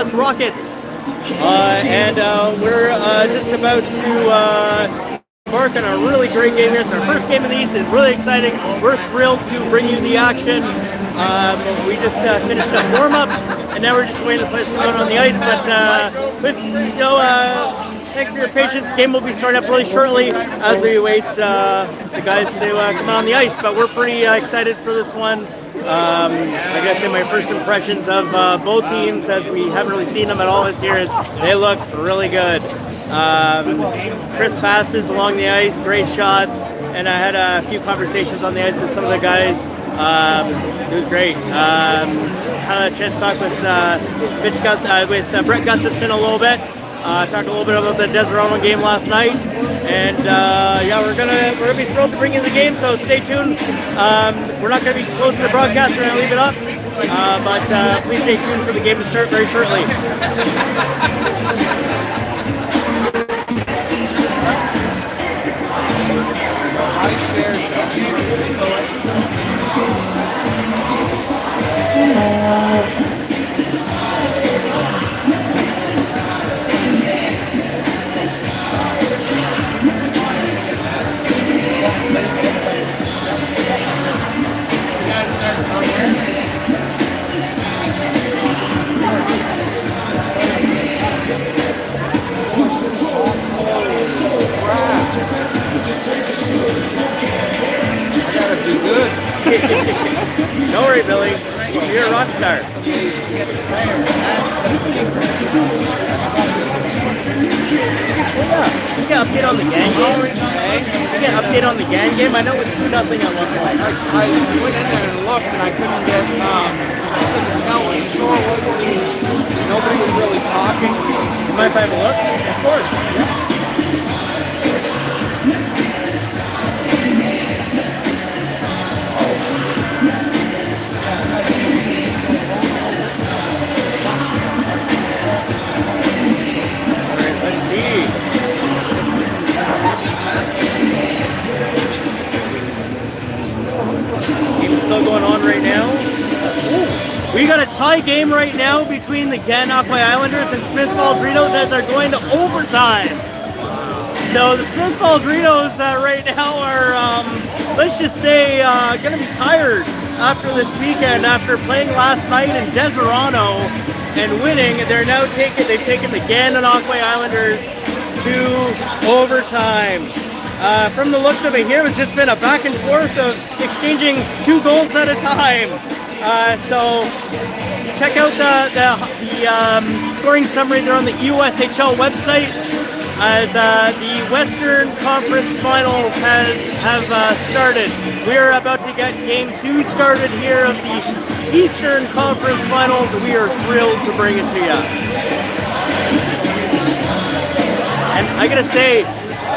Dundas Rockets. And we're just about to embark on a really great game here. It's our first game in the East. It's really exciting. We're thrilled to bring you the action. We just finished up warm-ups, and now we're just waiting for the players to come out on the ice. But thanks for your patience. Game will be starting up really shortly as we wait the guys to come out on the ice. But we're pretty excited for this one. Like I said, my first impressions of both teams, as we haven't really seen them at all this year, is they look really good. Crisp passes along the ice, great shots, and I had a few conversations on the ice with some of the guys. It was great. Had a chance to talk with Brett Gustafson a little bit. Talked a little bit about the Desirano game last night, and we're gonna be thrilled to bring you the game. So stay tuned. We're not gonna be closing the broadcast. We're gonna leave it up, but please stay tuned for the game to start very shortly. Don't worry, Billy. You're a rock star. You can update on the gang game. You can update on the gang game. I know it's 2-0 at one point. I went in there and looked, and I couldn't tell what the score was. Nobody was really talking. You mind if I have a look? Of course. Still going on right now. Ooh. We got a tie game right now between the Gananoque Islanders and Smith Falls Ritos as they're going to overtime. So the Smith Falls Ritos right now are, let's just say, going to be tired after this weekend. After playing last night in Desirano and winning, they've taken the Gananoque Islanders to overtime. From the looks of it here, it's just been a back and forth of exchanging 2 goals at a time. So check out the scoring summary there on the EOSHL website, as the Western Conference Finals have started. We are about to get Game 2 started here of the Eastern Conference Finals. We are thrilled to bring it to you. And I gotta say,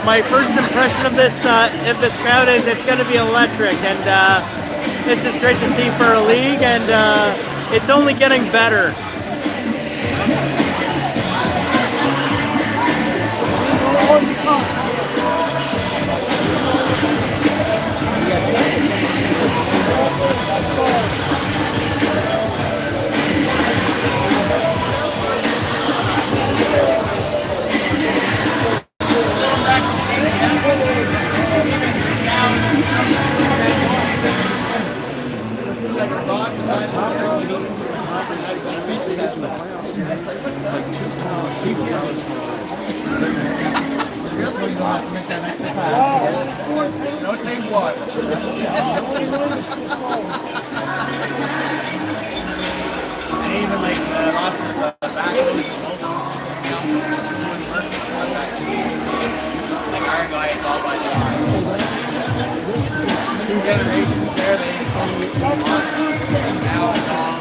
my first impression of this crowd is it's going to be electric, and this is great to see for a league, and it's only getting better. No same one. And even like lots of backwards and like our guy is all by the 2 generations there, they totally awesome. Now it's all.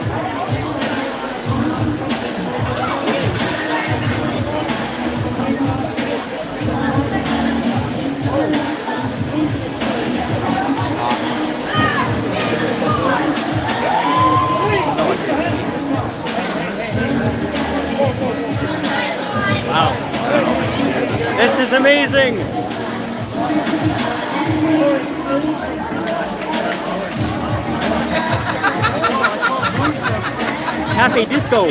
Wow. This is amazing. Cafe Disco.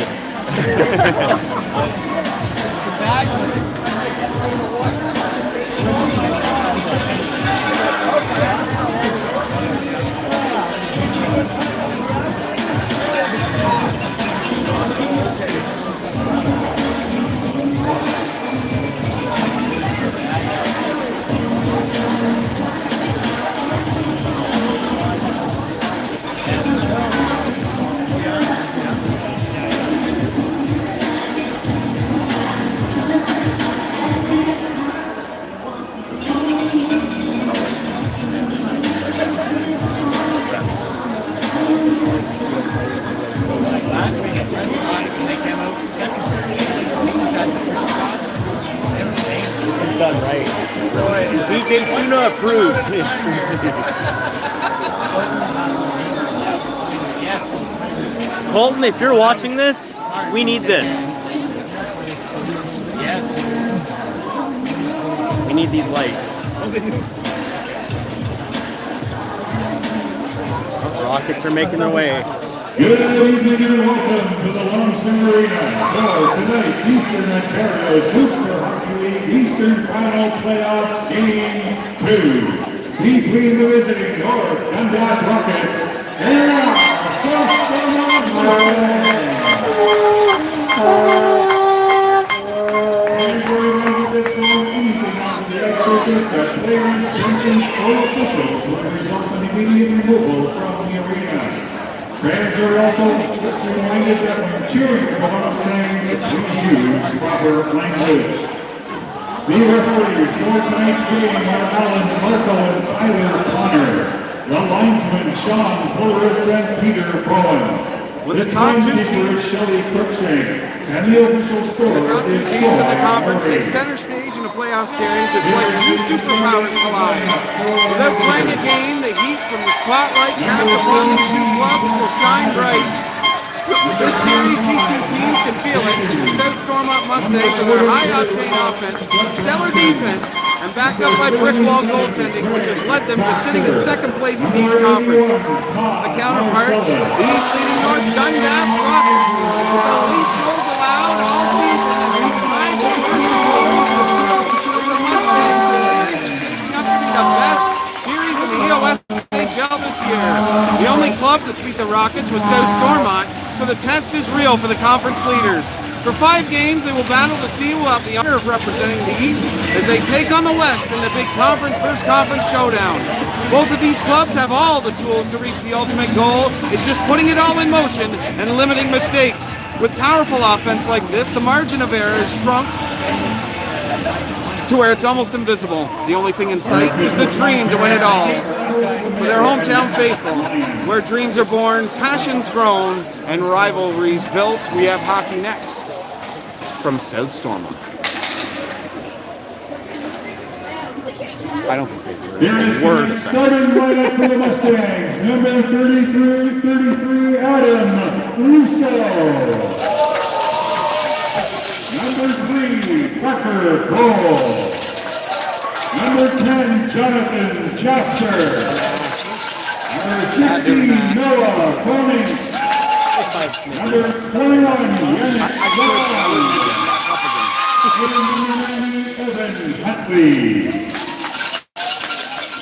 Done right. DJ Tuna approved. Yes. Colton, if you're watching this, we need this. Yes. We need these lights. Rockets are making their way. Good evening and welcome to the Long Arena for tonight's Eastern Ontario Super Hockey League Eastern Final Playoff Game 2 between the visiting North Dundas Rockets and Stormont Mustangs. And going on this long evening on the ice surface, the players, coaches, or officials will result in immediate removal from the arena. Fans are also reminded that when cheering for the Mustangs, please use proper language. The referees for tonight's game are Alan Marco and Tyler Connor. The linesmen Sean Polaris and Peter Bowen. With the top two teams, Shelley Crookshank. And the official score the top two is teams in the conference take 4-3. center stage in a playoff series. It's like two superpowers collide. Without playing a game, the heat from the spotlight cast upon these two clubs will shine bright. This series, these two teams can feel it. The South Stormont Mustangs with their high-octane offense, stellar defense, and backed up by brick wall goaltending, which has led them to sitting in second place in the East Conference. The counterpart, the East leading North Dundas Rockets, with the least goals allowed all season, and these tied for first goals for the Mustangs, shaping up to be the best series in the EOSHL this year. The only club that's beat the Rockets was South Stormont, so the test is real for the conference leaders. For 5 games, they will battle to see who will have the honor of representing the East as they take on the West in the big first conference showdown. Both of these clubs have all the tools to reach the ultimate goal. It's just putting it all in motion and limiting mistakes. With powerful offense like this, the margin of error is shrunk to where it's almost invisible. The only thing in sight is the dream to win it all. For their hometown faithful, where dreams are born, passions grown, and rivalries built, we have hockey next from South Stormont. I don't think they heard a word of that. Starting lineup for the Mustangs, number 33, Adam Russo. Number 3, Tucker Cole. Number 10, Jonathan Jasper. Number 16, Noah Koenig. Number 21, Yannick Brown. Evan Huntley.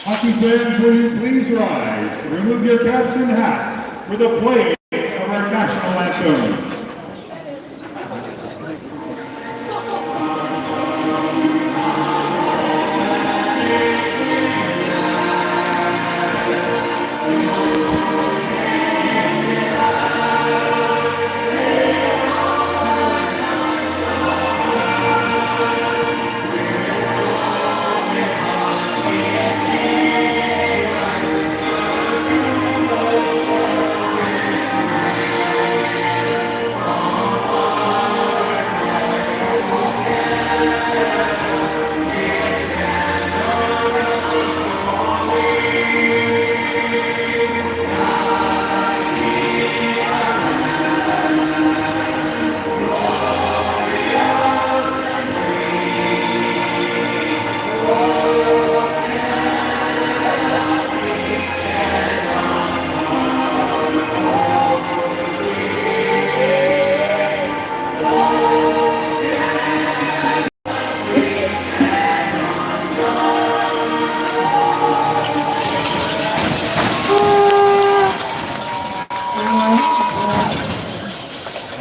Hockey fans, will you please rise, remove your caps and hats for the play of our national anthem.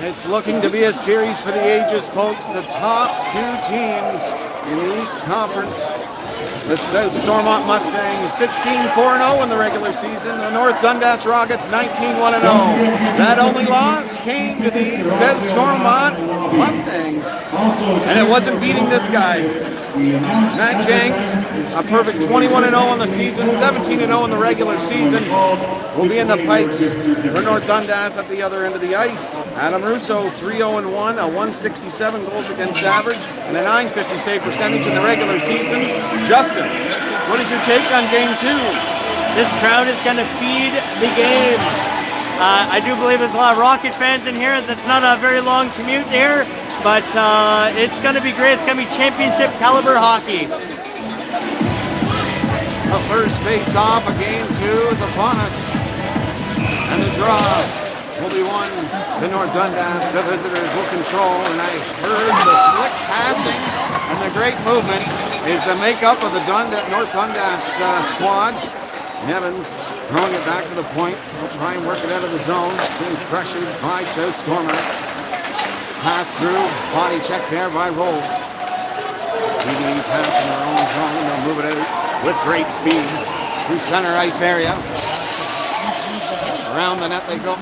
It's looking to be a series for the ages, folks. The top two teams in the East Conference. The South Stormont Mustangs 16-4-0 in the regular season. The North Dundas Rockets 19-1-0. That only loss came to the South Stormont Mustangs. And it wasn't beating this guy. Matt Jenks, a perfect 21-0 on the season, 17-0 in the regular season. Will be in the pipes for North Dundas at the other end of the ice. Adam Russo, 3-0-1, a 167 goals against average, and a 950 save percentage in the regular season. Justin, what is your take on game two? This crowd is going to feed the game. I do believe there's a lot of Rocket fans in here. It's not a very long commute here, but it's going to be great. It's going to be championship caliber hockey. The first face-off of game two is upon us. And the draw will be won to North Dundas. The visitors will control, and I heard the slick passing and the great movement is the makeup of the North Dundas squad. Nevins throwing it back to the point. We'll try and work it out of the zone. Being pressured by South Stormont. Pass through, body check there by Roll. TD pass in their own zone. They'll move it out with great speed through center ice area. Around the net they go.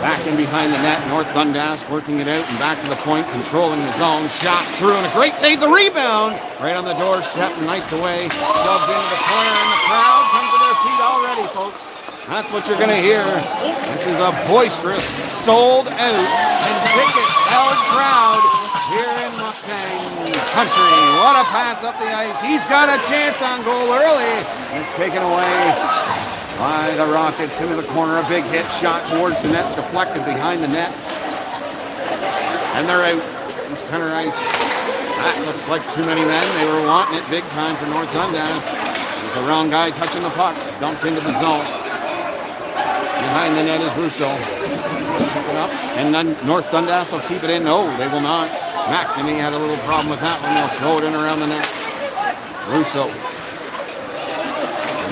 Back in behind the net, North Dundas working it out and back to the point, controlling the zone. Shot through and a great save. The rebound right on the doorstep, knifed away. Shoved into the corner and the crowd comes to their feet already, folks. That's what you're going to hear. This is a boisterous, sold out, and ticket-held crowd here in Mustang country. What a pass up the ice. He's got a chance on goal early. It's taken away by the Rockets into the corner. A big hit shot towards the net's deflected behind the net. And they're out from center ice. That looks like too many men. They were wanting it big time for North Dundas. There's the wrong guy touching the puck. Dumped into the zone. Behind the net is Russo. Pick it up. And then North Dundas will keep it in. No, they will not. McNamee had a little problem with that one. They'll throw it in around the net. Russo.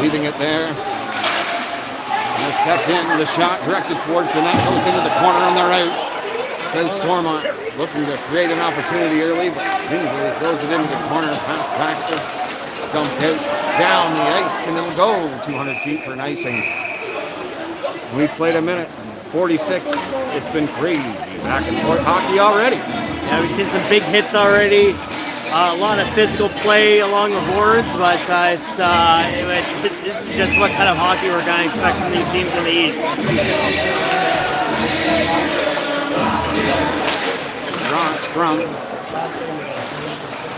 Leaving it there. And it's kept in. The shot directed towards the net. Goes into the corner and they're out. Says Stormont. Looking to create an opportunity early. But Kinsley throws it into the corner. Past Baxter. Dumped out. Down the ice. And it'll go 200 feet for an icing. We've played a minute 46. It's been crazy back and forth hockey already. Yeah, we've seen some big hits already. A lot of physical play along the boards, but this is just what kind of hockey we're going to expect from these teams in the East. Draw scrum.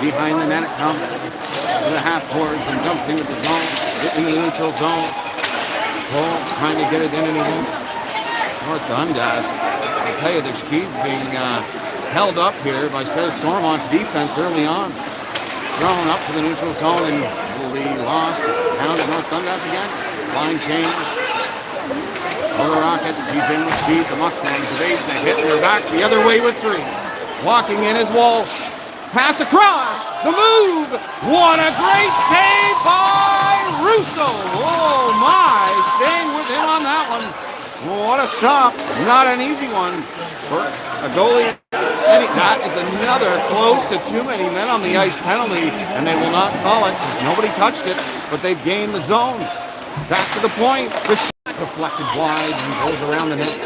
Behind the net it comes to the half boards and dumped into the zone, into the neutral zone. Cole trying to get it in and in. North Dundas, I'll tell you, their speed's being held up here by South Stormont's defense early on. Thrown up to the neutral zone and will be lost. Down to North Dundas again. Line change. For the Rockets, he's in with speed. The Mustangs evades the hit. They're back the other way with three. Walking in is Walsh. Pass across. The move. What a great save by Russo. Oh my. Staying with him on that one. What a stop. Not an easy one for a goalie. That is another close to too many men on the ice penalty, and they will not call it because nobody touched it, but they've gained the zone. Back to the point. The shot deflected wide and goes around the net.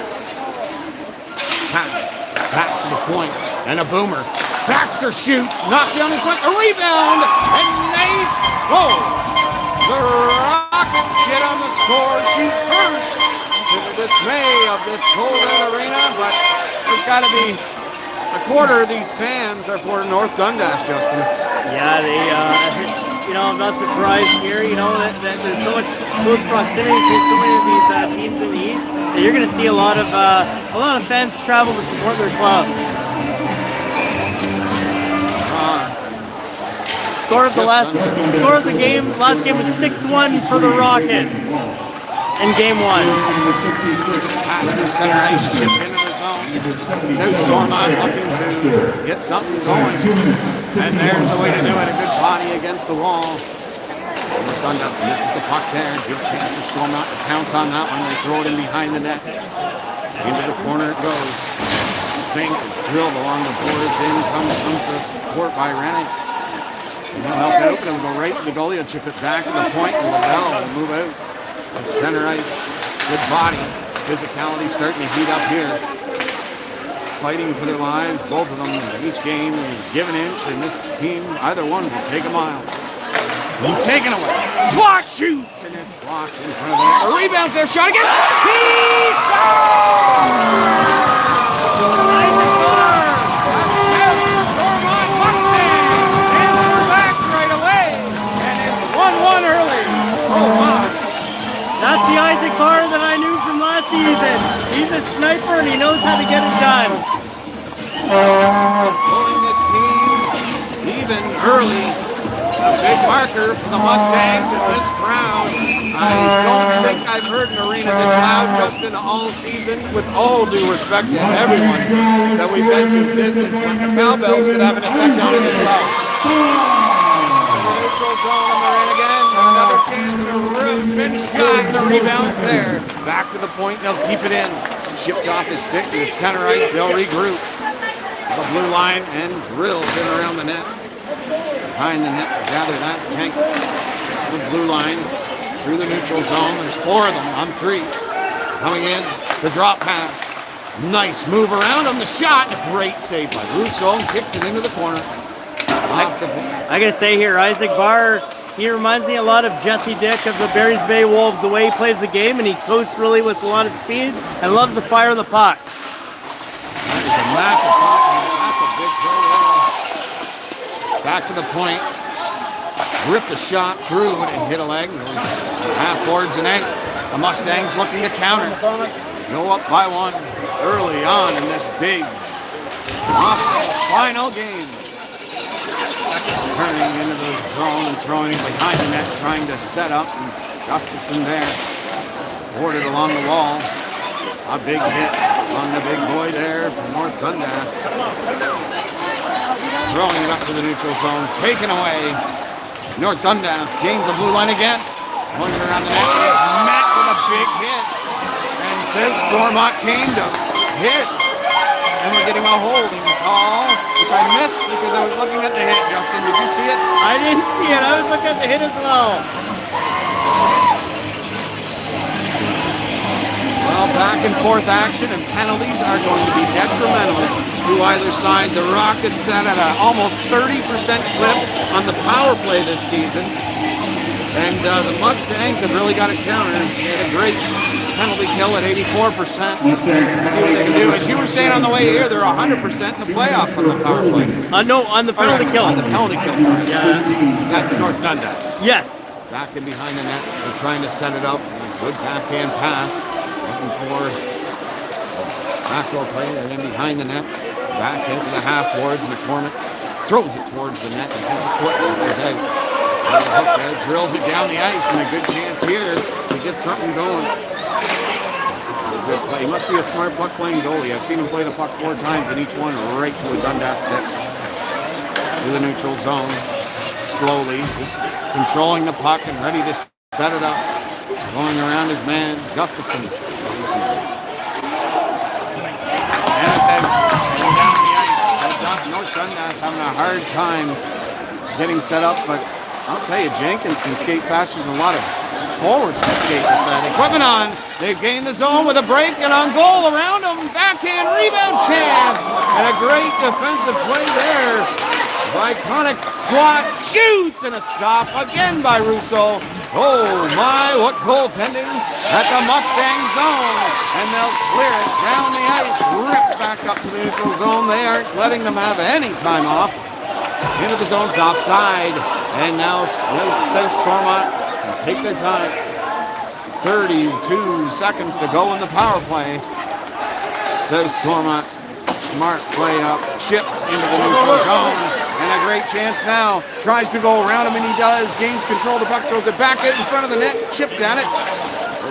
Pass. Back to the point. And a boomer. Baxter shoots. Knocks down his foot. A rebound. And nice goal. The Rockets get on the score. Shoot first. To the dismay of this sold-out arena, but there's got to be a quarter of these fans are for North Dundas, Justin. Yeah, I'm not surprised here. That there's so much close proximity to so many of these teams in the East that you're going to see a lot of fans travel to support their club. Score of the last game was 6-1 for the Rockets. in game 1. Pass to center ice, chip into the zone. So Stormont looking to get something going. And there's a way to do it. A good body against the wall. Dundas misses the puck there. Good chance for Stormont to pounce on that one. They throw it in behind the net. Into the corner it goes. Spink is drilled along the boards. In comes some support by Rennick. And he'll help out, but it'll go right to the goalie. He'll chip it back to the point. And Lavelle will move out to center ice. Good body. Physicality starting to heat up here. Fighting for their lives, both of them. Each game, give an inch, and this team, either one, will take a mile. Taken away. Slot shoots, and it's blocked in front of them. The rebounds there, shot again. He scores! Stormont Mustangs answer back right away, and it's 1-1 early. Oh my! That's the Isaac Barr that I knew from last season. He's a sniper and he knows how to get it done. Pulling this team even early. A big marker for the Mustangs in this crowd. I don't think I've heard an arena this loud, Justin, all season. With all due respect to everyone that we've been to, this is when the cowbells could have an effect on it as well. The neutral zone, they're in again. Another chance at a root, been shot, the rebound's there. Back to the point, they'll keep it in. Shipped off his stick to the center ice, they'll regroup. The blue line and drilled in around the net. Behind the net, gather that, tank the blue line through the neutral zone. There's 4 of them on 3. Coming in, the drop pass. Nice move around him, the shot. A great save by Rousseau, kicks it into the corner. I gotta say here, Isaac Barr, he reminds me a lot of Jesse Dick of the Barry's Bay Wolves, the way he plays the game, and he coasts really with a lot of speed and loves to fire the puck. That is a massive puck. That's a big throw there. Back to the point. Ripped a shot through and hit a leg. Half boards and in. The Mustangs looking to counter. Go up by 1 early on in this big final game. Turning into the zone and throwing it behind the net, trying to set up. And Gustafson there. Boarded along the wall. A big hit on the big boy there from North Dundas. Throwing it up to the neutral zone, taken away. North Dundas gains the blue line again. Going around the net, met with a big hit. And since Stormont came to hit, and we're getting a holding call, which I missed because I was looking at the hit. Justin, did you see it? I didn't see it. I was looking at the hit as well. Well, back and forth action, and penalties are going to be detrimental to either side. The Rockets set at an almost 30% clip on the power play this season. And the Mustangs have really got it counted. They had a great penalty kill at 84%. See what they can do. As you were saying on the way here, they're 100% in the playoffs on the power play. No, on the penalty kill. On the penalty kill, sorry. Yeah. That's North Dundas. Yes. Back in behind the net. They're trying to set it up. Good backhand pass. Looking for backdoor play. And then behind the net. Back into the half boards. McCormick throws it towards the net. And his foot goes out. Drills it down the ice. And a good chance here to get something going. Good play. He must be a smart puck playing goalie. I've seen him play the puck 4 times and each one right to a Dundas stick. To the neutral zone. Slowly. Just controlling the puck and ready to set it up. Going around his man, Gustafson. And it's out. Down the ice. North Dundas having a hard time getting set up, but I'll tell you, Jenkins can skate faster than a lot of forwards can skate with that equipment on. They've gained the zone with a break and on goal around them. Backhand rebound chance. And a great defensive play there. Iconic slot shoots and a stop again by Rousseau. Oh my, what goaltending at the Mustang zone. And they'll clear it down the ice, ripped back up to the neutral zone. They aren't letting them have any time off. Into the zone's offside. And now Stormont can take their time. 32 seconds to go in the power play. Says Stormont. Smart play up, chipped into the neutral zone. And a great chance now. Tries to go around him, and he does. Gains control. The puck throws it back out in front of the net. Chipped at it.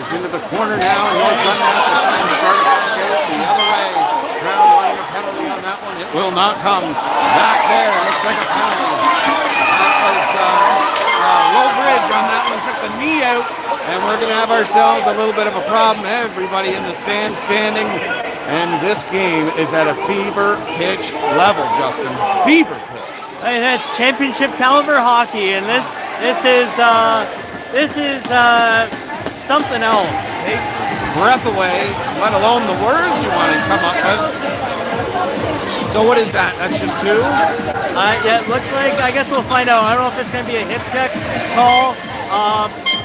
Goes into the corner now, and North Dundas will try and start it back out the other way. Crowd wanting a penalty on that one. It will not come. Back there, looks like a penalty. That was low bridge on that one, took the knee out, and we're going to have ourselves a little bit of a problem. Everybody in the stands standing, and this game is at a fever pitch level, Justin. Fever pitch. Hey, that's championship caliber hockey, and this is something else. Take breath away, let alone the words you want to come up with. So what is that? That's just two? Yeah, it looks like, I guess we'll find out. I don't know if it's going to be a hip check call,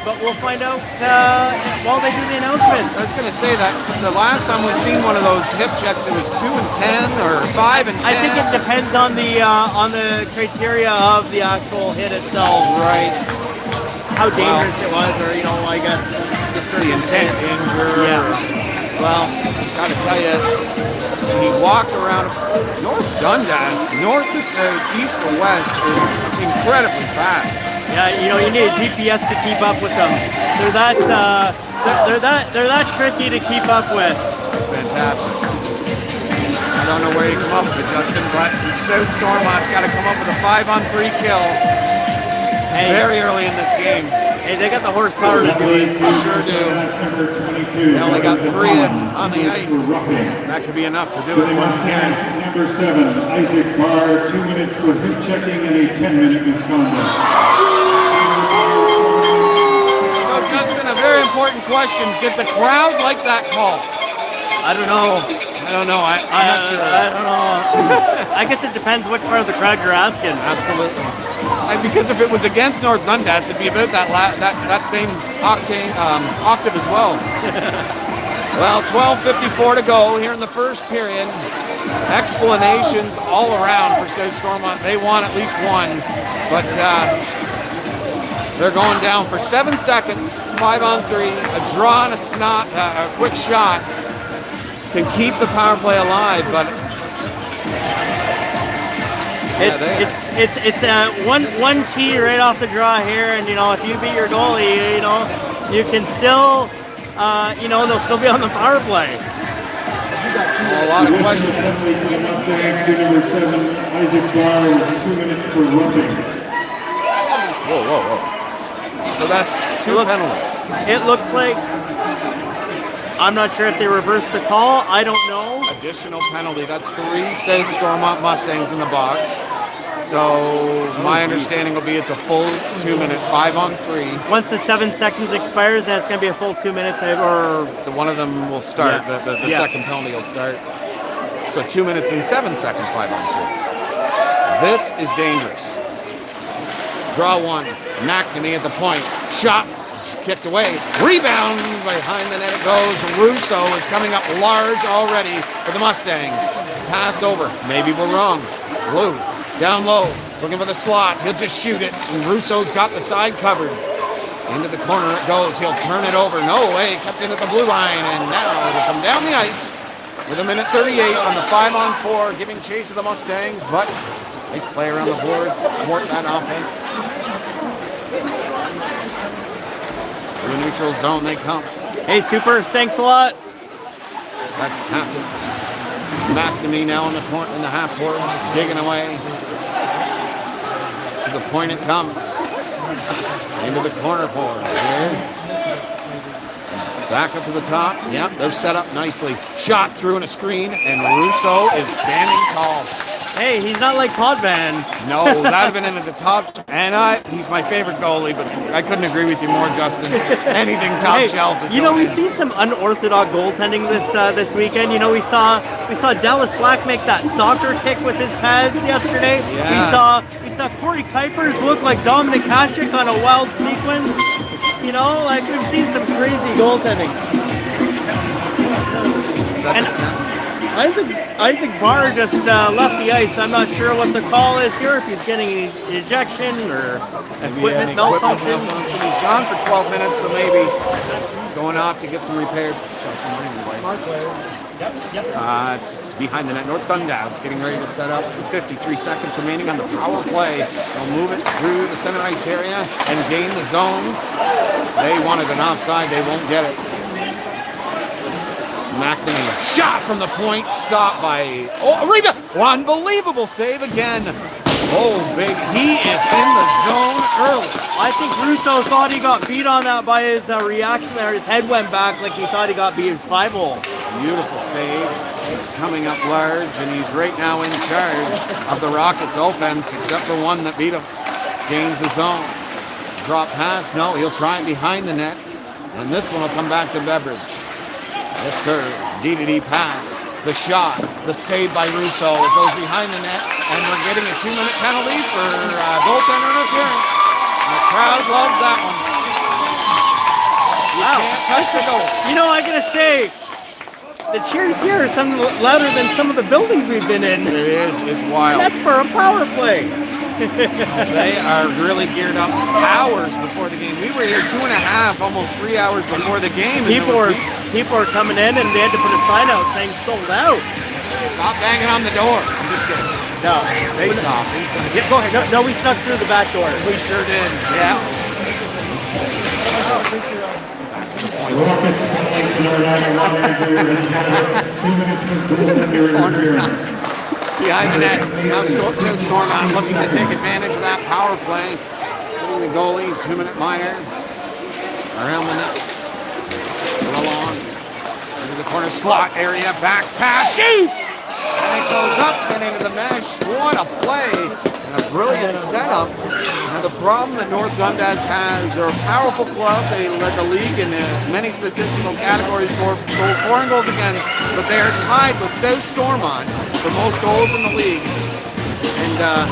but we'll find out while they do the announcement. I was going to say that the last time we've seen one of those hip checks, it was 2 and 10 or 5 and 10. I think it depends on the criteria of the actual hit itself. Right. How dangerous it was, or, I guess The intent injury. Yeah. Well, got to tell you, he walked around North Dundas, north to south, east to west, is incredibly fast. yeah, you need a GPS to keep up with them. They're that tricky to keep up with. It's fantastic. I don't know where you come up with it, Justin, but South Stormont's got to come up with a 5-on-3 kill very early in this game. Hey, they got the horsepower to do it. They sure do. They only got 3 on the ice. That could be enough to do it for them here. Number 7, Isaac Barr, 2 minutes for hip checking and a 10-minute misconduct. So, Justin, a very important question. Did the crowd like that call? I don't know. I'm not sure. I don't know. I guess it depends which part of the crowd you're asking. Absolutely. Because if it was against North Dundas, it'd be about that same octave as well. Well, 12:54 to go here in the first period. Explanations all around for South Stormont. They want at least one, but they're going down for 7 seconds. 5-on-3, a draw and a quick shot can keep the power play alive, but. It's one tee right off the draw here, and if you beat your goalie, you can still, they'll still be on the power play. A lot of questions. Number 7, Isaac Barr, 2 minutes for roughing. Whoa. So that's 2 penalties. It looks like, I'm not sure if they reversed the call. I don't know. Additional penalty. That's 3 South Stormont Mustangs in the box. So my understanding will be it's a full 2-minute 5-on-3. Once the 7 seconds expires, then it's going to be a full 2 minutes, or one of them will start. Yeah. The second penalty will start. So 2 minutes and 7 seconds 5-on-3. This is dangerous. Draw 1. McNamee at the point. Shot. Kicked away. Rebound. Behind the net it goes. Russo is coming up large already for the Mustangs. Pass over. Maybe we're wrong. Blue. Down low. Looking for the slot. He'll just shoot it. And Russo's got the side covered. Into the corner it goes. He'll turn it over. No way. Kept in at the blue line. And now it'll come down the ice with 1:38 on the 5-on-4. Giving chase to the Mustangs. But nice play around the boards. Thwart that offense. To the neutral zone they come. Hey, Super, thanks a lot. Back to Captain. McNamee now in the point in the half court, digging away. To the point it comes. Into the corner board. Here. Back up to the top. Yep, they're set up nicely. Shot through in a screen, and Russo is standing tall. Hey, he's not like Podvan. No, that would have been in at the top. And he's my favorite goalie, but I couldn't agree with you more, Justin. Anything top shelf is we've seen some unorthodox goaltending this weekend. We saw Dallas Slack make that soccer kick with his pads yesterday. Yeah. We saw Corey Kuipers look like Dominic Hasek on a wild sequence. We've seen some crazy goaltending. Isaac Barr just left the ice. I'm not sure what the call is here, if he's getting ejection or equipment malfunction. He's gone for 12 minutes, so maybe going off to get some repairs. It's behind the net. North Dundas getting ready to set up. 53 seconds remaining on the power play. They'll move it through the center ice area and gain the zone. They wanted an offside. They won't get it. McNamee shot from the point. Stopped by... Oh, rebound. Unbelievable save again. Oh, big. He is in the zone early. I think Russo thought he got beat on that by his reaction there. His head went back like he thought he got beat his 5-hole. Beautiful save. He's coming up large, and he's right now in charge of the Rockets' offense, except for one that beat him. Gains his own. Drop pass. No, he'll try it behind the net. And this one will come back to Beveridge. Yes, sir. D-to-D pass. The shot. The save by Russo. It goes behind the net. And we're getting a 2-minute penalty for goaltender interference. The crowd loves that one. You can't touch the goal. You know, I gotta say, the cheers here are some louder than some of the buildings we've been in. It is. It's wild. And that's for a power play. They are really geared up hours before the game. We were here 2.5, almost 3 hours before the game. People are coming in, and they had to put a sign out saying sold out. Stop banging on the door. I'm just kidding. No. They stopped. Yeah, go ahead. No, we snuck through the back door. We sure did. Yeah. Rockets penalty number 9 Behind the net. Now Stormont looking to take advantage of that power play. Putting the goalie, 2-minute minor. Around the net. Along. Into the corner slot area. Back pass. Shoots! And it goes up and into the mesh. What a play. And a brilliant setup. Now the problem that North Dundas has, they're a powerful club. They led the league in many statistical categories for goals for and goals against, but they are tied with South Stormont for most goals in the league. And that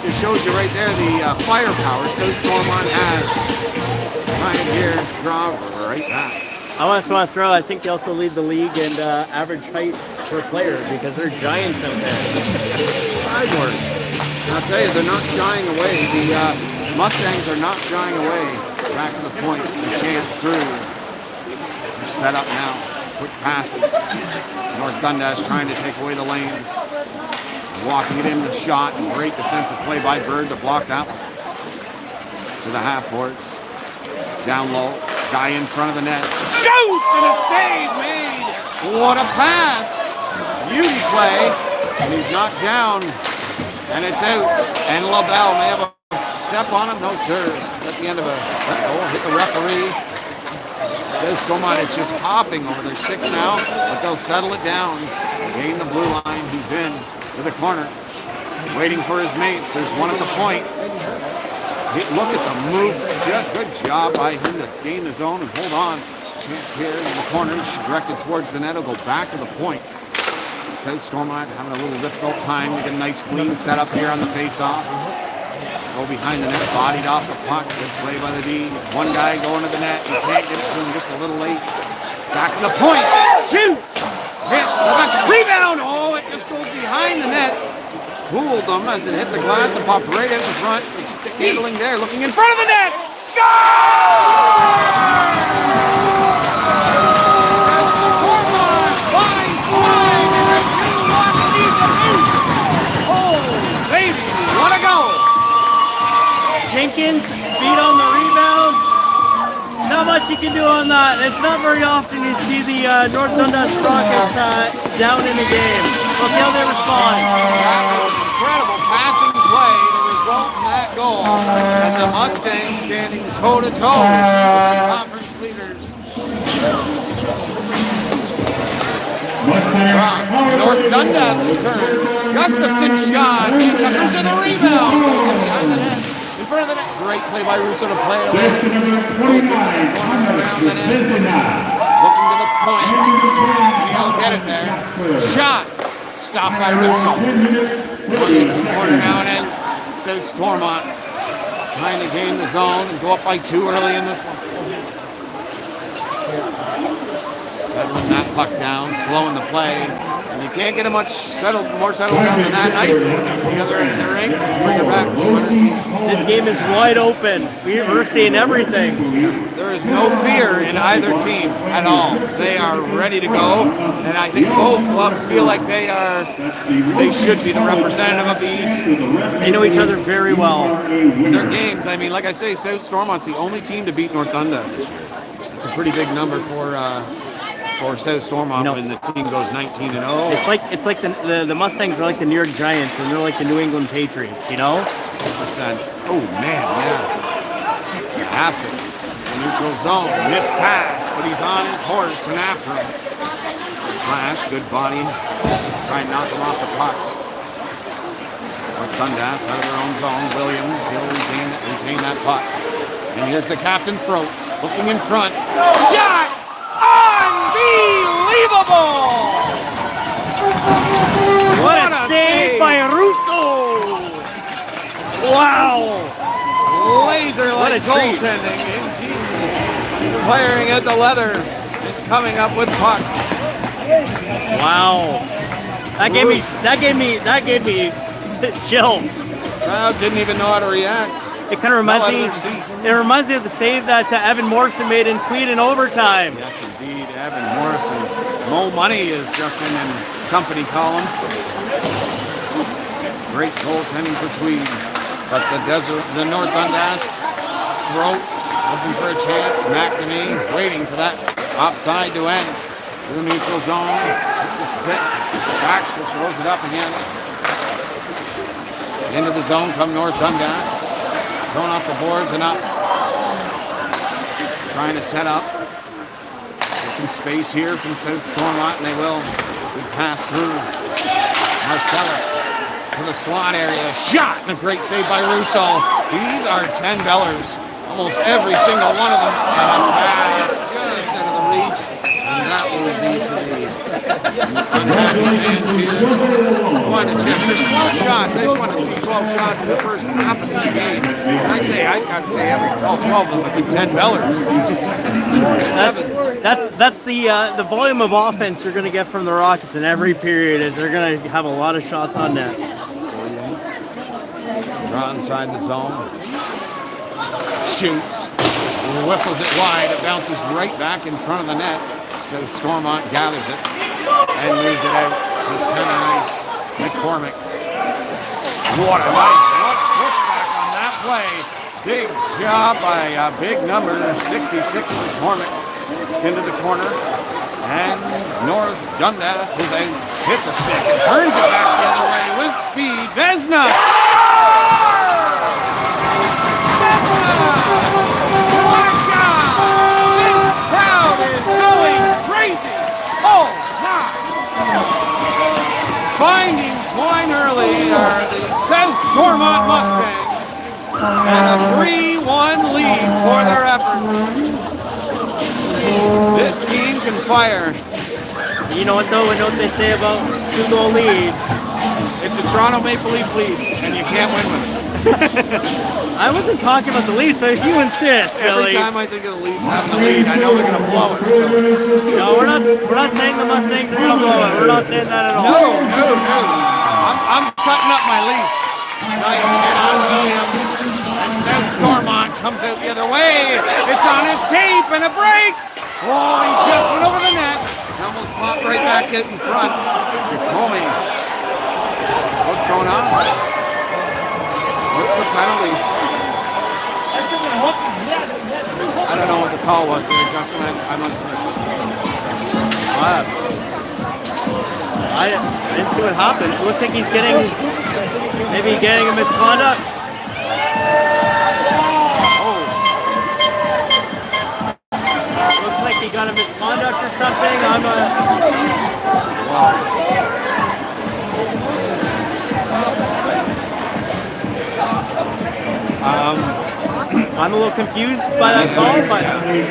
just shows you right there the firepower South Stormont has. Ryan here, draw right back. I just want to throw, I think they also lead the league in average height per player because they're giants out there. Sideboard. I'll tell you, they're not shying away. The Mustangs are not shying away. Back to the point. The chance through. They're set up now. Quick passes. North Dundas trying to take away the lanes. Walking it in the shot. Great defensive play by Bird to block that one. To the half boards. Down low. Guy in front of the net. Shoots! And a save made! What a pass! Beauty play. And he's knocked down. And it's out. And LaBelle may have a step on him. No, sir. It's at the end of hit the referee. It says Stormont, it's just hopping over their 6 now, but they'll settle it down. Gain the blue line. He's in to the corner. Waiting for his mates. There's one at the point. Look at the moves. Good job by him to gain the zone and hold on. Chance here in the corner. She's directed towards the net. It'll go back to the point. South Stormont having a little difficult time to get a nice clean setup here on the face-off. Go behind the net, bodied off the puck. Good play by the D. One guy going to the net. You can't get it to him, just a little late. Back to the point. Shoots! Hits the back. Rebound! Oh, it just goes behind the net. Fooled them as it hit the glass and popped right out in front. Stick handling there, looking in front of the net. Score! Jenkins beat on the rebound. Not much you can do on that. It's not very often you see the North Dundas Rockets down in the game. We'll see how they respond. Incredible passing play to result in that goal. And the Mustangs standing toe-to-toe with the conference leaders. North Dundas' turn. Gustafson shot. Comes to the rebound. Behind the net. In front of the net. Great play by Russo to play it away. Around the net. Looking to the point. He'll get it there. Shot. Stopped by Russo. Corner now and in. Says Stormont. Trying to gain the zone and go up by 2 early in this one. Settling that puck down, slowing the play. And you can't get it much more settled down than that. Nice. The other end of the ring, bring it back 200 feet. This game is wide open. We're seeing everything. There is no fear in either team at all. They are ready to go, and I think both clubs feel like they should be the representative of the East. They know each other very well. Their games, I mean, like I say, South Stormont's the only team to beat North Dundas this year. It's a pretty big number for South Stormont when the team goes 19-0. It's like the Mustangs are like the New York Giants, and they're like the New England Patriots, you know? 100%. Oh man, yeah. You have to. The neutral zone, missed pass, but he's on his horse and after him. Slash, good body. Try and knock him off the puck. Dundas out of their own zone. Williams, he'll retain that puck. And here's the captain, Throats, looking in front. Shot! Unbelievable! What a save by Russo! Wow! Laser-like goaltending, indeed. Firing at the leather and coming up with puck. Wow! That gave me chills. Crowd didn't even know how to react. It kind of reminds me of the save that Evan Morrison made in Tweed in overtime. Yes, indeed, Evan Morrison. Mo Money is just in company column. Great goaltending for Tweed. But the North Dundas Throats looking for a chance. McNamee waiting for that offside to end. To the neutral zone. It's a stick. Baxter throws it up again. Into the zone come North Dundas. Going off the boards and up. Trying to set up. Get some space here from South Stormont, and they will. Good pass through. Marcellus to the slot area. Shot! And a great save by Russo. These are $10. Almost every single one of them. And a pass just out of the reach. And that will be to the unhappy fans who want to chip. There's 12 shots. I just want to see 12 shots in the first half of this game. And I got to say all 12 is like $10. That's the volume of offense you're going to get from the Rockets in every period. Is they're going to have a lot of shots on net. Draw inside the zone. Shoots. Whistles it wide. It bounces right back in front of the net. So Stormont gathers it and moves it out to center ice. McCormick. What a nice pushback on that play. Big job by a big number, 66 McCormick. It's into the corner. And North Dundas hits a stick and turns it back the other way with speed. Vesna! What a shot! This crowd is going crazy! Oh my! Finding point early are the South Stormont Mustangs, and a 3-1 lead for their efforts. This team can fire. You know what though? We know what they say about 2-goal lead. It's a Toronto Maple Leaf lead, and you can't win with it. I wasn't talking about the Leafs, but if you insist, Every Billy. time I think of the Leafs having the lead, I know they're going to blow it. So. No, we're not saying the Mustangs are going to blow it. We're not saying that at all. No. I'm cutting up my Leafs. Nice hit on Williams. And then Stormont comes out the other way. It's on his tape and a break. Oh, he just went over the net. He almost popped right back out in front. Jacome. What's going on? What's the penalty? I don't know what the call was there, Justin. I must have missed it. I didn't see what happened. It looks like he's maybe getting a misconduct. Oh. Looks like he got a misconduct or something. I'm a little confused by that call, but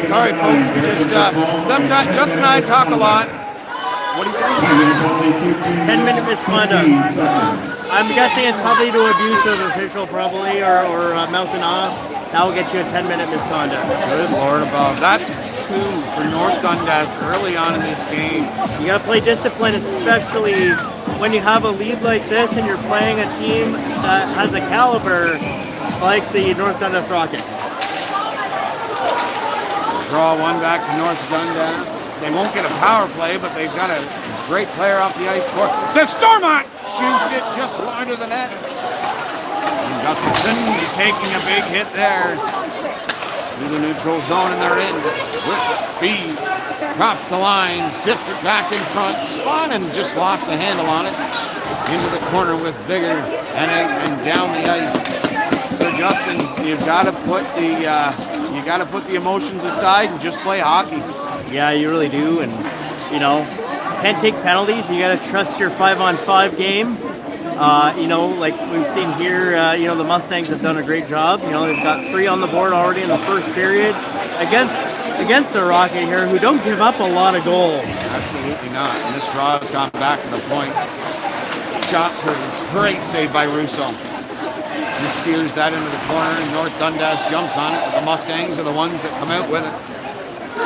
Sorry, folks. We just sometimes Justin and I talk a lot. What do you say? 10-minute misconduct. I'm guessing it's probably to abuse of official, probably, or mouthing off. That will get you a 10-minute misconduct. Good Lord above. That's for North Dundas early on in this game. You got to play discipline, especially when you have a lead like this and you're playing a team that has a caliber like the North Dundas Rockets. Draw one back to North Dundas. They won't get a power play, but they've got a great player off the ice for. So Stormont shoots it just wide of the net. And Gustafson taking a big hit there. Through the neutral zone, and they're in with speed. Across the line, sifted back in front, spun and just lost the handle on it. Into the corner with vigor and down the ice. So Justin, you've got to put the emotions aside and just play hockey. Yeah, you really do, and you know, can't take penalties. You got to trust your 5-on-5 game. You know, like we've seen here, you know, the Mustangs have done a great job. You know, they've got 3 on the board already in the first period against the Rocket here, who don't give up a lot of goals. Absolutely not. And this draw has gone back to the point. Shot for great save by Russo. He steers that into the corner, and North Dundas jumps on it. The Mustangs are the ones that come out with it.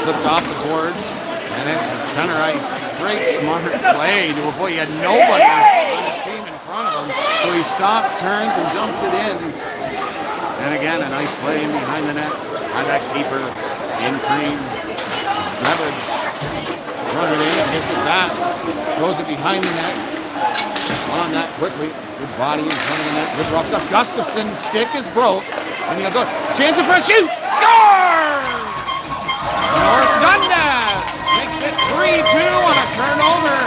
Flipped off the boards, and it was center ice. Great smart play to avoid. He had nobody on his team in front of him. So he stops, turns, and jumps it in. And again, a nice play in behind the net by that keeper in cream. Leverage. Run it in, gets it back. Throws it behind the net. On that quickly. Good body in front of the net. Good rough stuff. Gustafson's stick is broke. And he'll go. Chance for a shoot. Score! North Dundas makes it 3-2 on a turnover.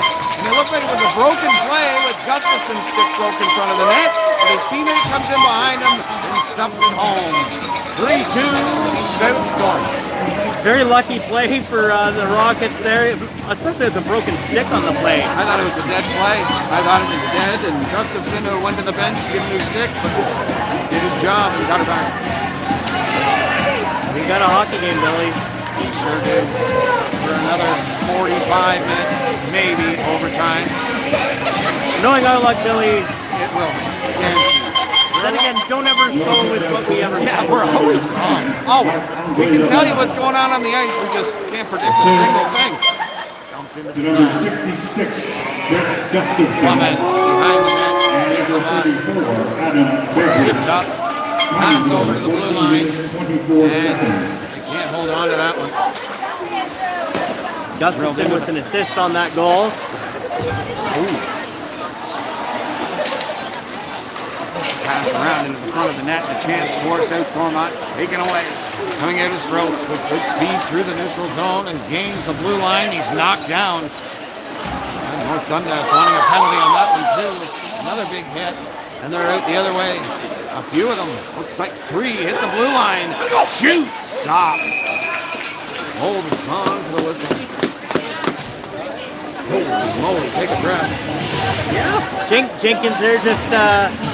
And it looked like it was a broken play with Gustafson's stick broke in front of the net. But his teammate comes in behind him and stuffs it home. 3-2 South Stormont. Very lucky play for the Rockets there, especially with the broken stick on the play. I thought it was a dead play. I thought it was dead, and Gustafson went to the bench to get a new stick, but he did his job and got it back. We got a hockey game, Billy. He sure did. For another 45 minutes, maybe overtime. Knowing our luck, Billy, It will. Guaranteed. then again, don't ever go with what we ever Yeah, said. we're always wrong. Always. We can tell you what's going on the ice. We just can't predict a single thing. Jumped into the Number zone. 66, Brett Gustafson. Comment behind the net. And Here's the number line. 34, Adam Becker. Tipped up. Pass over to the blue line. 24 And seconds. they can't hold on to that one. Gustafson with an assist on that goal. Pass around into the front of the net. A chance for South Stormont. Taken away. Coming out his throats with good speed through the neutral zone and gains the blue line. He's knocked down. And North Dundas wanting a penalty on that one too. Another big hit. And they're out the other way. A few of them. Looks like 3 hit the blue line. Shoots. Stop. Hold the song for the whistle. Holy moly, take a breath. Yeah, Jenkins there just,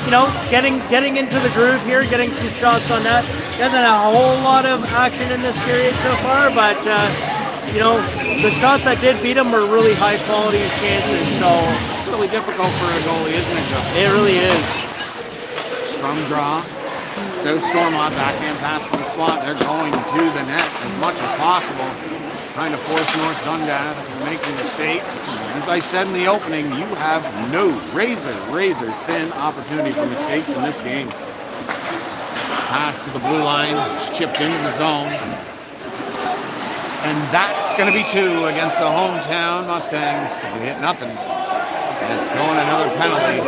you know, getting into the groove here, getting some shots on that. Hasn't had a whole lot of action in this period so far, but, you know, the shots that did beat him were really high quality chances, so. It's really difficult for a goalie, isn't it, Joe? It really is. Scrum draw. South Stormont backhand pass in the slot. They're going to the net as much as possible. Trying to force North Dundas to making mistakes. As I said in the opening, you have no razor thin opportunity for mistakes in this game. Pass to the blue line, chipped into the zone. And that's going to be 2 against the hometown Mustangs. They hit nothing. And it's going another penalty.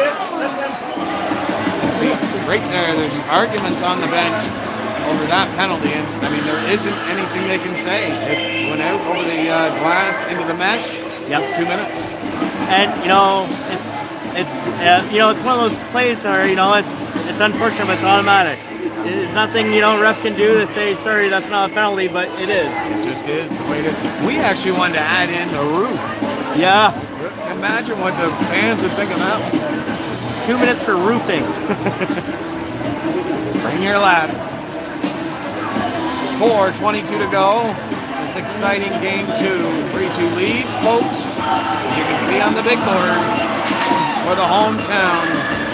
See, right there's arguments on the bench over that penalty, and I mean there isn't anything they can say. It went out over the glass into the mesh. Yep. It's 2 minutes. And you know, it's you know, it's one of those plays where, you know, it's unfortunate, but it's automatic. There's nothing, you know, ref can do to say sorry, that's not a penalty, but it is. It just is the way it is. We actually wanted to add in the roof. Yeah, Imagine what the fans would think of that. 2 minutes for roofing. Bring your lap. 4:22 to go. This exciting game 2, 3-2 lead, folks. You can see on the big board for the hometown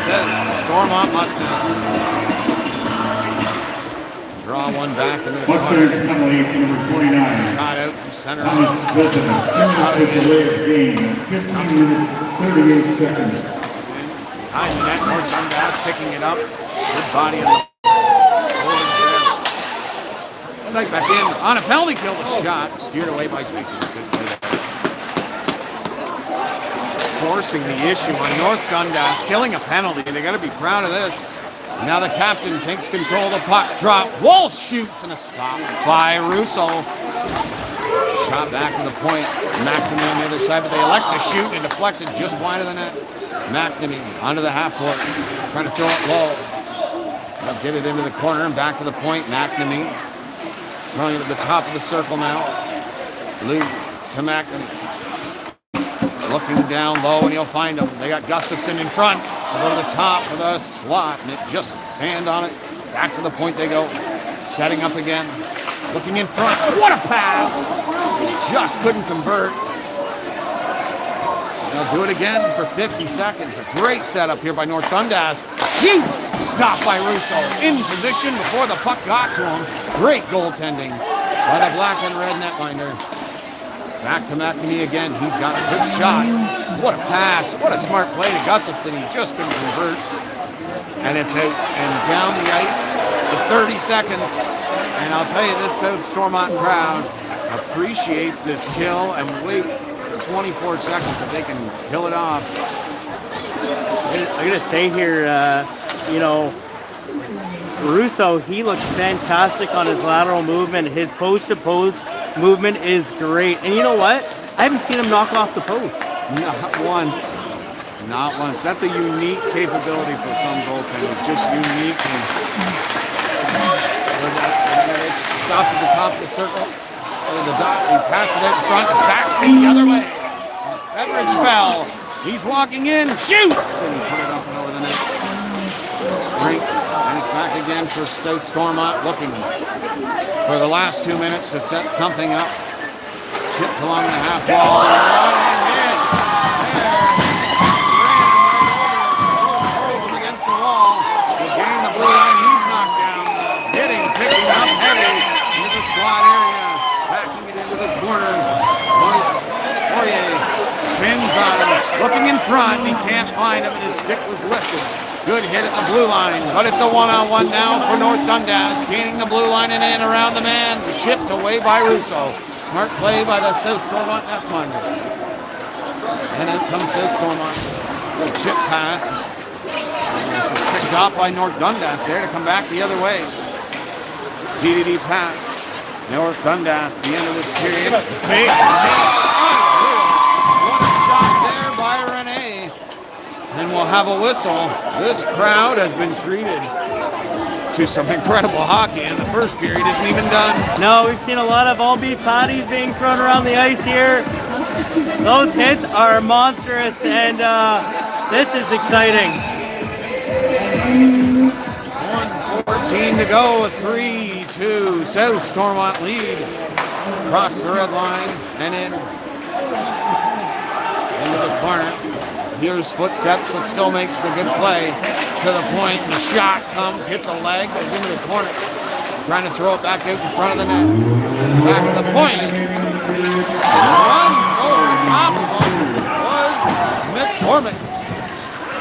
says Stormont Mustangs. draw one back into the Mustangs corner. penalty to number 29. Shot out from center. Thomas Wilson, 2 minutes delay of game, 15 minutes, 38 seconds. Behind the net, North Dundas picking it up. Good body on the right back in on a penalty kill. The shot steered away by Jenkins. Good play there. Forcing the issue on North Dundas, killing a penalty. They got to be proud of this. Now the captain takes control of the puck. Drop. Walsh shoots and a stop by Russo. Shot back to the point. McNamee on the other side, but they elect to shoot and deflects it just wide of the net. McNamee onto the half court, trying to throw it low. They'll get it into the corner and back to the point. McNamee throwing it at the top of the circle now. Luke to McNamee. Looking down low and he'll find him. They got Gustafson in front. They'll go to the top of the slot and it just fanned on it. Back to the point they go. Setting up again. Looking in front. What a pass! Just couldn't convert. They'll do it again for 50 seconds. A great setup here by North Dundas. Shoots! Stopped by Russo. In position before the puck got to him. Great goaltending by the black and red netminder. Back to McNamee again. He's got a good shot. What a pass. What a smart play to Gustafson. He just couldn't convert. And it's out and down the ice for 30 seconds. And I'll tell you, this South Stormont crowd appreciates this kill and wait for 24 seconds if they can kill it off. I'm going to say here, you know, Russo, he looks fantastic on his lateral movement. His post-to-post movement is great. And you know what? I haven't seen him knock off the post. Not once. Not once. That's a unique capability for some goaltenders. Just unique. Stops at the top of the circle. The dot. He passes it in front. It's back the other way. Beveridge fell. He's walking in. Shoots! And he put it up and over the net. Sprint. And it's back again for South Stormont, looking for the last 2 minutes to set something up. Chipped along the half wall. Against the wall. He'll gain the blue line. He's knocked down. Hitting, picking up heavy into the slot area. Backing it into the corner. Poirier spins on him. Looking in front. He can't find him, and his stick was lifted. Good hit at the blue line, but it's a one-on-one now for North Dundas. Gaining the blue line and in around the man. Chipped away by Russo. Smart play by the South Stormont netminder. And out comes South Stormont. Good chip pass. And this was picked up by North Dundas there to come back the other way. DDD pass. North Dundas, the end of this period. Big what a shot there by Rene. And we'll have a whistle. This crowd has been treated to some incredible hockey, and the first period isn't even done. No, we've seen a lot of all beef patties being thrown around the ice here. Those hits are monstrous, and this is exciting. 1:14 to go, a 3-2 South Stormont lead. Across the red line and into the corner. Here's footsteps, but still makes the good play to the point. And the shot comes, hits a leg, goes into the corner. Trying to throw it back out in front of the net. Back to the point. Runs over top of him was McCormick.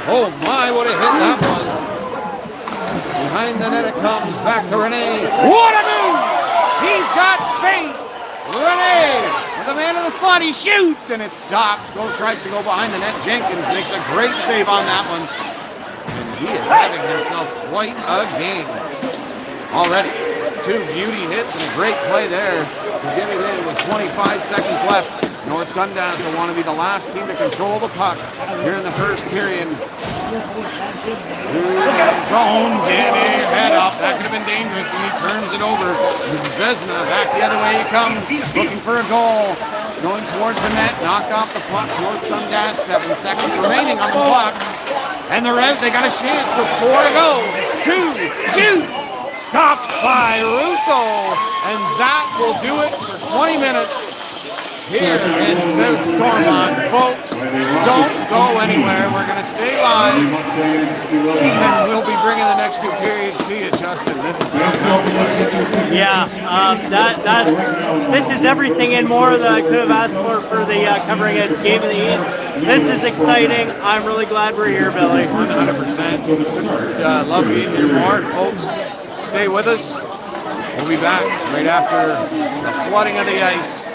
Oh my, what a hit that was. Behind the net it comes, back to Rene. What a move! He's got space! Rene! The man in the slot, he shoots, and it's stopped. Tries to go behind the net. Jenkins makes a great save on that one. And he is having himself quite a game already. 2 beauty hits and a great play there to get it in with 25 seconds left. North Dundas will want to be the last team to control the puck here in the first period. Zone, getting head up. That could have been dangerous, and he turns it over. Vezina back the other way he comes, looking for a goal. Going towards the net, knocked off the puck. North Dundas, 7 seconds remaining on the clock. And they're out. They got a chance with 4 to go. 2 shoots. Stopped by Russo. And that will do it for 20 minutes. here in South Stormont. Folks, don't go anywhere. We're going to stay live, and we'll be bringing the next two periods to you, Justin. This is something else. Yeah, this is everything and more that I could have asked for the covering a game of the East. This is exciting. I'm really glad we're here, Billy. 100%. Love being here more. Folks, stay with us. We'll be back right after the flooding of the ice.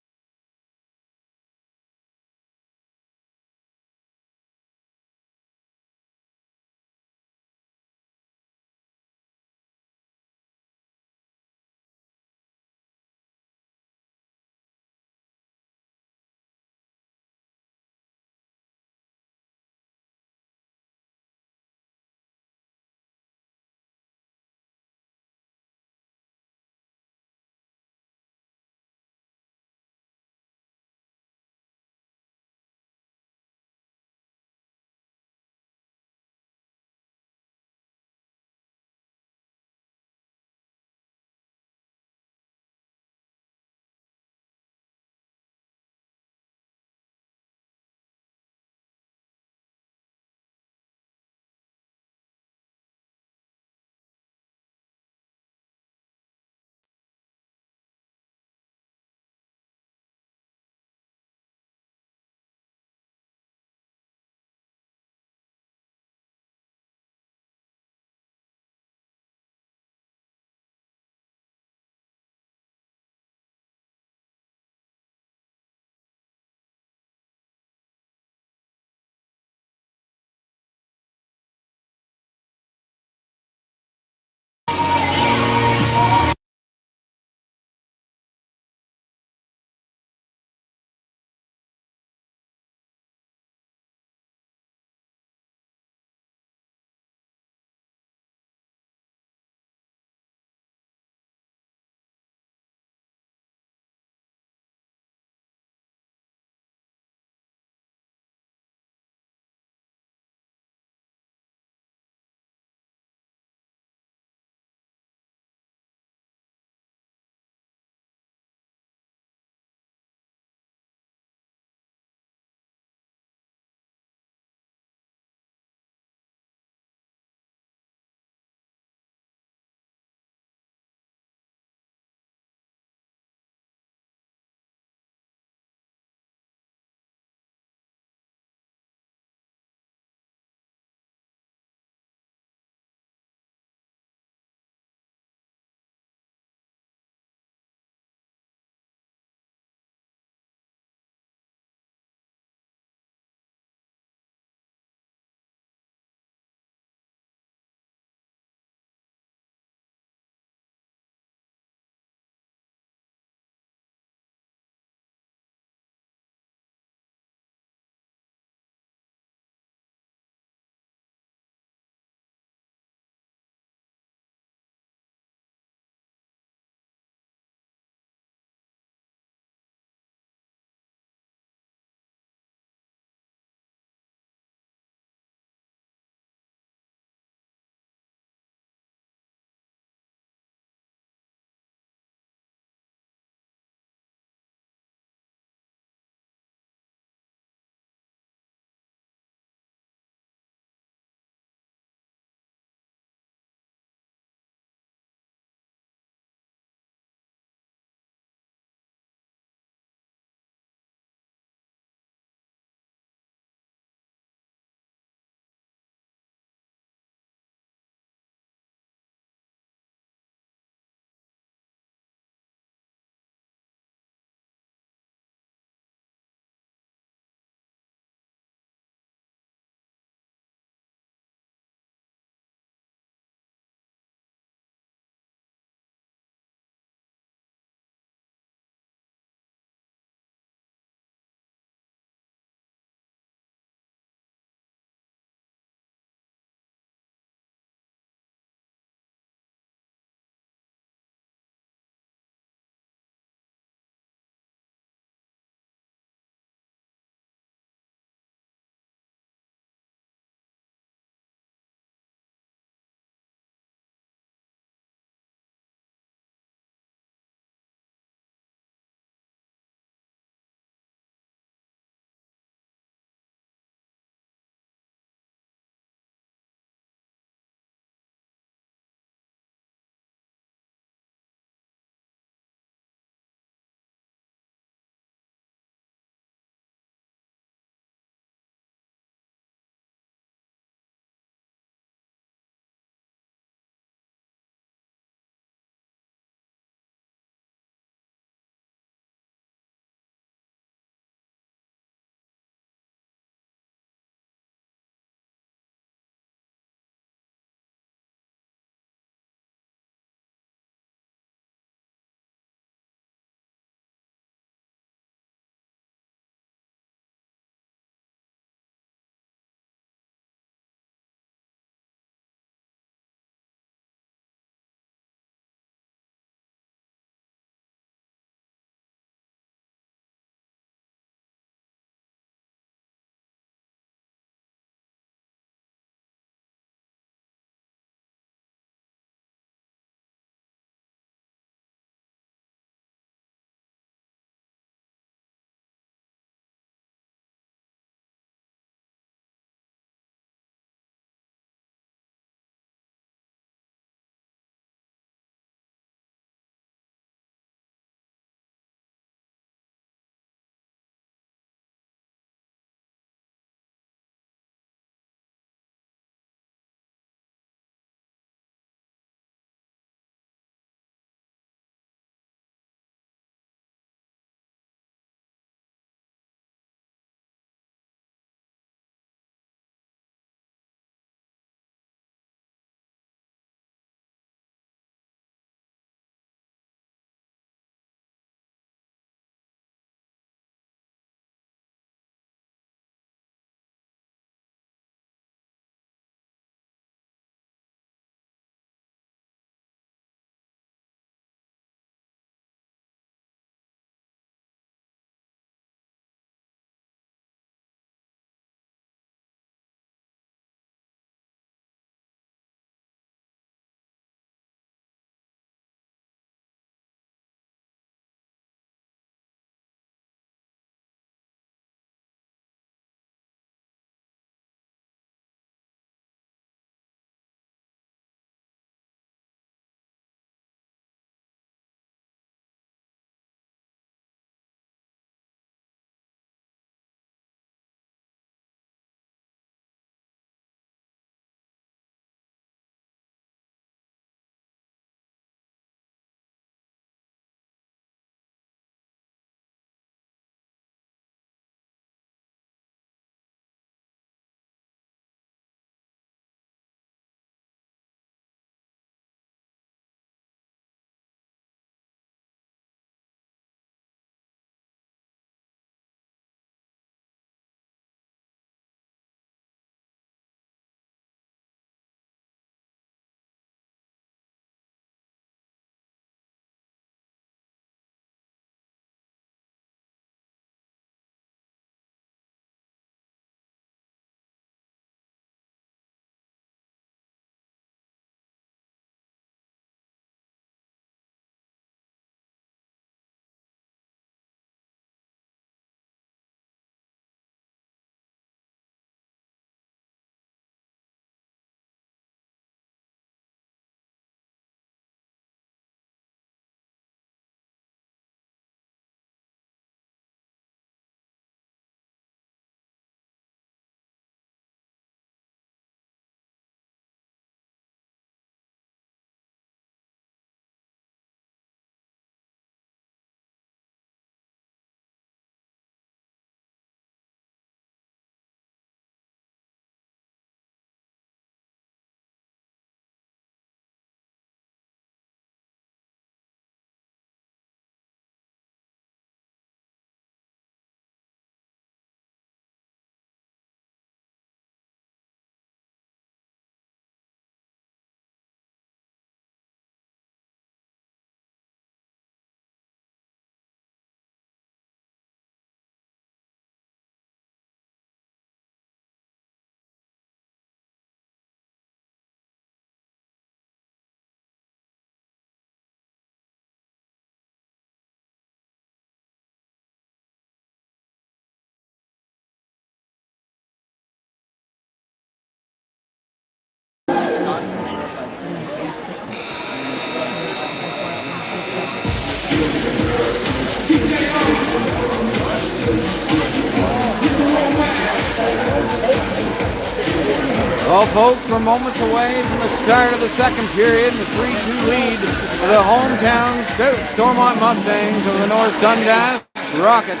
Well, folks, we're moments away from the start of the second period, the 3-2 lead for the hometown South Stormont Mustangs over the North Dundas Rockets.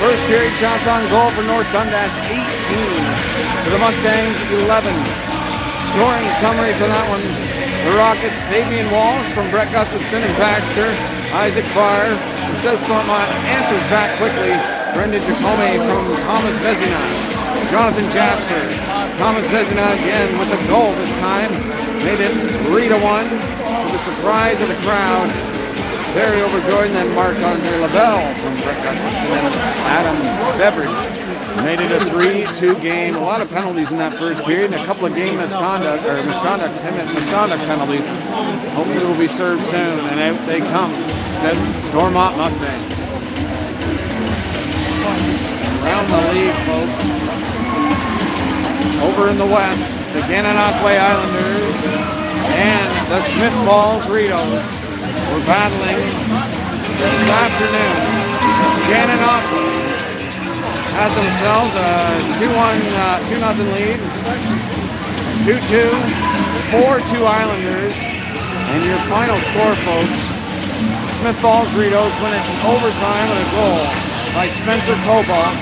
First period shots on goal for North Dundas, 18. For the Mustangs, 11. Scoring summary for that one. The Rockets, Fabian Walsh from Brett Gustafson and Baxter. Isaac Barr from South Stormont answers back quickly. Brendan Jacome from Thomas Vezina. Jonathan Jasper. Thomas Vezina again with a goal this time. Made it 3-1 to the surprise of the crowd. Very overjoyed, and then Marc-Andre Lavelle from Brett Gustafson and Adam Beveridge. Made it a 3-2 game. A lot of penalties in that first period, and a couple of game misconduct, 10-minute misconduct penalties. Hopefully will be served soon, and out they come, said Stormont Mustangs. Around the league, folks. Over in the west, the Gananoque Islanders and the Smith Falls Ritos were battling this afternoon. Gananoque had themselves a 2-0 lead, 2-2, 4-2 Islanders, and your final score, folks, Smith Falls Ritos win it in overtime with a goal by Spencer Cobalt.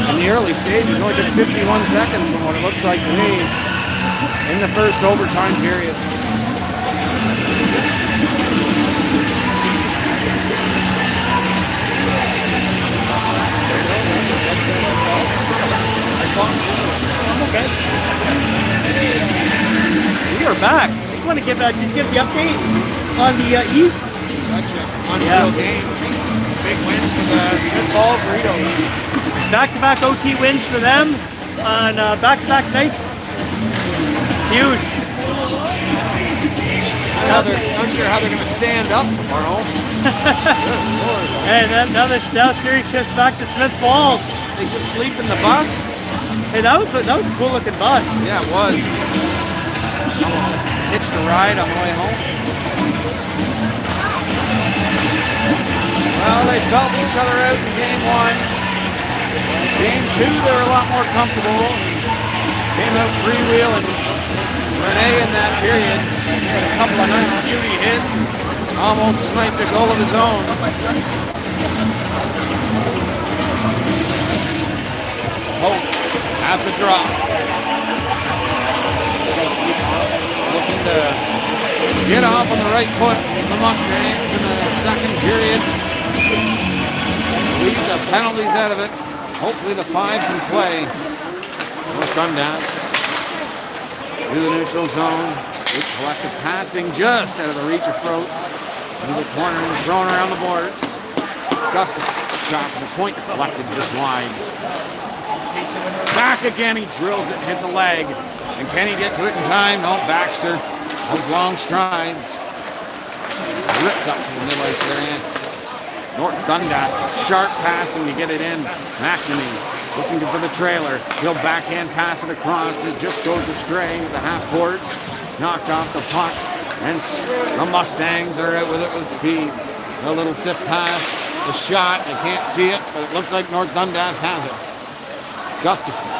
In the early stages, it only took 51 seconds from what it looks like to me in the first overtime period. Okay. We are back. I just want to give the update on the East. Gotcha. Unreal game. Big win for the Smith Falls Ritos. Back-to-back OT wins for them on back-to-back nights. Huge. Not sure how they're going to stand up tomorrow. And then now the series shifts back to Smith Falls. They just sleep in the bus? Hey, that was a cool looking bus. Yeah, it was. Almost hitched a ride on the way home. Well, they felt each other out in game one. Game two, they were a lot more comfortable. Came out freewheeling. Renee in that period had a couple of nice beauty hits and almost sniped a goal of his own. Hope at the drop. Looking to get off on the right foot for the Mustangs in the second period. Leave the penalties out of it. Hopefully the 5 can play. North Dundas to the neutral zone. Good collective passing just out of the reach of Froats. Into the corner and thrown around the boards. Gustafson shot from the point, deflected just wide. Back again, he drills it, hits a leg. And can he get to it in time? No, Baxter. Those long strides. Ripped up to the middle ice area. North Dundas, sharp passing to get it in. McNamee looking for the trailer. He'll backhand pass it across, and it just goes astray. The half boards knocked off the puck, and the Mustangs are out with it with speed. A little sip pass, the shot. You can't see it, but it looks like North Dundas has it. Gustafson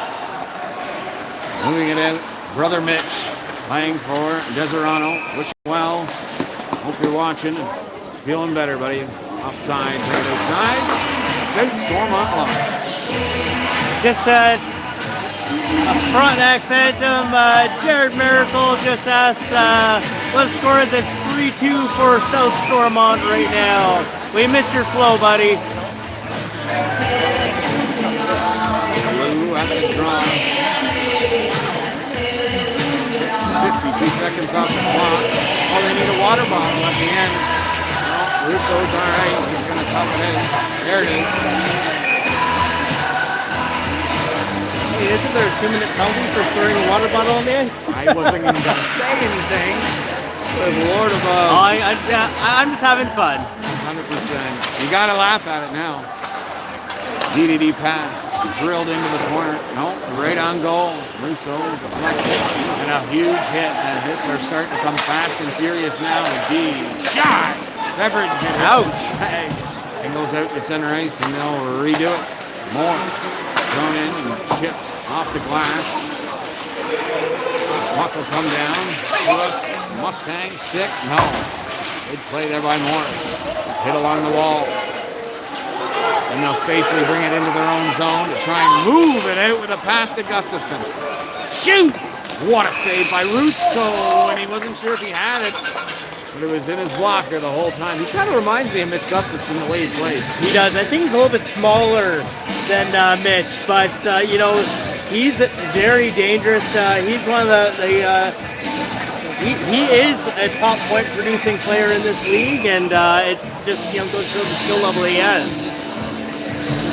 moving it out. Brother Mitch playing for Deserano. Wish you well. Hope you're watching and feeling better, buddy. Offside, right outside. South Stormont line. Just a Frontenac Phantom, Jared Miracle just asked what the score is. It's 3-2 for South Stormont right now. We missed your flow, buddy. Blue at the draw. 52 seconds off the clock. Oh, they need a water bottle at the end. Well, Russo's all right. He's going to tough it out. There it is. Hey, isn't there a 2-minute penalty for throwing a water bottle on the ice? I wasn't even going to say anything. Good Lord above. I'm just having fun. 100%. You got to laugh at it now. DDD pass. Drilled into the corner. No, right on goal. Russo deflected. And a huge hit. And hits are starting to come fast and furious now. D shot. Beveridge. Ouch. And goes out to center ice, and they'll redo it. Morris thrown in and chipped off the glass. Puck will come down. Mustang stick. No. Good play there by Morris. Just hit along the wall. And they'll safely bring it into their own zone to try and move it out with a pass to Gustafson. Shoots! What a save by Russo, and he wasn't sure if he had it, but it was in his blocker the whole time. He kind of reminds me of Mitch Gustafson the way he plays. He does. I think he's a little bit smaller than Mitch, but you know, he's very dangerous. He's one of he is a top point producing player in this league, and it just goes to the skill level he has.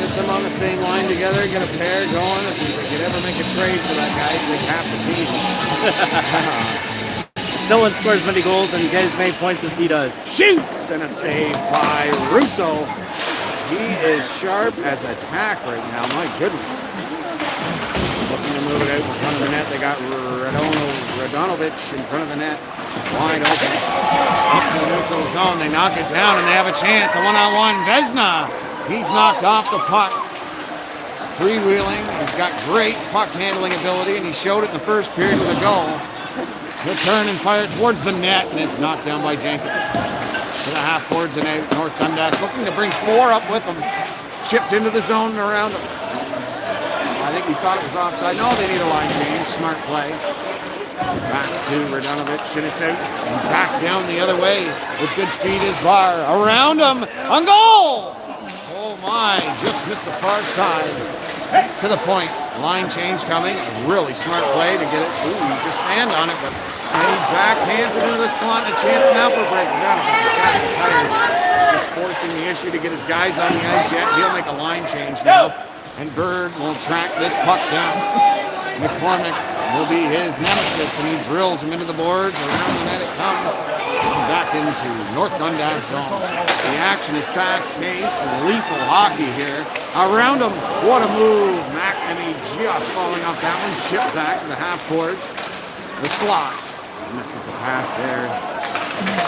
Get them on the same line together, get a pair going. If we could ever make a trade for that guy, he'd take half the team. No one scores many goals and gets as many points as he does. Shoots! And a save by Russo. He is sharp as a tack right now. My goodness. Looking to move it out in front of the net. They got Radonovich in front of the net. Wide open. Up to the neutral zone. They knock it down and they have a chance. A one-on-one. Vezina. He's knocked off the puck. Freewheeling. He's got great puck handling ability, and he showed it in the first period with a goal. He'll turn and fire towards the net, and it's knocked down by Jenkins. To the half boards and out. North Dundas looking to bring 4 up with him. Chipped into the zone and around him. I think he thought it was offside. No, they need a line change. Smart play. Back to Radonovich, and it's out. And back down the other way with good speed is Barr. Around him. On goal! Oh my, just missed the far side. To the point. Line change coming. Really smart play to get it. Ooh, he just stand on it, but he backhands it into the slot. A chance now for breaking down. He's got tired. Just forcing the issue to get his guys on the ice yet. He'll make a line change now. And Bird will track this puck down. McCormick will be his nemesis, and he drills him into the boards. Around the net it comes. Back into North Dundas zone. The action is fast-paced and lethal hockey here. Around him, what a move. McNamee just falling off that one. Chipped back to the half boards. The slot. Misses the pass there.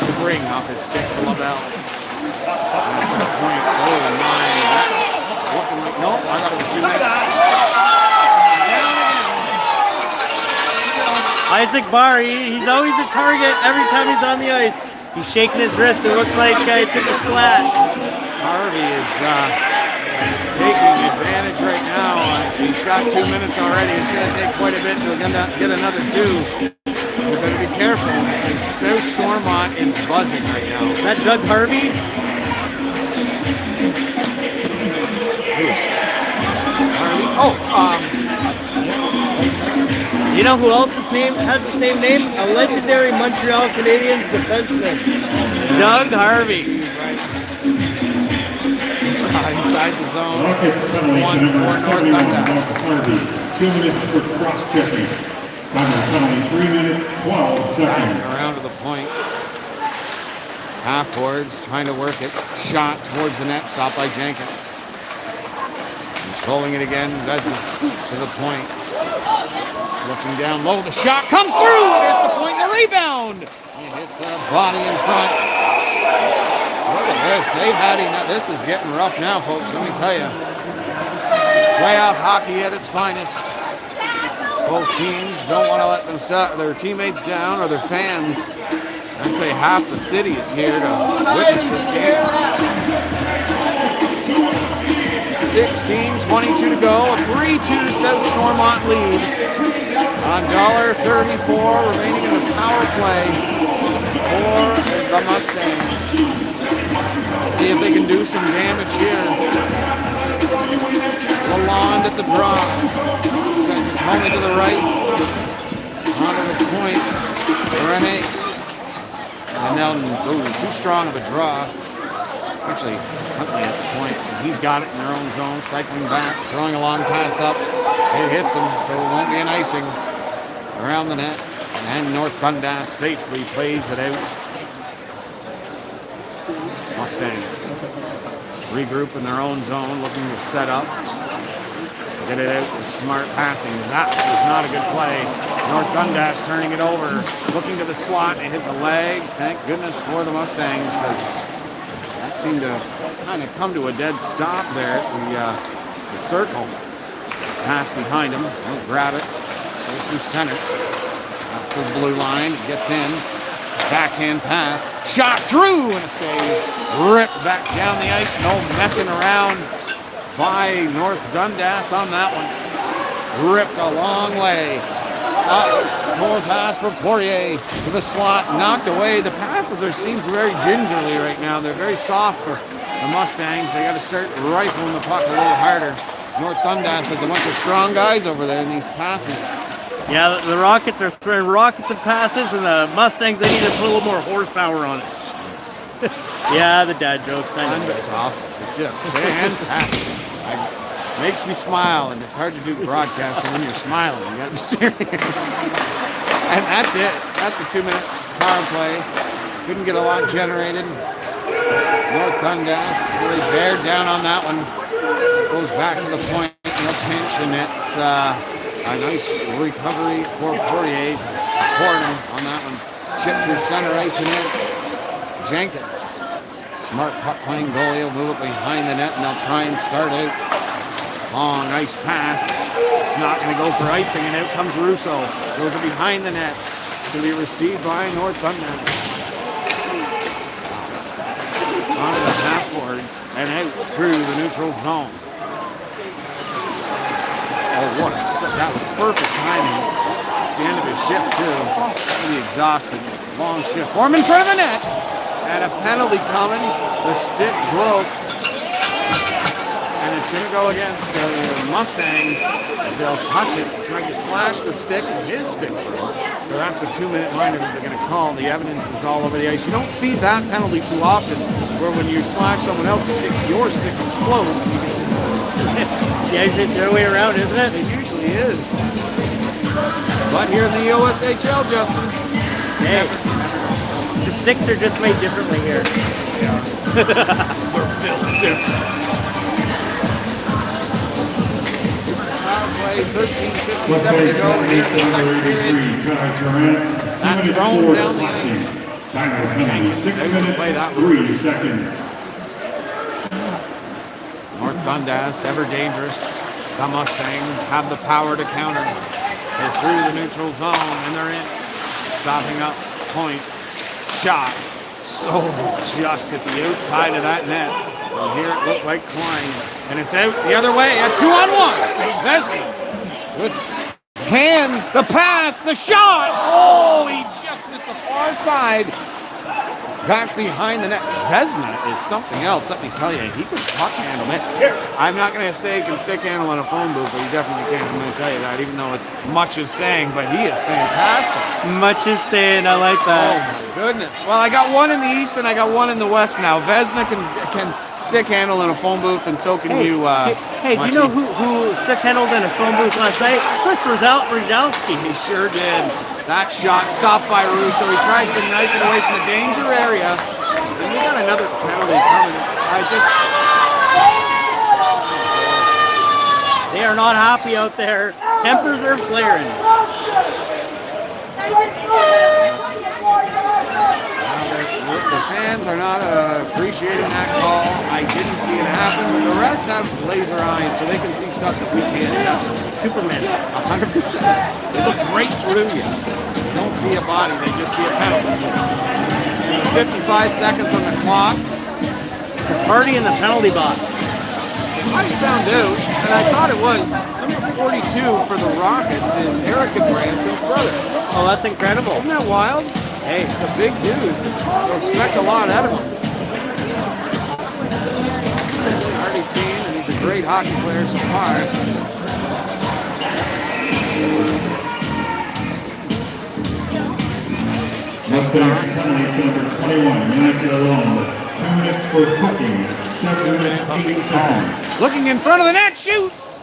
Spring off his stick to LaBelle. And to the point. Oh my, that's looking like, no, I thought it was 2 minutes. Isaac Barr, he's always a target every time he's on the ice. He's shaking his wrist. It looks like he took a slash. Harvey is taking advantage right now. He's got 2 minutes already. It's going to take quite a bit to get another 2. You better be careful. And South Stormont is buzzing right now. Is that Doug Harvey? Harvey? Oh, you know who else has the same name? A legendary Montreal Canadiens defenseman, Doug Harvey. Inside the zone. Rockets penalty 1 to for number North 71, Dundas. Doug Harvey. 2 minutes for cross-checking. Timer penalty, 3 minutes, 12 seconds. Around to the point. Half boards, trying to work it. Shot towards the net, stopped by Jenkins. Controlling it again, Vezina to the point. Looking down low, the shot comes through, and it's the point, and the rebound. He hits the body in front. Look at this, they've had enough. This is getting rough now, folks, let me tell you. Playoff hockey at its finest. Both teams don't want to let their teammates down or their fans. I'd say half the city is here to witness this game. 16:22 to go, a 3-2 South Stormont lead. On $1.34 remaining in the power play for the Mustangs. See if they can do some damage here. Lalonde at the draw. Homie to the right. Onto the point. Rene. And now, ooh, too strong of a draw. Actually, Huntley at the point. He's got it in their own zone. Cycling back. Throwing a long pass up. It hits him, so it won't be an icing. Around the net. And North Dundas safely plays it out. Mustangs regroup in their own zone, looking to set up. Get it out with smart passing. That was not a good play. North Dundas turning it over, looking to the slot. It hits a leg. Thank goodness for the Mustangs, because that seemed to kind of come to a dead stop there at the circle. Pass behind him. He'll grab it. Go through center. Up to the blue line. Gets in. Backhand pass. Shot through and a save. Ripped back down the ice. No messing around by North Dundas on that one. Ripped a long way. Up. Full pass for Poirier to the slot. Knocked away. The passes are seem very gingerly right now. They're very soft for the Mustangs. They got to start rifling the puck a little harder. North Dundas has a bunch of strong guys over there in these passes. Yeah, the Rockets are throwing rockets of passes, and the Mustangs, they need to put a little more horsepower on it. Yeah, the dad jokes. I know. It's awesome. It's just fantastic. Makes me smile, and it's hard to do broadcasting when you're smiling. You got to be serious. And that's it. That's the 2-minute power play. Couldn't get a lot generated. North Dundas really bared down on that one. Goes back to the point in a pinch, and it's a nice recovery for Poirier to support him on that one. Chip through center ice and in. Jenkins, smart puck playing goalie, will move it behind the net, and they'll try and start out. Long, nice pass. It's not going to go for icing, and out comes Russo. Goes it behind the net. It's going to be received by North Dundas. Onto the half boards and out through the neutral zone. Oh, that was perfect timing. It's the end of his shift, too. He'll be exhausted. It's a long shift. Form in front of the net. And a penalty coming. The stick broke. And it's going to go against the Mustangs. They'll touch it, try to slash the stick, and his stick broke. So that's the 2-minute liner that they're going to call. The evidence is all over the ice. You don't see that penalty too often, where when you slash someone else's stick, your stick explodes. Yeah, it's the other way around, isn't it? It usually is. But here in the EOSHL, Justin. Hey, the sticks are just made differently here. We're built different. Power play, 13:57 to go here in the second period. That's thrown down the ice. Jenkins able to play that 3 seconds. North Dundas, ever dangerous. The Mustangs have the power to counter. They're through the neutral zone, and they're in. Stopping up, point, shot. So just at the outside of that net. And here it looked like Twine. And it's out the other way, a 2-on-1. Vesey with hands, the pass, the shot. Oh, he just missed the far side. Back behind the net. Vesna is something else, let me tell you. He can puck handle, man. I'm not going to say he can stick handle on a phone booth, but he definitely can. I'm going to tell you that, even though it's much as saying, but he is fantastic. Much as saying, I like that. Oh, my goodness. Well, I got one in the east and I got one in the west now. Vesna can stick handle in a phone booth, and so can you. Hey, do you know who stick handled in a phone booth last night? Chris Radowski. He sure did. That shot stopped by Russo. He tries to knife it away from the danger area. And we got another penalty coming. They are not happy out there. Tempers are flaring. The fans are not appreciating that call. I didn't see it happen, but the refs have laser eyes, so they can see stuff that we can't. Superman. 100%. They look right through you. They don't see a body, they just see a penalty. 55 seconds on the clock. It's a party in the penalty box. I found out, and I thought it was, number 42 for the Rockets is Erica Branson's brother. Oh, that's incredible. Isn't that wild? Hey, He's a big dude. So expect a lot out of him. Already seen, and he's a great hockey player so far. Mustangs penalty to number 21, Monica alone. 2 minutes for hooking, 7 minutes, 8 seconds. Looking in front of the net, shoots!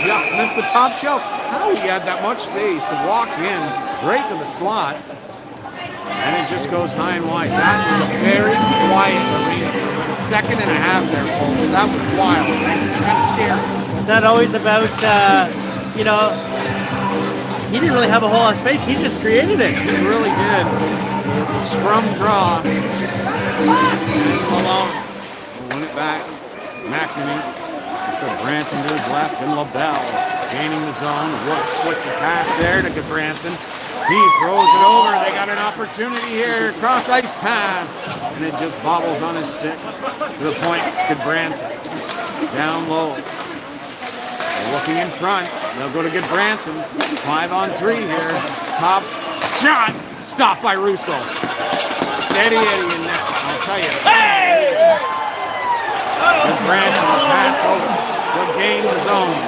Just missed the top shelf. How he had that much space to walk in right to the slot. And it just goes high and wide. That was a very quiet arena for a second and a half there, folks. That was wild. It's kind of scary. is that always about, he didn't really have a whole lot of space. He just created it. He really did. The scrum draw. And Malone will win it back. McNamee Branson to his left, and LaBelle gaining the zone. What a slick pass there to Branson. He throws it over. They got an opportunity here. Cross ice pass, and it just bobbles on his stick to the point. It's Branson down low. They're looking in front. They'll go to Branson. 5-on-3 here. Top shot. Stopped by Russo. Steady Eddie in net. I'll tell you. Hey! Branson will pass over. They'll gain the zone.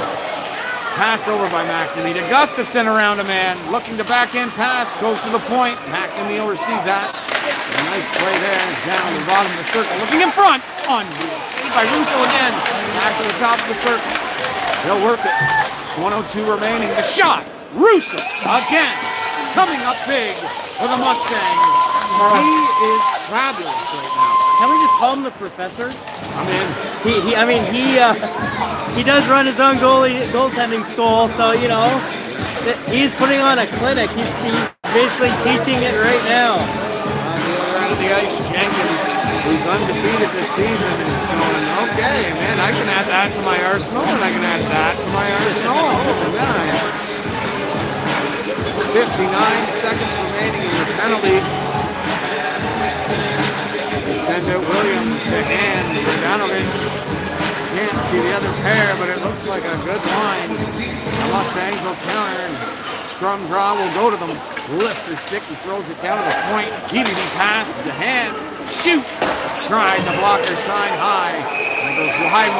Pass over by McNamee to Gustafson around a man. Looking to backhand pass. Goes to the point. McNamee will receive that. A nice play there. Down the bottom of the circle. Looking in front. On saved by Russo again. Back to the top of the circle. They'll work it. 1:02 remaining. The shot. Russo again. Coming up big for the Mustangs. He is fabulous right now. Can we just call him the professor? He does run his own goaltending school, so you know he's putting on a clinic. He's basically teaching it right now. On the other end of the ice, Jenkins, who's undefeated this season, is going, okay, man, I can add that to my arsenal, and I can add that to my arsenal. 59 seconds remaining in your penalty. Send out Williams to hand Bogdanovich. Can't see the other pair, but it looks like a good line. The Mustangs will counter, and scrum draw will go to them. Lifts his stick, he throws it down to the point. DVD pass to hand. Shoots. Tried the blocker sign high. And it goes wide.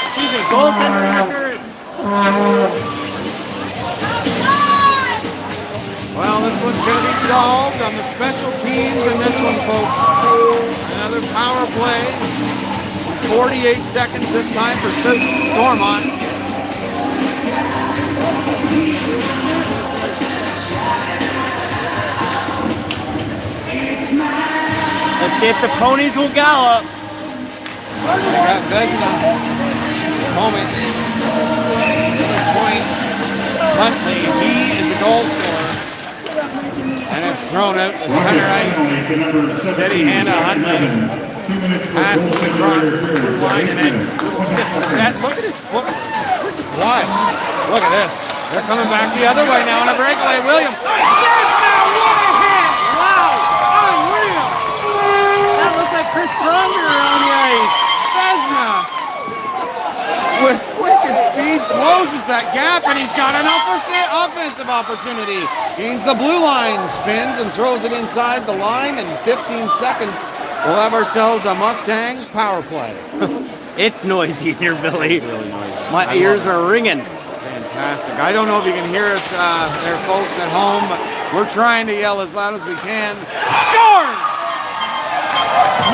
Excuse me, goaltender record. Well, this one's going to be solved on the special teams in this one, folks. Another power play. 48 seconds this time for Stormont. Let's see if the ponies will gallop. They got Vesna. Moment. Point. Huntley, he is a goal scorer. And it's thrown out to center ice. Steady hand to Huntley. Passes across the blue line and then look at his foot. Wild. Look at this. They're coming back the other way now on a breakaway. William. Yes, now what a hit! Wow! Unreal! That looks like Chris Pronger on the ice. Vesna with wicked speed closes that gap, and he's got an offensive opportunity. Gains the blue line, spins and throws it inside the line. In 15 seconds, we'll have ourselves a Mustangs power play. It's noisy here, Billy. Really noisy. My ears are ringing. Fantastic. I don't know if you can hear us there, folks at home, but we're trying to yell as loud as we can. Score!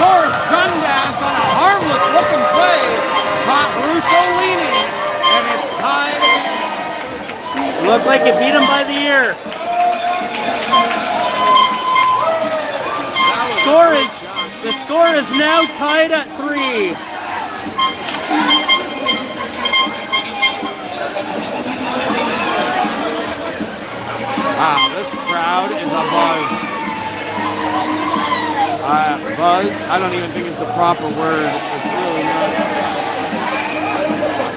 North Dundas on a harmless looking play. Caught Russo leaning, and it's tied. Looked like it beat him by the ear. The score is now tied at 3. Wow, this crowd is a buzz. Buzz, I don't even think is the proper word. It's really not.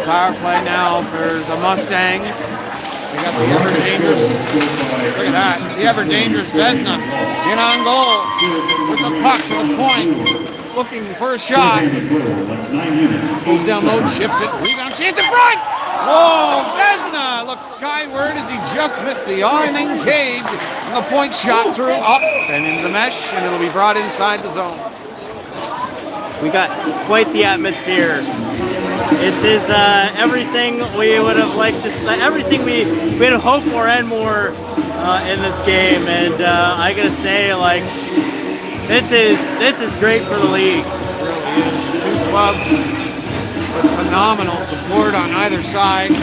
Power play now for the Mustangs. They got the ever dangerous, look at that, the ever dangerous Vesna in on goal with the puck to the point, looking for a shot. Goes down low, chips it, rebound chance in front. Oh, Vesna looks skyward as he just missed the awning cage, and the point shot through up and into the mesh, and it'll be brought inside the zone. We got quite the atmosphere. This is everything we would have liked to, everything we had hoped for and more in this game. And I gotta say, like, this is great for the league. It really is. Two clubs with phenomenal support on either side.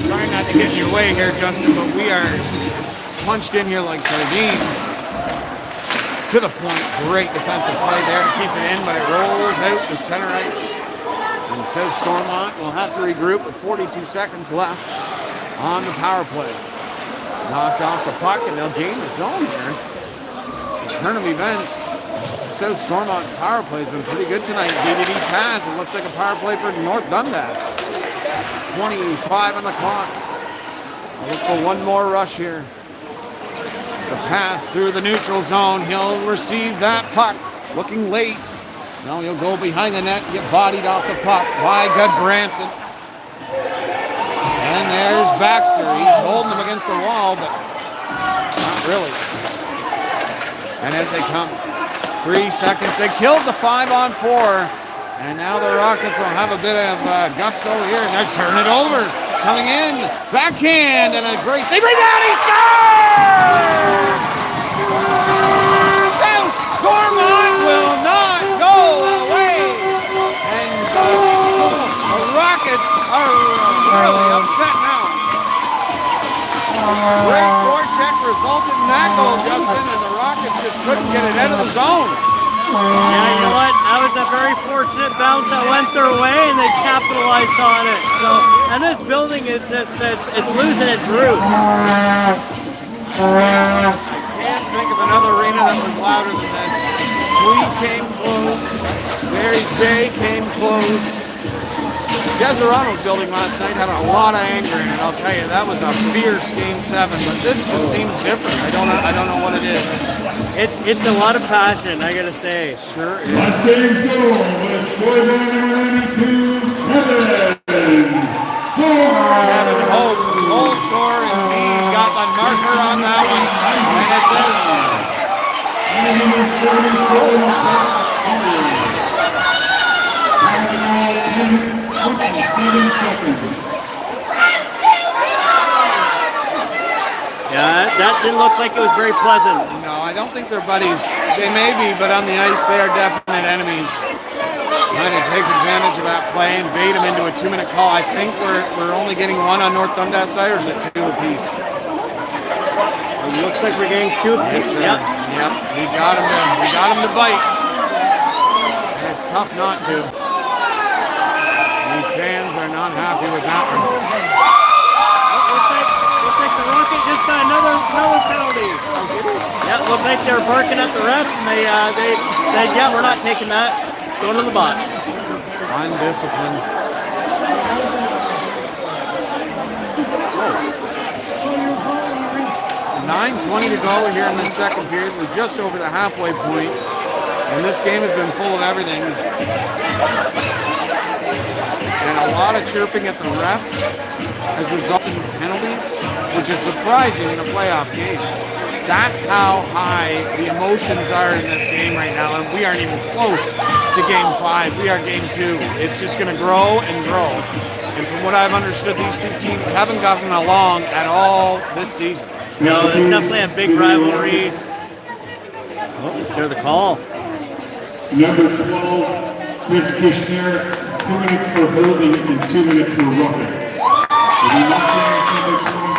Trying not to get in your way here, Justin, but we are punched in here like sardines. To the point, great defensive play there to keep it in, but it rolls out to center ice. And South Stormont will have to regroup with 42 seconds left on the power play. Knocked off the puck, and they'll gain the zone here. turn of events. South Stormont's power play has been pretty good tonight. DDD pass. It looks like a power play for North Dundas. 25 on the clock. I'll look for one more rush here. The pass through the neutral zone. He'll receive that puck. Looking late. Now he'll go behind the net, get bodied off the puck by Branson. And there's Baxter. He's holding him against the wall, but not really. And as they come, 3 seconds. They killed the 5-on-4. And now the Rockets will have a bit of gusto here. And they're turning it over. Coming in. Backhand and a great save. Rebound. He scores! South Stormont will not go away. And the Rockets are really upset now. Great forecheck resulted in that goal, Justin. And the Rockets just couldn't get it out of the zone. Yeah, you know what? That was a very fortunate bounce that went their way, and they capitalized on it. So, and this building is just—it's losing its roots. Can't think of another arena that was louder than this. Tweed came close. Mary's Bay came close. Deseronto's building last night had a lot of anger in it. I'll tell you, that was a fierce Game 7. But this just seems different. I don't know what it is. It's a lot of passion, I gotta say. Sure is. Mustangs goal with scoreboard number 92, Kevin Hope, goal scorer, and he's got the marker on that one. And it's Yeah, that didn't look like it was very pleasant. No, I don't think they're buddies. They may be, but on the ice, they are definite enemies. Trying to take advantage of that play and bait him into a 2-minute call. I think we're only getting one on North Dundas side, or is it 2 apiece? It looks like we're getting 2 apiece. Yep. We got him to bite. And it's tough not to. These fans are not happy with that one. Looks like the Rocket just got another penalty. Yeah, looks like they're barking at the ref, and they said, yeah, we're not taking that. Go to the box. Undisciplined. 9:20 to go here in the second period. We're just over the halfway point, and this game has been full of everything. And a lot of chirping at the ref has resulted in penalties, which is surprising in a playoff game. That's how high the emotions are in this game right now, and we aren't even close to Game 5. We are Game 2. It's just going to grow and grow. And from what I've understood, these two teams haven't gotten along at all this season. No, it's definitely a big rivalry. Oh, let's hear the call. Number 12, Chris Kishner, 2 minutes for holding and 2 minutes for roughing. The Mustangs, number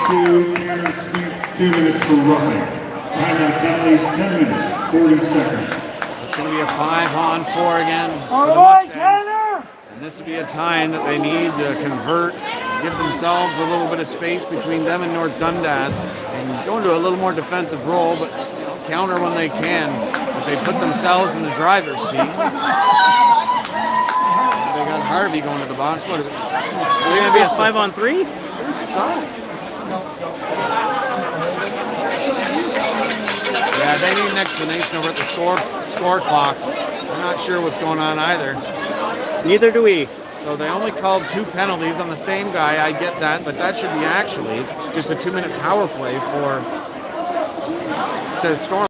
22, Cameron Smith, 2 minutes for roughing. Timeout penalties, 10 minutes, 40 seconds. It's going to be a 5-on-4 again for the Mustangs. And this will be a time that they need to convert, give themselves a little bit of space between them and North Dundas, and go into a little more defensive role, but counter when they can. But they put themselves in the driver's seat. They got Harvey going to the box. What are we going to be a 5-on-3? So. Yeah, they need an explanation over at the score clock. I'm not sure what's going on either. Neither do we. So they only called 2 penalties on the same guy. I get that, but that should be actually just a 2-minute power play for Stormont.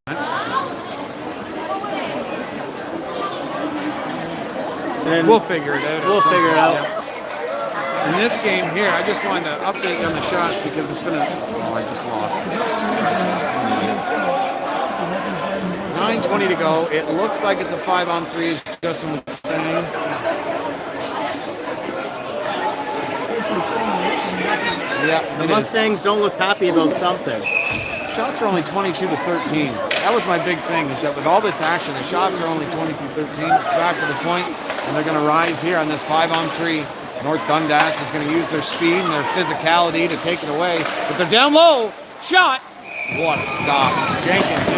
And we'll figure it out. We'll figure it out. Yeah. In this game here, I just wanted to update you on the shots because it's been a... Oh, I just lost. 9:20 to go. It looks like it's a 5-on-3, as Justin was saying. Yeah, the Mustangs don't look happy about something. Shots are only 22-13. That was my big thing, is that with all this action, the shots are only 22-13. It's back to the point, and they're going to rise here on this 5-on-3. North Dundas is going to use their speed and their physicality to take it away, but they're down low. Shot. What a stop. Jenkins,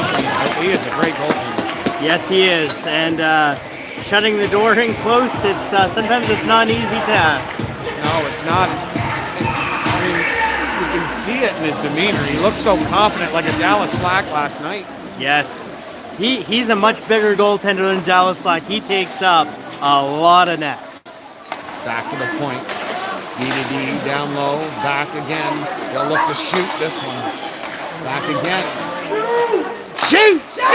he is a great goalkeeper. Yes, he is. And shutting the door in close, it's sometimes it's not an easy task. No, it's not. I mean, you can see it in his demeanor. He looks so confident, like a Dallas Slack last night. Yes. He's a much bigger goaltender than Dallas Slack. He takes up a lot of nets. Back to the point. D to D, down low, back again. They'll look to shoot this one. Back again. Shoot! Score!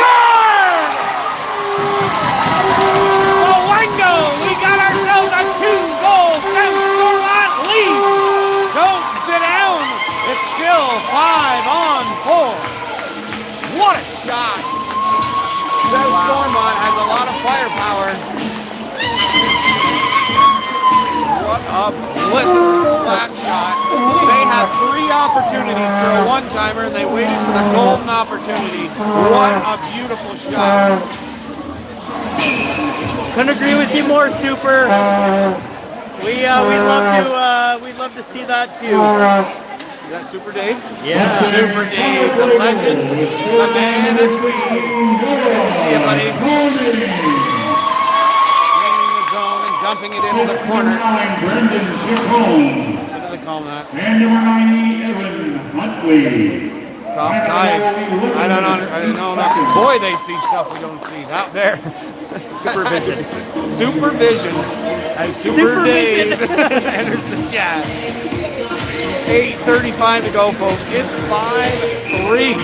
Owengo! We got ourselves a 2-goal South Stormont lead. Don't sit down. It's still 5-on-4. What a shot! South Stormont has a lot of firepower. What a blistering slap shot. They had 3 opportunities for a one-timer and they waited for the golden opportunity. What a beautiful shot. Couldn't agree with you more, Super. We'd love to see that too. Is that Super Dave? Yeah. Super Dave, the legend, the man, a tweet. Good to see you, buddy. Dumping it into the corner. What do they call that? And number 90, Huntley. It's offside. I don't know. Boy, they see stuff we don't see. Out there. Supervision. Supervision. As Super Dave enters the chat. 8:35 to go, folks. It's 5-3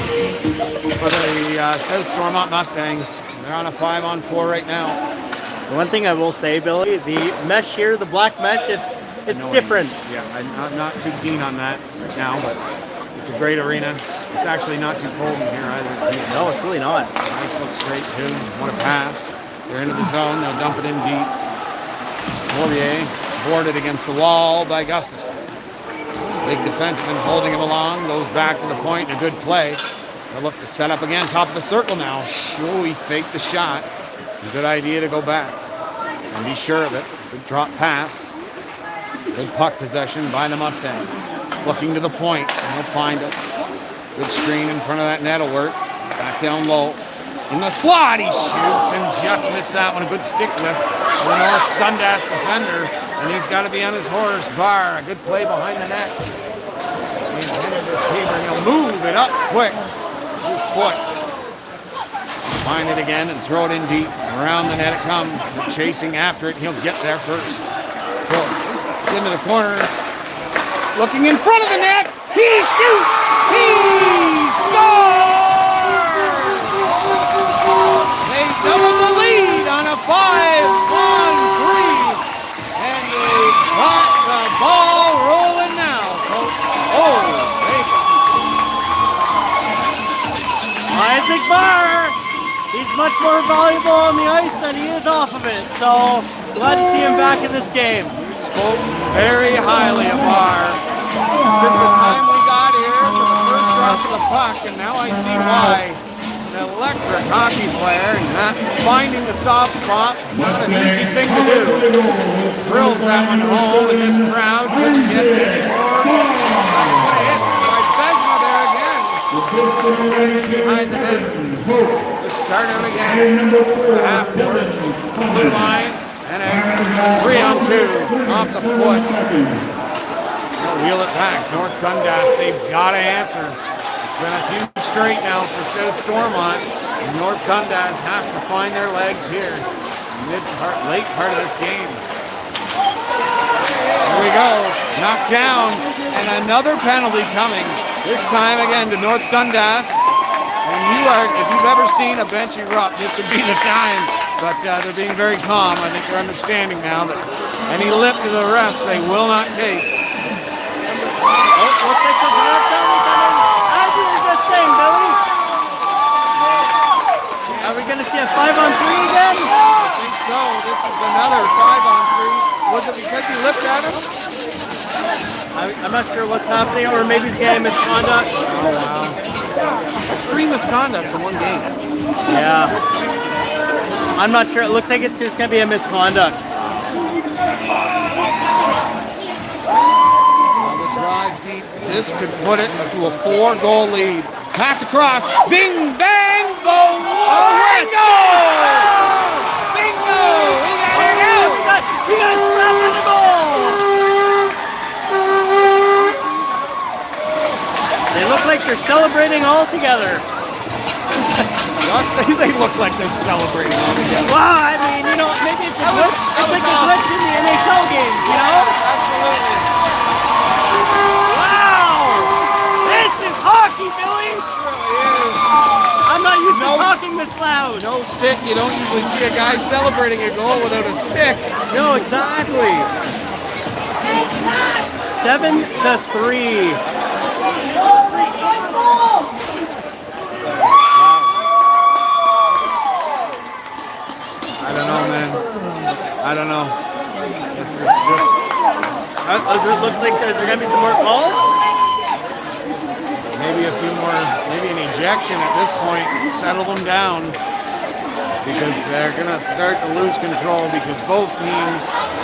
for the South Stormont Mustangs. They're on a 5-on-4 right now. The one thing I will say, Billy, the mesh here, the black mesh, it's different. Yeah, I'm not too keen on that now, but it's a great arena. It's actually not too cold in here either. No, it's really not. Ice looks great too. What a pass. They're into the zone. They'll dump it in deep. Poirier boarded against the wall by Gustafson. Big defenseman holding him along. Goes back to the point. A good play. They'll look to set up again. Top of the circle now. Sure, he faked the shot. A good idea to go back and be sure of it. Good drop pass. Good puck possession by the Mustangs. Looking to the point. They'll find it. Good screen in front of that net will work. Back down low. In the slot, he shoots and just missed that one. A good stick lift for the North Dundas defender. And he's got to be on his horse. Barr, a good play behind the net. He's headed to Tabor and he'll move it up quick. His foot. Find it again and throw it in deep. Around the net it comes. They're chasing after it. He'll get there first. Throw it into the corner. Looking in front of the net. He shoots. He scores! They double the lead on a 5-on-3. And they got the ball rolling now, folks. Oh, Isaac Barr! He's much more valuable on the ice than he is off of it, so glad to see him back in this game. You spoke very highly of Barr since the time we got here for the first drop of the puck, and now I see why. An electric hockey player, not finding the soft spot, not an easy thing to do. Drills that one home, and this crowd couldn't get any more. Hit by Besma there again. Behind the net. Start out again. The half boards, blue line, and a 3-on-2 off the foot. They'll wheel it back. North Dundas, they've got to answer. It's been a few straight now for South Stormont. North Dundas has to find their legs here. Late part of this game. Here we go. Knocked down, and another penalty coming. This time again to North Dundas. And if you've ever seen a bench erupt, this would be the time. But they're being very calm. I think they're understanding now that any lip to the refs they will not take. We'll take the draft down. As you were just saying, Billy. Are we going to see a 5-on-3 again? I think so. This is another 5-on-3. Was it because he lipped at him? I'm not sure what's happening, or maybe he's getting misconduct. Oh, wow. That's 3 misconducts in one game. Yeah. I'm not sure. It looks like it's just going to be a misconduct. The drive deep. This could put it to a 4-goal lead. Pass across. Bing, bang, boom. Oh, bingo! Bingo! He got slapped in the goal! They look like they're celebrating all together. They look like they're celebrating all together. Well, I mean, you know, maybe it's a glitch. It's like a glitch in the NHL games, you know? Absolutely. Wow! This is hockey, Billy! It really is. I'm not used to talking this loud. No stick. You don't usually see a guy celebrating a goal without a stick. No, exactly. 7-3. I don't know, man. I don't know. This is just... It looks like there's going to be some more calls. Maybe a few more, maybe an ejection at this point, settle them down, because they're going to start to lose control, because both teams,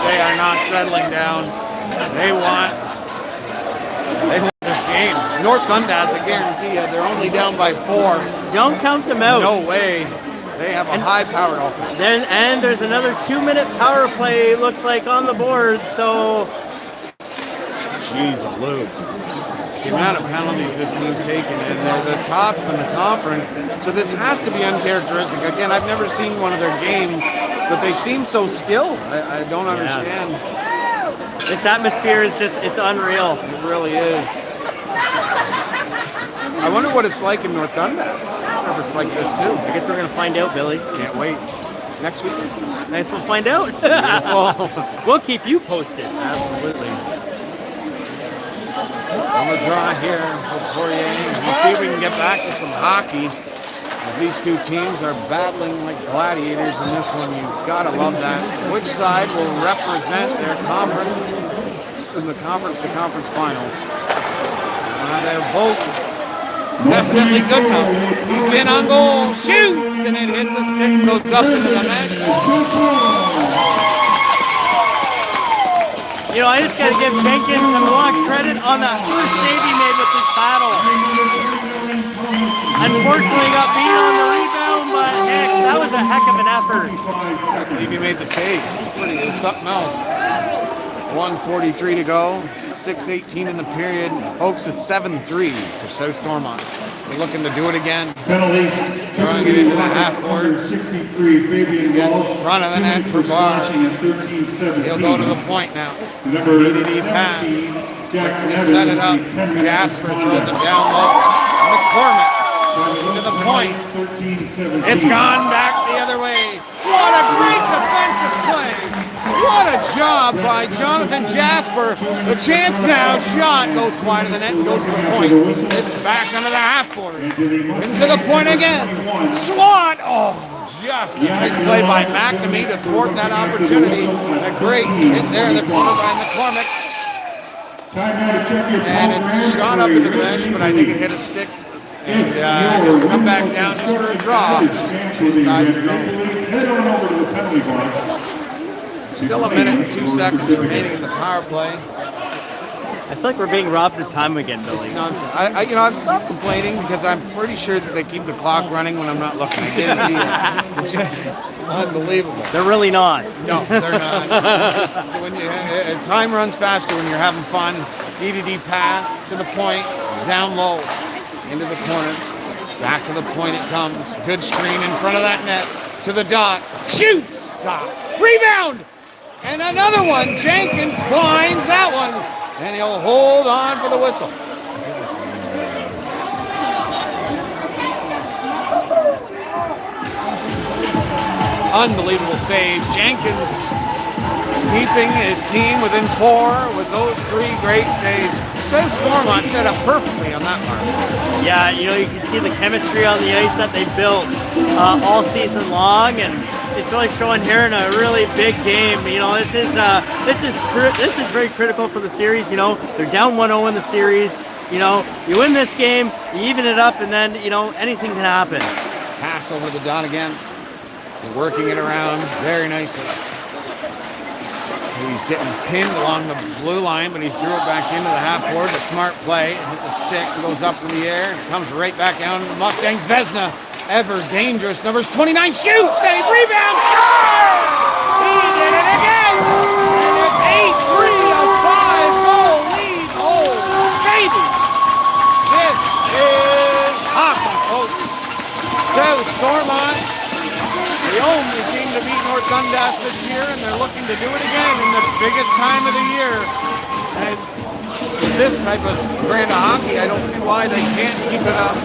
they are not settling down. They want this game. North Dundas, I guarantee you, they're only down by 4. Don't count them out. No way. They have a high-powered offense. And there's another 2-minute power play, looks like, on the board, so... Jeez, Lou. The amount of penalties this team's taken, and they're the tops in the conference, so this has to be uncharacteristic. Again, I've never seen one of their games, but they seem so skilled. I don't understand. This atmosphere is just, it's unreal. It really is. I wonder what it's like in North Dundas. I wonder if it's like this too. I guess we're going to find out, Billy. Can't wait. Next week. Nice, we'll find out. We'll keep you posted. Absolutely. On the draw here for Poirier. We'll see if we can get back to some hockey, as these two teams are battling like gladiators in this one. You've got to love that. Which side will represent their conference in the conference-to-conference finals? They're both definitely good enough. He's in on goal, shoots, and it hits a stick, goes up into the net. You know, I just got to give Jenkins a lot of credit on that first save he made with this battle. Unfortunately, got beat on the rebound, but heck, that was a heck of an effort. I believe he made the save. It was something else. 1:43 to go. 6:18 in the period. Folks, it's 7-3 for South Stormont. They're looking to do it again. Penalties. Throwing it into the half-boards. 63, Fabian Walsh. Front of the net for Barr. He'll go to the point now. DDD pass. Looking to set it up. Jasper throws it down low. McCormick to the point. It's gone back the other way. What a great defensive play. What a job by Jonathan Jasper. The chance now, shot goes wide of the net and goes to the point. It's back under the half-board. Into the point again. Swat! Oh, just a nice play by McNamee to thwart that opportunity. A great hit there in the corner by McCormick. And it's shot up into the mesh, but I think it hit a stick. And it'll come back down just for a draw inside the zone. Still a minute and 2 seconds remaining in the power play. I feel like we're being robbed of time again, Billy. It's nonsense. I've stopped complaining because I'm pretty sure that they keep the clock running when I'm not looking. I guarantee you. It's just unbelievable. They're really not. No, they're not. Time runs faster when you're having fun. DDD pass to the point, down low, into the corner. Back to the point it comes. Good screen in front of that net. To the dot. Shoots! Stop. Rebound! And another one. Jenkins finds that one. And he'll hold on for the whistle. Unbelievable saves. Jenkins keeping his team within 4 with those 3 great saves. South Stormont set up perfectly on that mark. Yeah, you know, you can see the chemistry on the ice that they built all season long, and it's really showing here in a really big game. You know, this is very critical for the series. You know, they're down 1-0 in the series. You know, you win this game, you even it up, and then, you know, anything can happen. Pass over the dot again. And working it around very nicely. He's getting pinned along the blue line, but he threw it back into the half court. A smart play. Hits a stick, goes up in the air, and comes right back down. The Mustangs, Vesna, ever dangerous. Numbers 29, shoots, save, rebound, score! He did it again! And it's 8-3, a 5-goal lead. Oh, baby! This is hockey, folks. So, Stormont, the only team to beat North Dundas this year, and they're looking to do it again in the biggest time of the year. And with this type of brand of hockey, I don't see why they can't keep it up.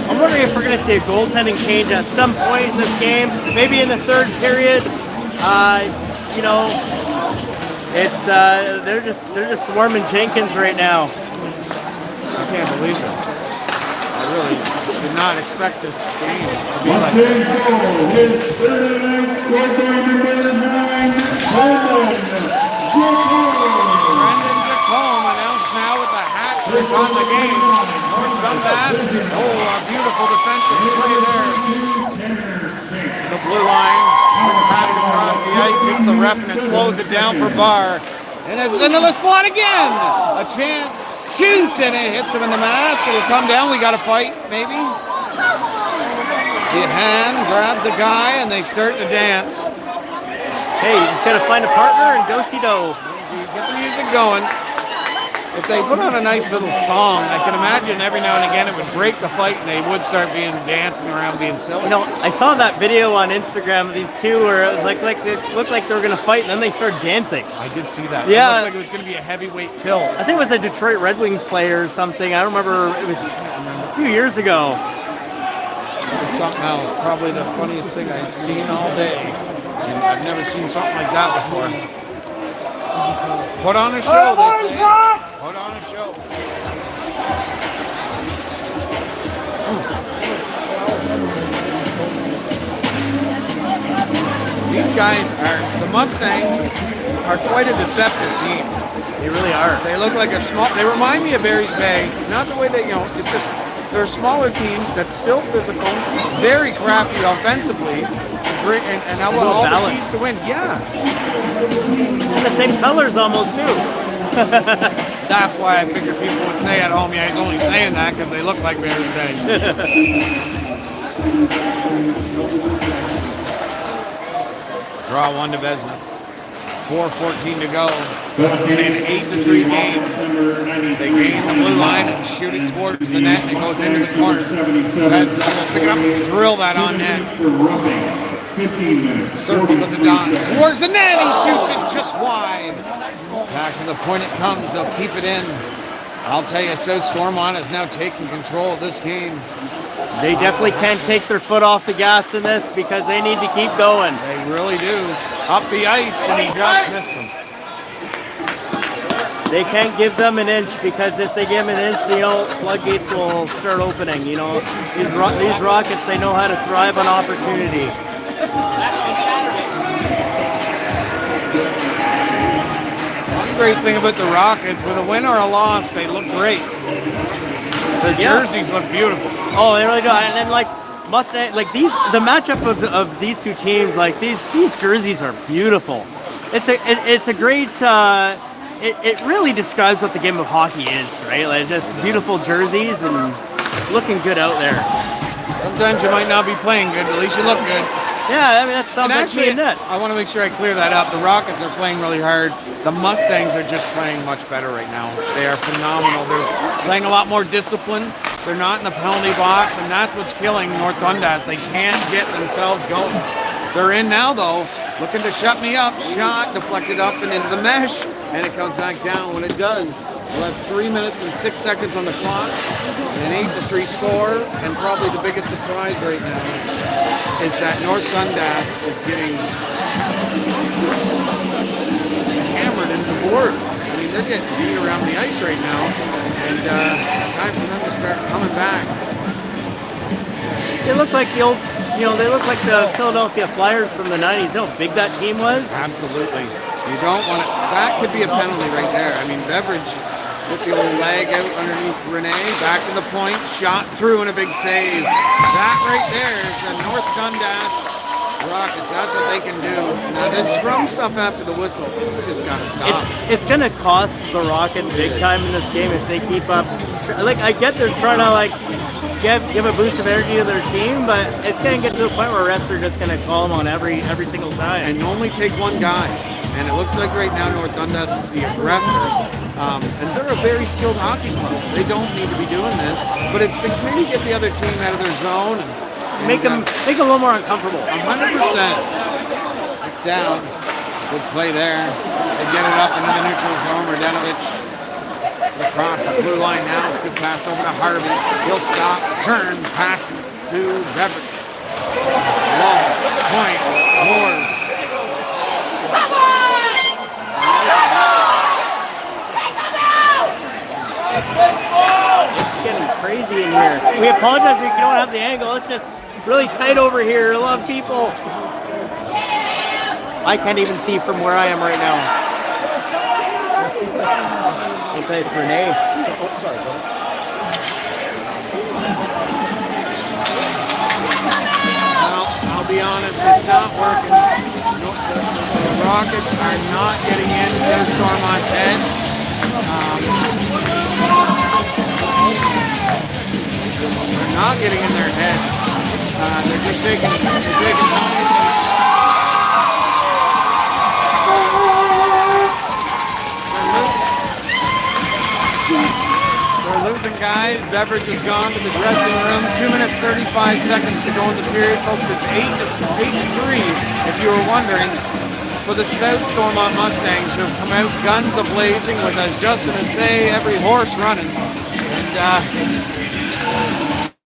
I'm wondering if we're going to see a goaltending change at some point in this game, maybe in the third period. You know, it's they're just swarming Jenkins right now. I can't believe this. I really did not expect this game to be like this. His third night scorekeeper number 9, Brendan Jacome announced now with the hat trick on the game. North Dundas. Oh, a beautiful defensive play there. The blue line, pass across the ice, hits the ref, and it slows it down for Barr. And it's another slot again. A chance, shoots, and it hits him in the mask. It'll come down. We got to fight, maybe. The hand grabs a guy, and they start to dance. Hey, you just got to find a partner and do-si-do. Get the music going. If they put on a nice little song, I can imagine every now and again it would break the fight and they would start being dancing around being silly. You know, I saw that video on Instagram of these two where it was like it looked like they were going to fight, and then they started dancing. I did see that. Yeah. It looked like it was going to be a heavyweight tilt. I think it was a Detroit Red Wings player or something. I don't remember. It was a few years ago. It's something else. Probably the funniest thing I'd seen all day. I've never seen something like that before. Put on a show, they say. Put on a show. These guys the Mustangs are quite a deceptive team. They really are. They look like they remind me of Barry's Bay. Not the way they, it's just, they're a smaller team that's still physical, very crafty offensively, and have all the keys to win. Yeah. And the same colors almost too. That's why I figured people would say at home, yeah, he's only saying that because they look like Barry's Bay. Draw one to Vesna. 4:14 to go. In an 8-3 game, they gain the blue line and shoot it towards the net, and it goes into the corner. Vesna will pick it up and drill that on net. Circles of the dot towards the net. He shoots it just wide. Back to the point it comes. They'll keep it in. I'll tell you, so Stormont is now taking control of this game. They definitely can't take their foot off the gas in this because they need to keep going. They really do. Up the ice, and he just missed him. They can't give them an inch because if they give them an inch, floodgates will start opening. You know, these Rockets, they know how to thrive on opportunity. One great thing about the Rockets, with a win or a loss, they look great. Their jerseys look beautiful. Oh, they really do. And then Mustang, the matchup of these two teams, these jerseys are beautiful. It's a great. It really describes what the game of hockey is, right? Like just beautiful jerseys and looking good out there. Sometimes you might not be playing good, but at least you look good. Yeah, I mean that sounds like me and net. I want to make sure I clear that up. The Rockets are playing really hard. The Mustangs are just playing much better right now. They are phenomenal. They're playing a lot more discipline. They're not in the penalty box, and that's what's killing North Dundas. They can't get themselves going. They're in now, though, looking to shut me up. Shot deflected up and into the mesh, and it comes back down. When it does, we'll have 3 minutes and 6 seconds on the clock, an 8-3 score, and probably the biggest surprise right now is that North Dundas is getting hammered into the boards. I mean, they're getting beat around the ice right now, and it's time for them to start coming back. They look like they look like the Philadelphia Flyers from the 90s. How big that team was? Absolutely. You don't want to, that could be a penalty right there. I mean, Beveridge with the old leg out underneath Renee, back to the point, shot through and a big save. That right there is the North Dundas Rockets, that's what they can do. Now this scrum stuff after the whistle, it's just gotta stop. It's gonna cost the Rockets big time in this game if they keep up. Like, I get they're trying to like give a boost of energy to their team, but it's gonna get to the point where refs are just gonna call them on every single time. And you only take one guy. And it looks like right now North Dundas is the aggressor. And they're a very skilled hockey club. They don't need to be doing this, but it's to maybe get the other team out of their zone and make them a little more uncomfortable. 100%. It's down. Good play there. They get it up into the neutral zone. Radenovic across the blue line now. Sit pass over to Harvey. He'll stop, turn, pass to Beverage. Long point, Moores. It's getting crazy in here. We apologize if you don't have the angle. It's just really tight over here. A lot of people. I can't even see from where I am right now. Okay, it's Renee. Sorry, bro. Well, I'll be honest, it's not working. The Rockets are not getting into Stormont's head. They're not getting in their heads. They're just taking They're losing guys. Beverage has gone to the dressing room. 2 minutes 35 seconds to go in the period, folks. It's 8-3. If you were wondering, for the South Stormont Mustangs, who have come out guns a-blazing with, as Justin would say, every horse running.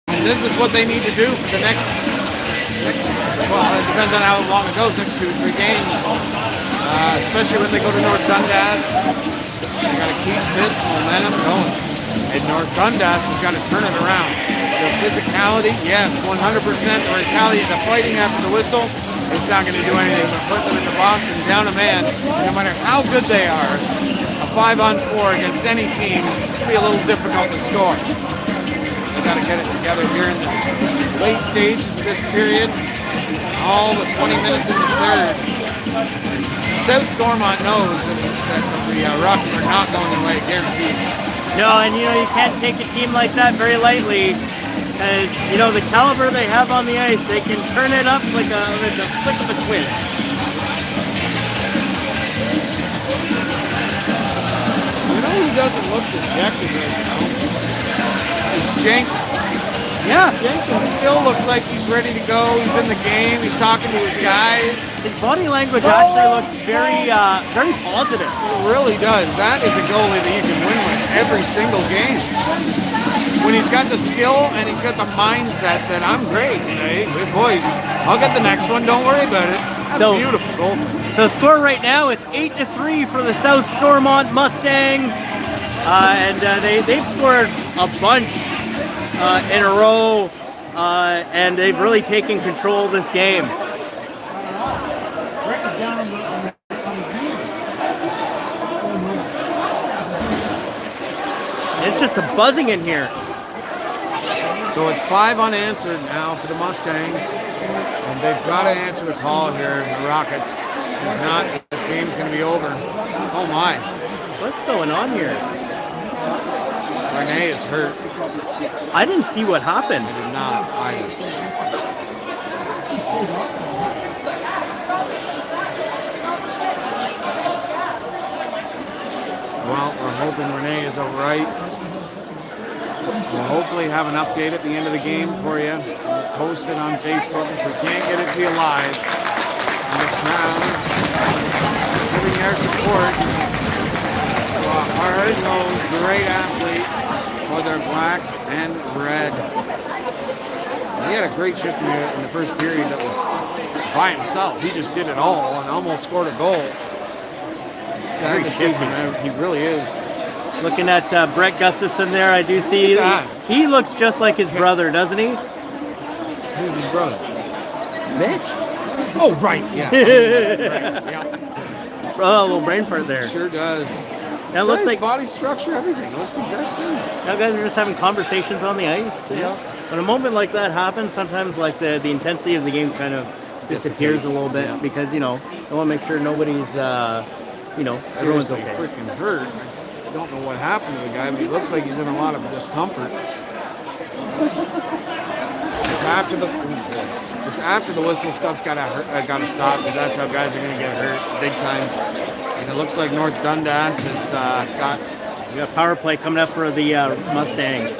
And this is what they need to do for the next, well, it depends on how long it goes, next 2-3 games. Especially when they go to North Dundas. They got to keep this momentum going. And North Dundas has got to turn it around. The physicality, yes, 100%. The retaliate, the fighting after the whistle. It's not going to do anything but put them in the box and down a man. No matter how good they are, a 5-on-4 against any team will be a little difficult to score. They got to get it together here in this late stages of this period. All the 20 minutes in the third. South Stormont knows that the Rockets are not going their way, guaranteed. No, and you can't take a team like that very lightly. As the caliber they have on the ice, they can turn it up like a flick of a switch. Who doesn't look dejected right now is Jenkins. Yeah, Jenkins still looks like he's ready to go. He's in the game. He's talking to his guys. His body language actually looks very positive. It really does. That is a goalie that you can win with every single game. When he's got the skill and he's got the mindset that I'm great, hey boys, I'll get the next one. Don't worry about it. That's beautiful goal. So score right now is 8-3 for the South Stormont Mustangs, and they've scored a bunch in a row, and they've really taken control of this game. It's just a buzzing in here. So it's 5 unanswered now for the Mustangs, and they've got to answer the call here, the Rockets. If not, this game's going to be over. Oh my. What's going on here? Renee is hurt. I didn't see what happened. I did not either. Well, we're hoping Renee is all right. We'll hopefully have an update at the end of the game for you. We'll post it on Facebook if we can't get it to you live. And this crowd giving their support to a hard-nosed, great athlete for their black and red. He had a great shift in the first period that was by himself. He just did it all and almost scored a goal. Sad to see him out. He really is. Looking at Brett Gustafson there, I do see he looks just like his brother, doesn't he? Who's his brother? Mitch. Oh, right, yeah. Right, yeah. Oh, a little brain fart there. Sure does. That looks like body structure, everything. It looks the exact same. Now guys are just having conversations on the ice. When a moment like that happens, sometimes like the intensity of the game kind of disappears a little bit Yeah. because, I want to make sure nobody's, everyone's Seriously okay. freaking hurt. I don't know what happened to the guy, but he looks like he's in a lot of discomfort. It's after the whistle stuff's gotta stop, because that's how guys are gonna get hurt big time. And it looks like North Dundas has got. We got power play coming up for the Mustangs.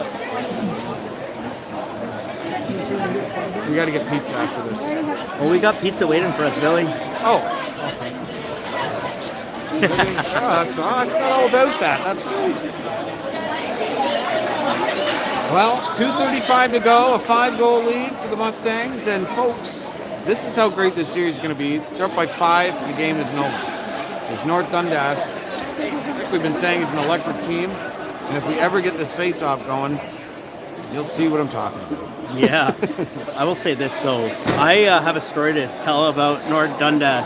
We got to get pizza after this. Well, we got pizza waiting for us, Billy. Oh. I forgot all about that. That's great. Well, 2:35 to go, a 5-goal lead for the Mustangs. And folks, this is how great this series is going to be. They're up by 5, and the game isn't over. It's North Dundas. Like we've been saying, is an electric team. And if we ever get this face-off going, you'll see what I'm talking about. Yeah. I will say this, though. I have a story to tell about North Dundas.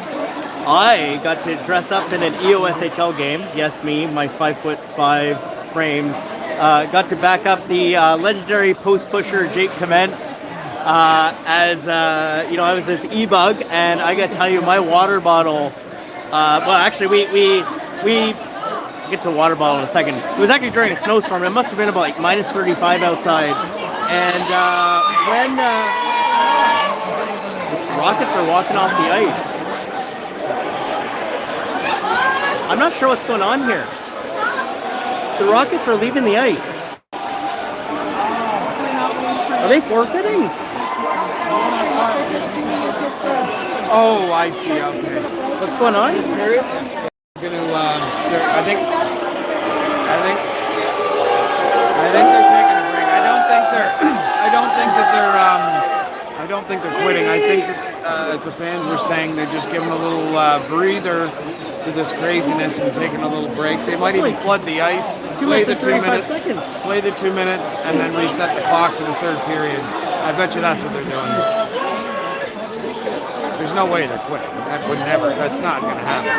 I got to dress up in an EOSHL game. Yes, me, my 5'5" frame. Got to back up the legendary post pusher Jake Clement. I was this e-bug, and I got to tell you, my water bottle. Actually, we get to the water bottle in a second. It was actually during a snowstorm. It must have been about like minus 35 outside, and when Rockets are walking off the ice. I'm not sure what's going on here. The Rockets are leaving the ice. Are they forfeiting? Oh, I see. Okay. What's going on? I think they're taking a break. I don't think they're quitting. I think that, as the fans were saying, they're just giving a little breather to this craziness and taking a little break. They might even flood the ice, play the 2 minutes, and then reset the clock for the third period. I bet you that's what they're doing. There's no way they're quitting. That's not going to happen.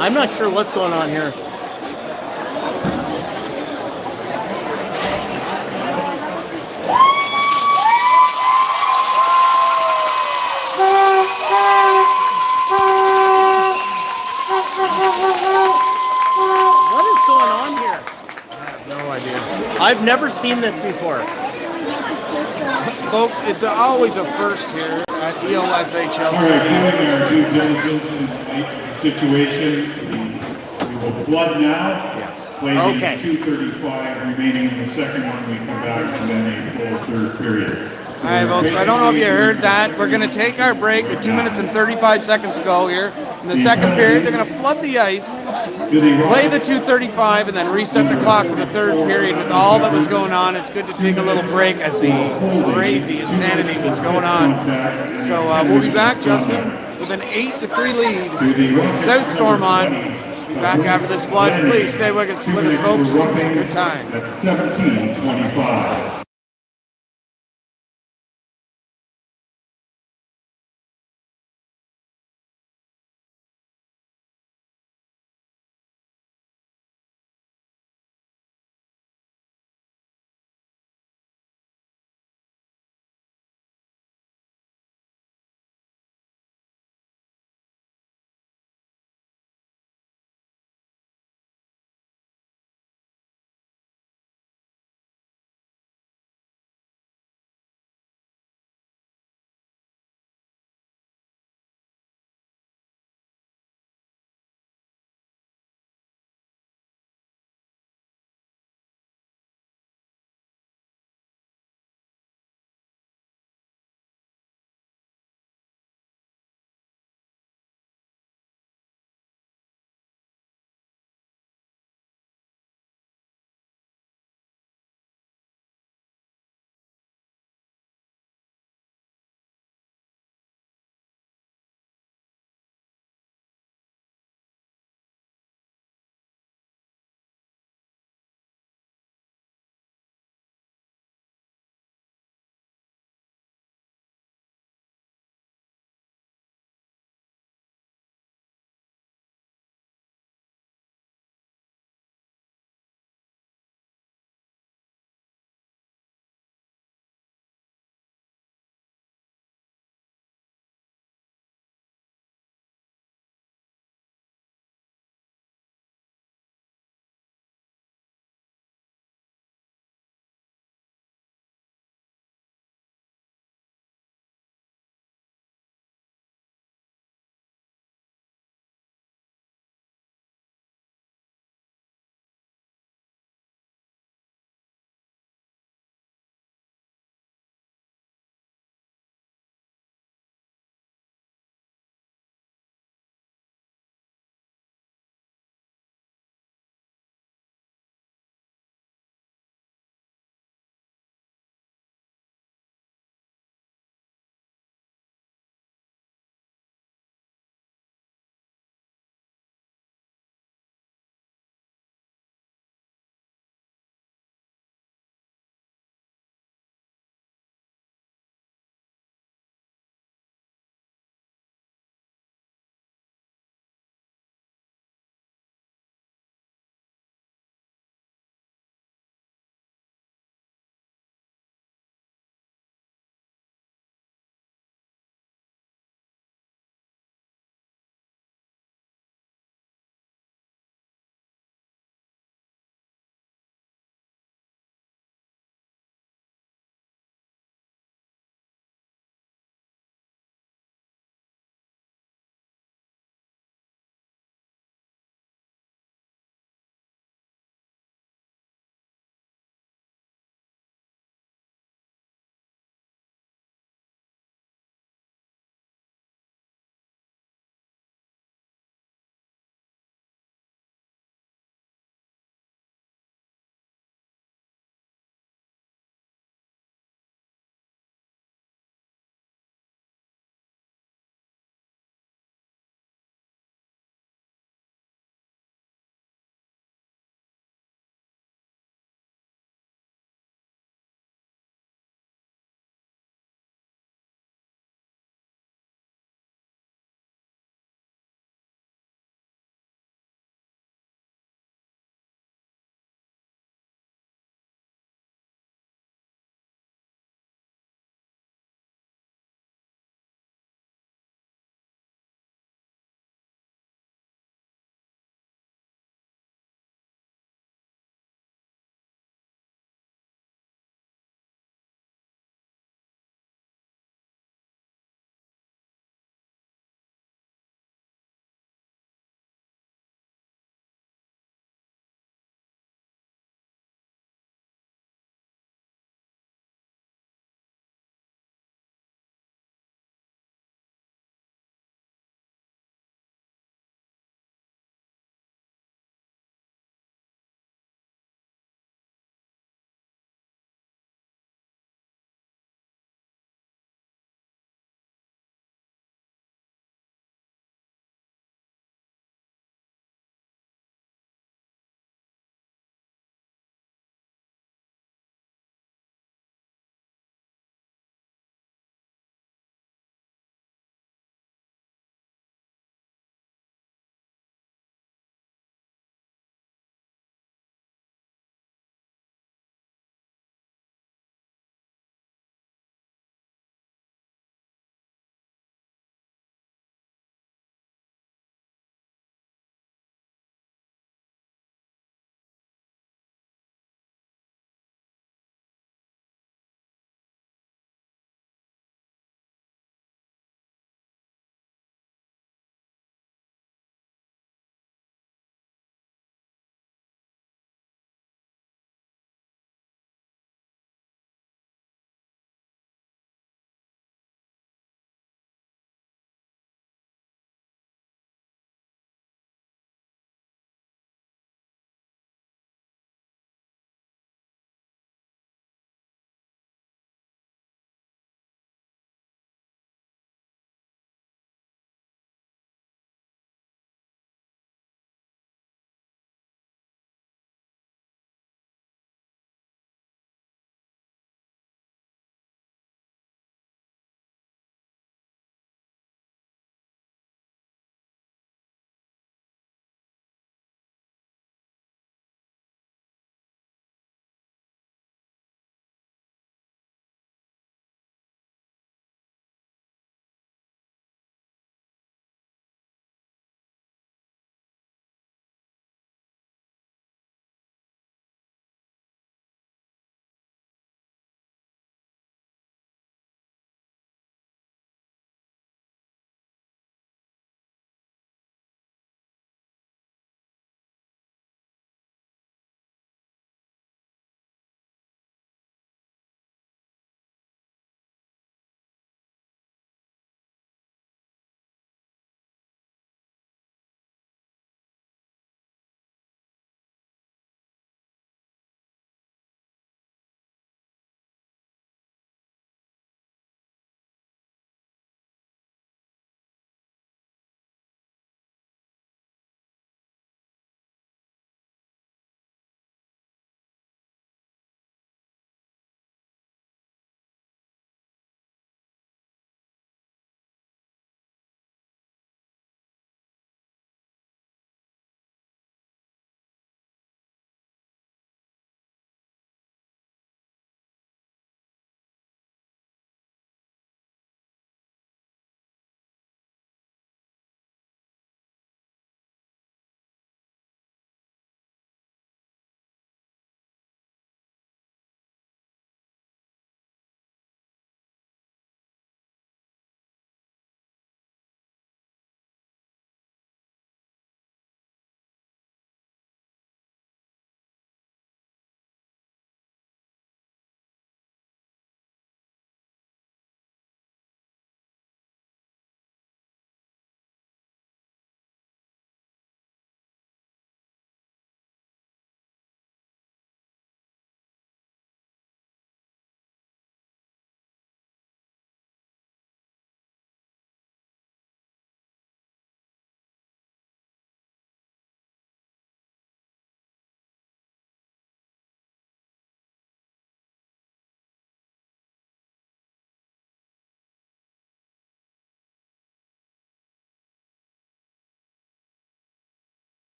I'm not sure what's going on here. What is going on here? I have no idea. I've never seen this before. Folks, it's always a first here at EOSHL All right, TV. doing our due diligence in the situation, we will flood now. Play Okay. 2:35 remaining in the second one. We come back and then a full third period. All right, folks, I don't know if you heard that. We're going to take our break with 2 minutes and 35 seconds to go here. In the second period, they're going to flood the ice, play the 2:35, and then reset the clock for the third period. With all that was going on, it's good to take a little break as the crazy insanity was going on. So we'll be back, Justin, with an 8-3 lead. South Stormont. Be back after this flood. Please stay with us, folks. Good time. At 17:25.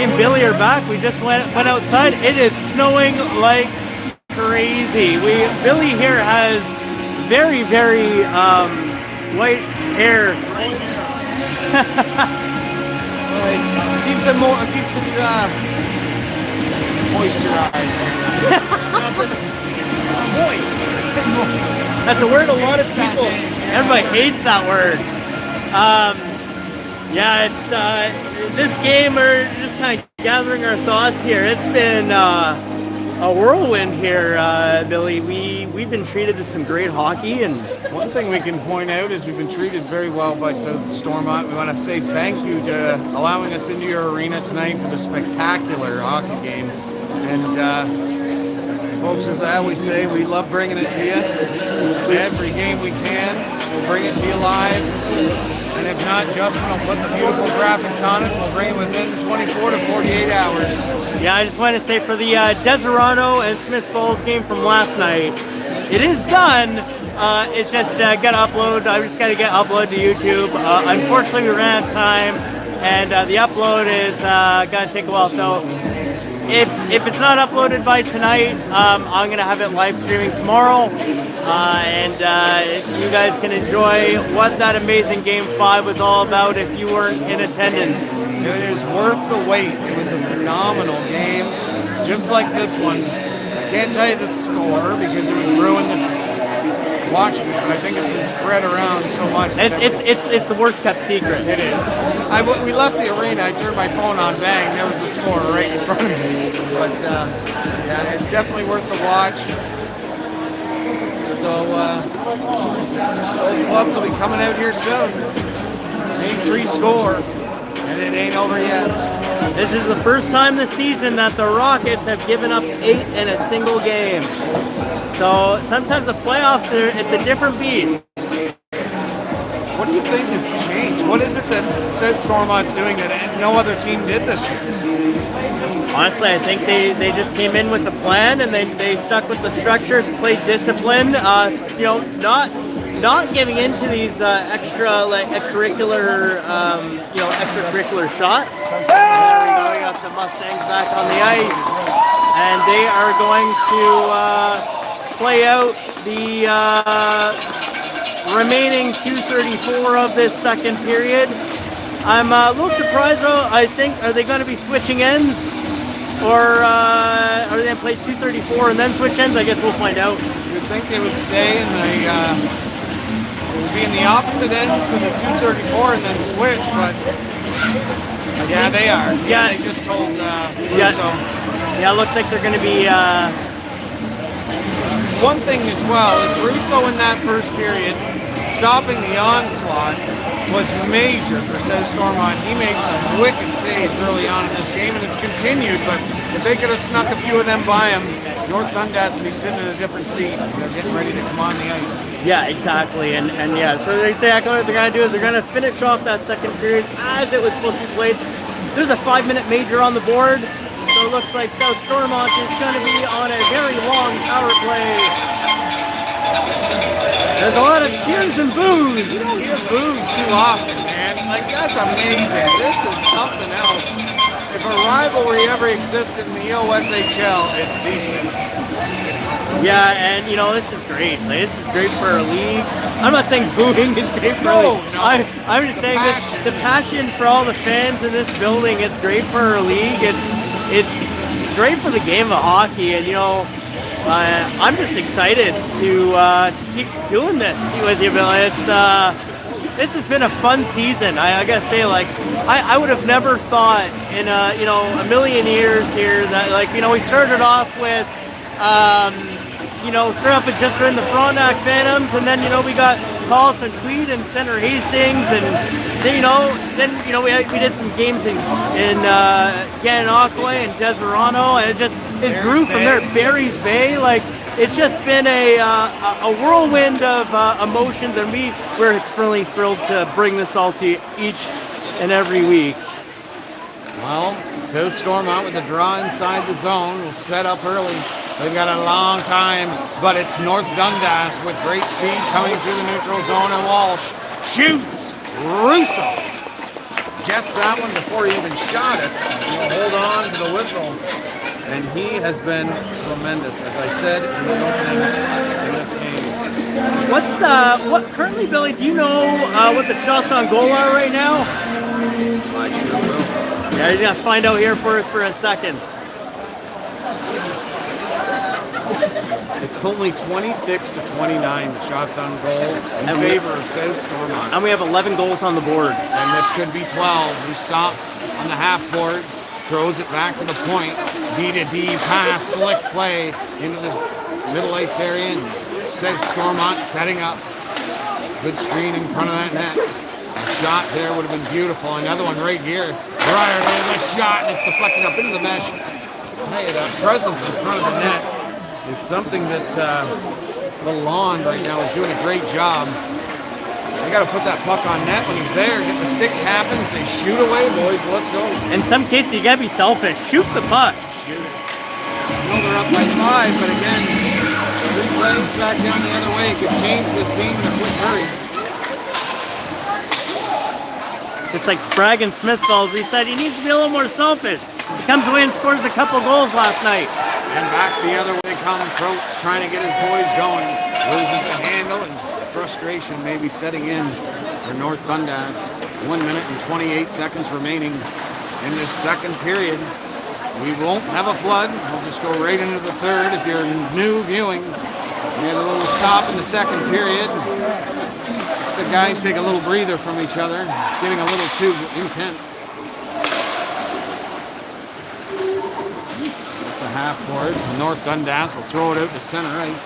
Me and Billy are back. We just went outside. It is snowing like crazy. Billy here has very, very white hair. Keeps it moisturized. That's a word a lot of people, everybody hates that word. Yeah, it's this game, we're just kind of gathering our thoughts here. It's been a whirlwind here, Billy. We've been treated to some great hockey, and one thing we can point out is we've been treated very well by South Stormont. We want to say thank you to allowing us into your arena tonight for the spectacular hockey game. And folks, as I always say, we love bringing it to you. Every game we can, we'll bring it to you live. And if not, Justin will put the beautiful graphics on it. We'll bring it within 24 to 48 hours. Yeah, I just want to say for the Deserano and Smith Falls game from last night, it is done. It's just got to upload. I just got to get upload to YouTube. Unfortunately, we ran out of time, and the upload is going to take a while. So if it's not uploaded by tonight, I'm going to have it live streaming tomorrow. And you guys can enjoy what that amazing Game 5 was all about if you weren't in attendance. It is worth the wait. It was a phenomenal game, just like this one. I can't tell you the score because it would ruin the watching it, but I think it's been spread around so much. It's the worst kept secret. It is. We left the arena. I turned my phone on, bang, there was the score right in front of me. But yeah, it's definitely worth the watch. So those clubs will be coming out here soon. 8-3 score, and it ain't over yet. This is the first time this season that the Rockets have given up 8 in a single game. So sometimes the playoffs, it's a different beast. What do you think has changed? What is it that South Stormont's doing that no other team did this year? Honestly, I think they just came in with a plan and they stuck with the structures, played discipline. Not giving into these extracurricular shots. There we go. We got the Mustangs back on the ice, and they are going to play out the remaining 2:34 of this second period. I'm a little surprised though. I think, are they going to be switching ends? Or are they going to play 2:34 and then switch ends? I guess we'll find out. You'd think they would stay in be in the opposite ends for the 2:34 and then switch, but yeah, they are. Yeah, they just told Russo. Yeah, it looks like they're going to be... One thing as well is Russo in that first period, stopping the onslaught was major for South Stormont. He made some wicked saves early on in this game, and it's continued, but if they could have snuck a few of them by him, North Dundas would be sitting in a different seat. They're getting ready to come on the ice. Yeah, exactly. And yeah, so they say what they're going to do is they're going to finish off that second period as it was supposed to be played. There's a 5-minute major on the board, so it looks like South Stormont is going to be on a very long power play. There's a lot of cheers and boos. You don't hear boos too often, man. Like, that's amazing. This is something else. If a rivalry ever existed in the EOSHL, it's these men. Yeah, and this is great. Like, this is great for our league. I'm not saying booing is great for our league. No. I'm just saying the passion for all the fans in this building is great for our league. It's great for the game of hockey, and I'm just excited to keep doing this with you, Bill. This has been a fun season. I gotta say, I would have never thought in a million years here that we started off with just during the Frontenac Phantoms, and then we got Carlson Tweed and Center Hastings, and then we did some games in Gananoque and Deserano, and it grew from there. Barry's Bay, it's just been a whirlwind of emotions, and we're extremely thrilled to bring this all to you each and every week. Well, South Stormont with a draw inside the zone will set up early. They've got a long time, but it's North Dundas with great speed coming through the neutral zone, and Walsh shoots. Russo guessed that one before he even shot it. He'll hold on to the whistle. And he has been tremendous, as I said in the opening in this game. What currently, Billy, do you know what the shots on goal are right now? I sure will. Yeah, you're going to find out here for us for a second. It's only 26 to 29 shots on goal in favor of South Stormont. And we have 11 goals on the board. And this could be 12. He stops on the half boards, throws it back to the point. D-to-D pass, slick play into the middle ice area. And South Stormont setting up. Good screen in front of that net. The shot there would have been beautiful. Another one right here. Breyer, there's a shot, and it's deflected up into the mesh. I tell you, that presence in front of the net is something that the lawn right now is doing a great job. You got to put that puck on net when he's there, get the stick tapping, and say, shoot away, boys, let's go. In some cases, you got to be selfish. Shoot the puck. Shoot it. I know they're up by 5, but again, 3 plays back down the other way could change this game in a quick hurry. It's like Sprague and Smithfells. He said he needs to be a little more selfish. He comes away and scores a couple goals last night. And back the other way comes Throats, trying to get his boys going. Loses the handle, and frustration maybe setting in for North Dundas. 1 minute and 28 seconds remaining in this second period. We won't have a flood. We'll just go right into the third. If you're new viewing, we had a little stop in the second period. The guys take a little breather from each other. It's getting a little too intense. The half boards. North Dundas will throw it out to center ice.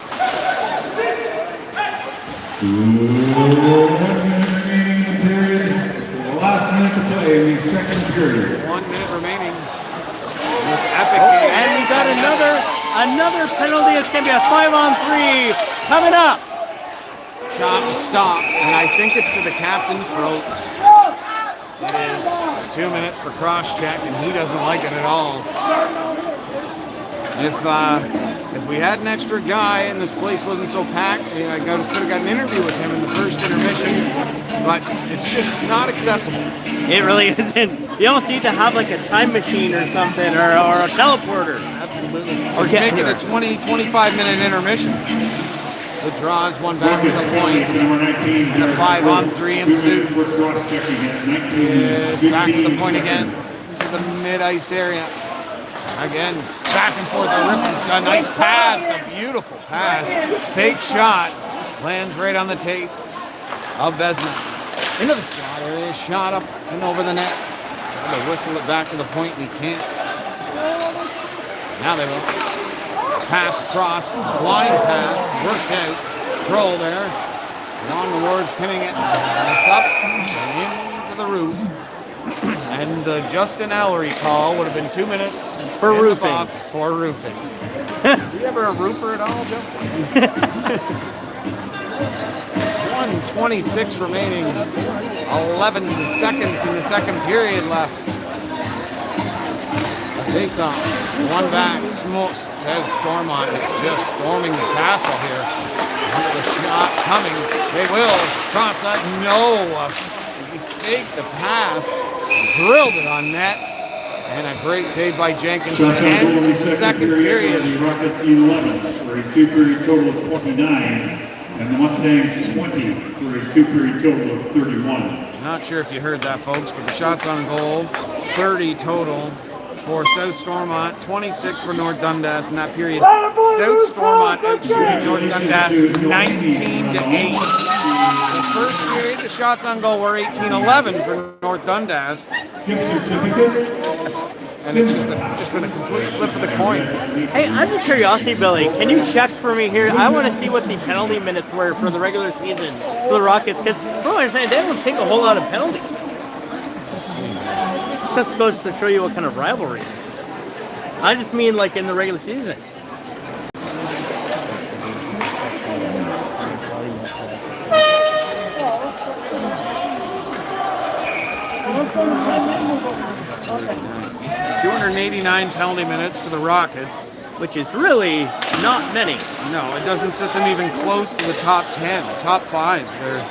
2 minutes remaining in the period. The last minute to play in the second period. 1 minute remaining in this epic game. And we got another penalty. It's going to be a 5-on-3 coming up. Shot and stop, and I think it's to the captain, Throats. It is 2 minutes for cross-check, and he doesn't like it at all. If we had an extra guy and this place wasn't so packed, I could have got an interview with him in the first intermission, but it's just not accessible. It really isn't. You almost need to have like a time machine or something, or a teleporter. Absolutely. Or make it a 20-25 minute intermission. The draws one back to the point, and a 5-on-3 ensues. It's back to the point again, to the mid-ice area. Again, back and forth, a nice pass, a beautiful pass. Fake shot, lands right on the tape of Vesna. Into the slot area, shot up and over the net. They whistle it back to the point, and he can't. Now they will. Pass across, line pass, worked out. Kroll there, along the boards, pinning it, and it's up and into the roof. And the Justin Ellery call would have been 2 minutes for in roofing. The box for roofing. You ever a roofer at all, Justin? 1:26 remaining, 11 seconds in the second period left. Face off, one back, South Stormont is just storming the castle here. The shot coming, they will cross that, no, he faked the pass, drilled it on net, and a great save by Jenkins to end the second period. The Rockets 11 for a 2-period total of 29, and the Mustangs 20 for a 2-period total of 31. Not sure if you heard that, folks, but the shots on goal, 30 total for South Stormont, 26 for North Dundas in that period. South Stormont outshooting North Dundas 19-8. The first period, the shots on goal were 18-11 for North Dundas. And it's just been a complete flip of the coin. Hey, I'm a curiosity, Billy. Can you check for me here? I want to see what the penalty minutes were for the regular season for the Rockets, because from what I understand, they don't take a whole lot of penalties. This goes to show you what kind of rivalry this is. I just mean like in the regular season. $289 penalty minutes for the Rockets, which is really not many. No, it doesn't set them even close to the top 10, top 5. They're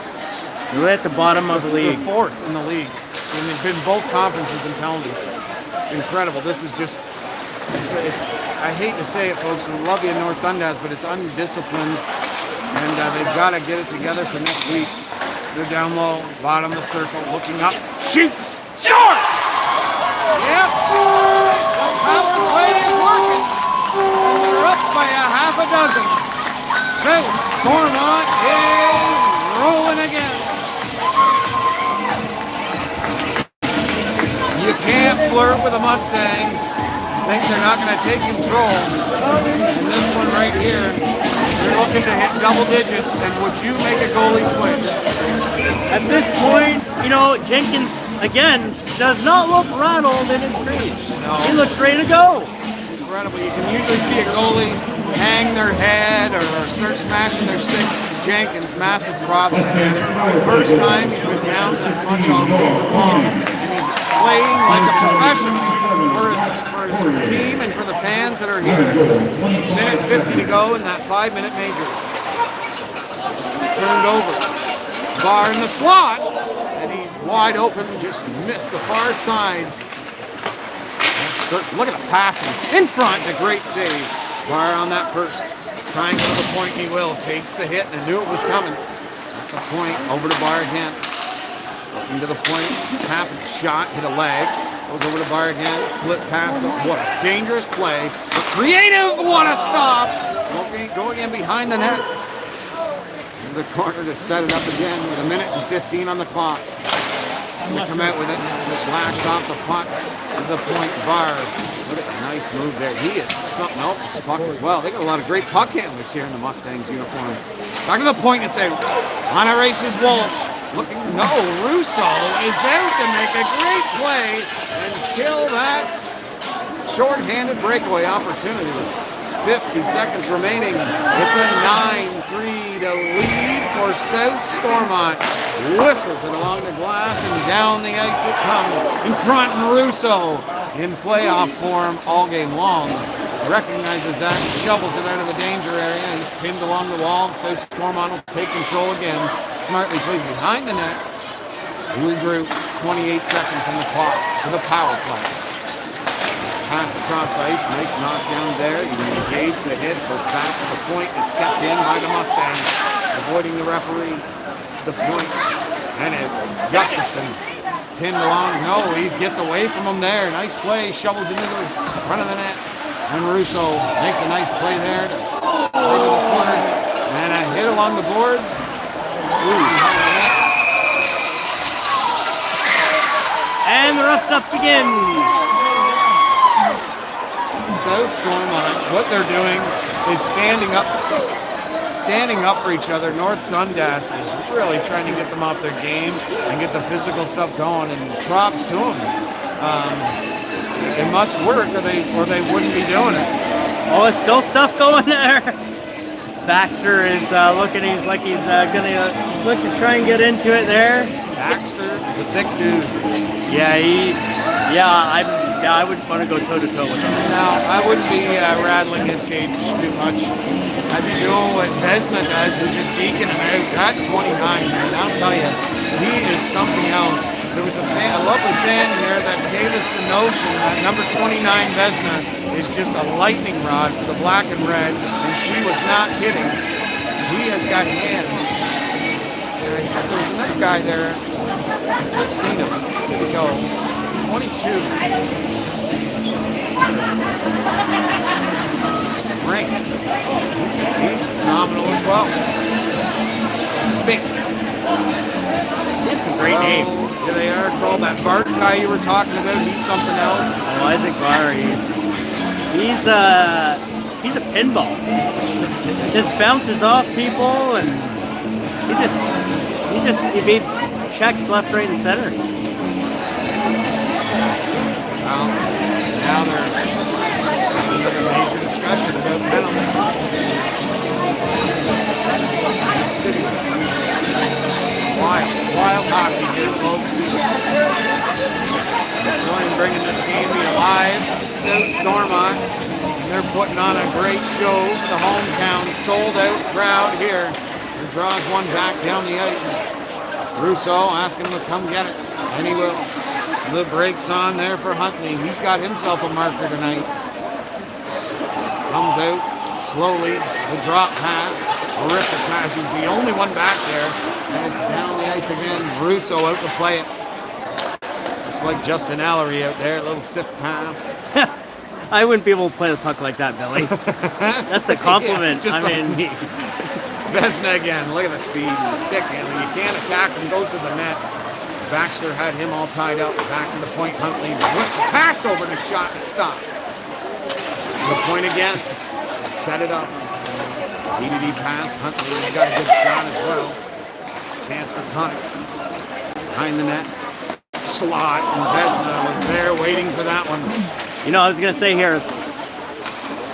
right at the bottom of the league. They're fourth in the league. and they've been both conferences in penalties. It's incredible. This is just, I hate to say it, folks, and love you in North Dundas, but it's undisciplined, and they've got to get it together for next week. They're down low, bottom of the circle, looking up, shoots, scores! Yep, the power play is working. They're up by a half a dozen. So, Stormont is rolling again. You can't flirt with a Mustang. Think they're not going to take control. And this one right here, they're looking to hit double digits. And would you make a goalie switch? At this point, you know, Jenkins, again, does not look rattled in his crease. No. He looks ready to go. Incredible. You can usually see a goalie hang their head or start smashing their stick. Jenkins, massive props to him. First time he's been down this much all season long. And he's playing like a professional for his team and for the fans that are here. Minute 50 to go in that 5-minute major. Turned over. Bar in the slot. And he's wide open, just missed the far side. Look at the passing. In front, a great save. Bar on that first. Trying to the point, and he will. Takes the hit, and knew it was coming. At the point, over to Bar again. Looking to the point, tap, shot, hit a leg. Goes over to Bar again. Flip pass. What a dangerous play. But creative, what a stop. Go again behind the net. Into the corner to set it up again with 1:15 on the clock. They come out with it. Slashed off the puck to the point. Bar. Look at the nice move there. He is something else with the puck as well. They got a lot of great puck handlers here in the Mustangs uniforms. Back to the point and say, on a race is Walsh. Looking, no, Russo is out to make a great play and kill that short-handed breakaway opportunity. 50 seconds remaining. It's a 9-3 to lead for South Stormont. Whistles it along the glass and down the ice it comes. In front, Russo in playoff form all game long. He recognizes that and shovels it out of the danger area. He's pinned along the wall. South Stormont will take control again. Smartly plays behind the net. Regroup. 28 seconds on the clock to the power play. Pass across ice, nice knockdown there. You engage the hit, goes back to the point. It's kept in by the Mustangs, avoiding the referee. The point, and Gustafson pinned along. No, he gets away from him there. Nice play, shovels it into his front of the net. And Russo makes a nice play there to play to the corner. And a hit along the boards. Ooh, And the rough stuff begins. South Stormont, what they're doing is standing up for each other. North Dundas is really trying to get them off their game and get the physical stuff going, and props to them. It must work or they wouldn't be doing it. Oh, it's still stuff going there. Baxter is looking, he's like he's gonna look to try and get into it there. Baxter is a thick dude. I wouldn't want to go toe-to-toe with him. No, I wouldn't be rattling his cage too much. I'd be doing what Vesna does and just geeking him out. At 29, man, I'll tell you, he is something else. There was a lovely fan here that gave us the notion that number 29 Vesna is just a lightning rod for the black and red, and she was not kidding. He has got hands. And I said, there was another guy there. I just seen him. Here we go. 22. Spring. He's phenomenal as well. Spink. He had some great names. Yeah, they are. Called that Bart guy you were talking about. He's something else. Oh, Isaac Barr, he's a pinball. Just bounces off people, and he beats checks left, right, and center. Well, now they're having another major discussion about penalties. City. Wild hockey here, folks. Enjoying bringing this game to you live. South Stormont. They're putting on a great show for the hometown sold-out crowd here. And draws one back down the ice. Russo asking him to come get it, and he will. The brakes on there for Huntley. He's got himself a marker tonight. Comes out slowly. The drop pass. Horrific pass. He's the only one back there. And it's down the ice again. Russo out to play it. Looks like Justin Allery out there. A little sick pass. I wouldn't be able to play the puck like that, Billy. That's a compliment. Yeah, just I mean, me. Vesna again. Look at the speed and the stick handling. You can't attack him. Goes to the net. Baxter had him all tied up. Back in the point. Huntley whips a pass over the shot and stop. The point again. Set it up. DDD pass. Huntley's got a good shot as well. Chance for Connor. Behind the net. Slot. And Vesna was there waiting for that one. you know, I was going to say here,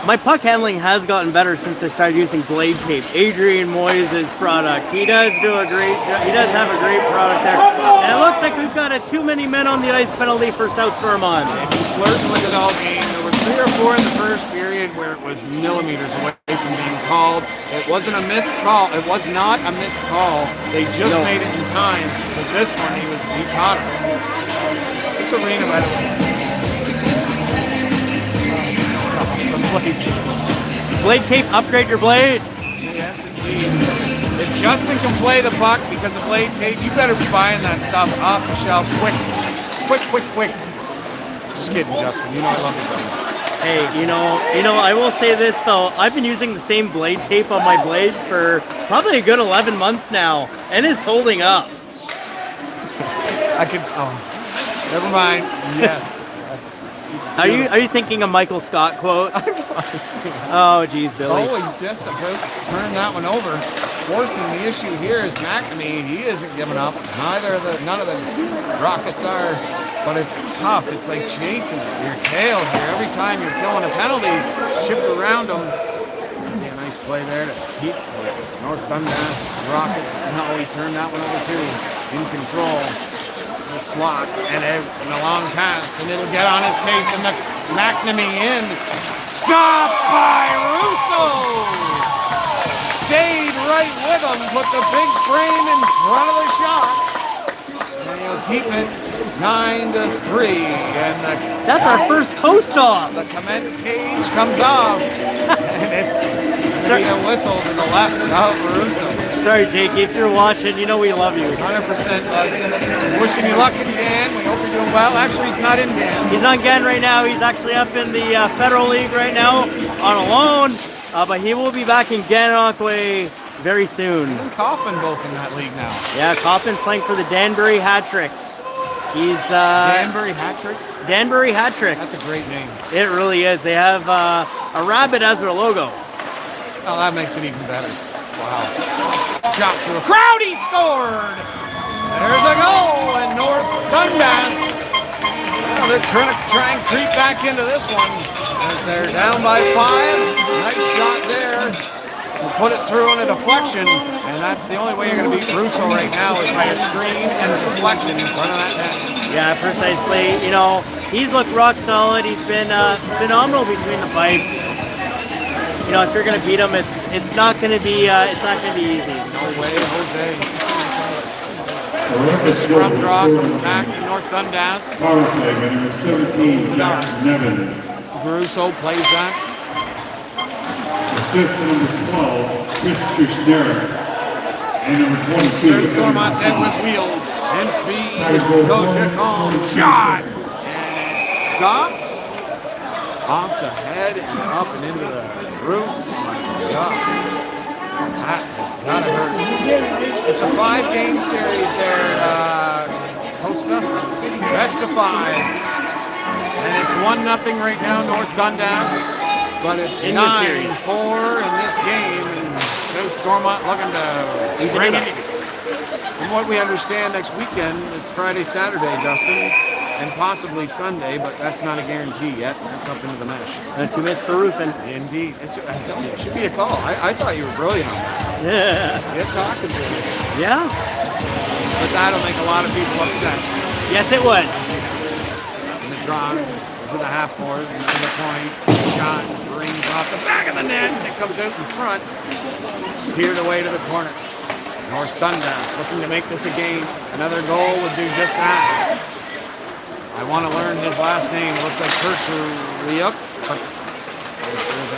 my puck handling has gotten better since I started using blade tape. Adrian Moyes' product. He does have a great product there. And it looks like we've got a too many men on the ice penalty for South Stormont. They've been flirting with it all game. There were 3 or 4 in the first period where it was millimeters away from being called. It wasn't a missed call. It was not a missed call. They just made it in time. But this one, he caught it. This arena, by the way. Blade tape, upgrade your blade. Yes, indeed. If Justin can play the puck because of blade tape, you better be buying that stuff off the shelf quick. Quick. Just kidding, Justin. You know I love you, buddy. Hey, you know, I will say this though. I've been using the same blade tape on my blade for probably a good 11 months now, and it's holding up. Never mind. Yes. Are you thinking a Michael Scott quote? I was. Oh, geez, Billy. Oh, he just about turned that one over. Forcing the issue here is McNamee. He isn't giving up. None of the Rockets are. But it's tough. It's like chasing your tail here. Every time you're killing a penalty, shift around them. Yeah, nice play there to keep North Dundas Rockets. No, he turned that one over too. In control. The slot and a long pass, and it'll get on his tape, and the McNamee in. Stopped by Russo! Stayed right with him, put the big frame in front of the shot. And he'll keep it 9-3. And That's our first post-off. the comment cage comes off, and it's going to be a whistle to the left of Russo. Sorry, Jake, if you're watching, you know we love you. 100%. Wishing you luck in Dan. We hope you're doing well. Actually, he's not in Dan. He's not again right now. He's actually up in the Federal League right now on a loan, but he will be back in Gananoque very soon. And Coffin both in that league now. Yeah, Coffin's playing for the Danbury Hat-Tricks. He's Danbury Hat-Tricks? Danbury Hat-Tricks. That's a great name. It really is. They have a rabbit as their logo. Oh, that makes it even better. Wow. Shot through a crowd, he scored! There's a goal, and North Dundas. Well, they're trying to try and creep back into this one. As they're down by 5. Nice shot there. We'll put it through on a deflection, and that's the only way you're going to beat Russo right now is by a screen and a deflection in front of that net. Yeah, precisely. You know, he's looked rock solid. He's been phenomenal between the pipes. You know, if you're going to beat him, it's not going to be easy. No way, Jose. The scrum draw comes back to North Dundas. Power play by number 17, Jack Nevins. Russo plays that. Assist number 12, Christopher Sterrick. And number 22, Stormont's head with wheels and speed. Goes home. Shot! And it's stopped. Off the head and up and into the roof. Oh my God. That has got to hurt. It's a 5-game series there, Costa. Best of 5. And it's 1-0 right now, North Dundas. But it's 9-4 in this game. And South Stormont looking to bring it. From what we understand, next weekend, it's Friday, Saturday, Justin. And possibly Sunday, but that's not a guarantee yet. That's up into the mesh. And 2 minutes for roofing. Indeed. It should be a call. I thought you were brilliant on that. Yeah. Get talking to me. Yeah. But that'll make a lot of people upset. Yes, it would. And the draw is in the half board. And the point. Shot rings off the back of the net. And it comes out in front. Steered away to the corner. North Dundas looking to make this a game. Another goal would do just that. I want to learn his last name. It looks like Kersheriuk, but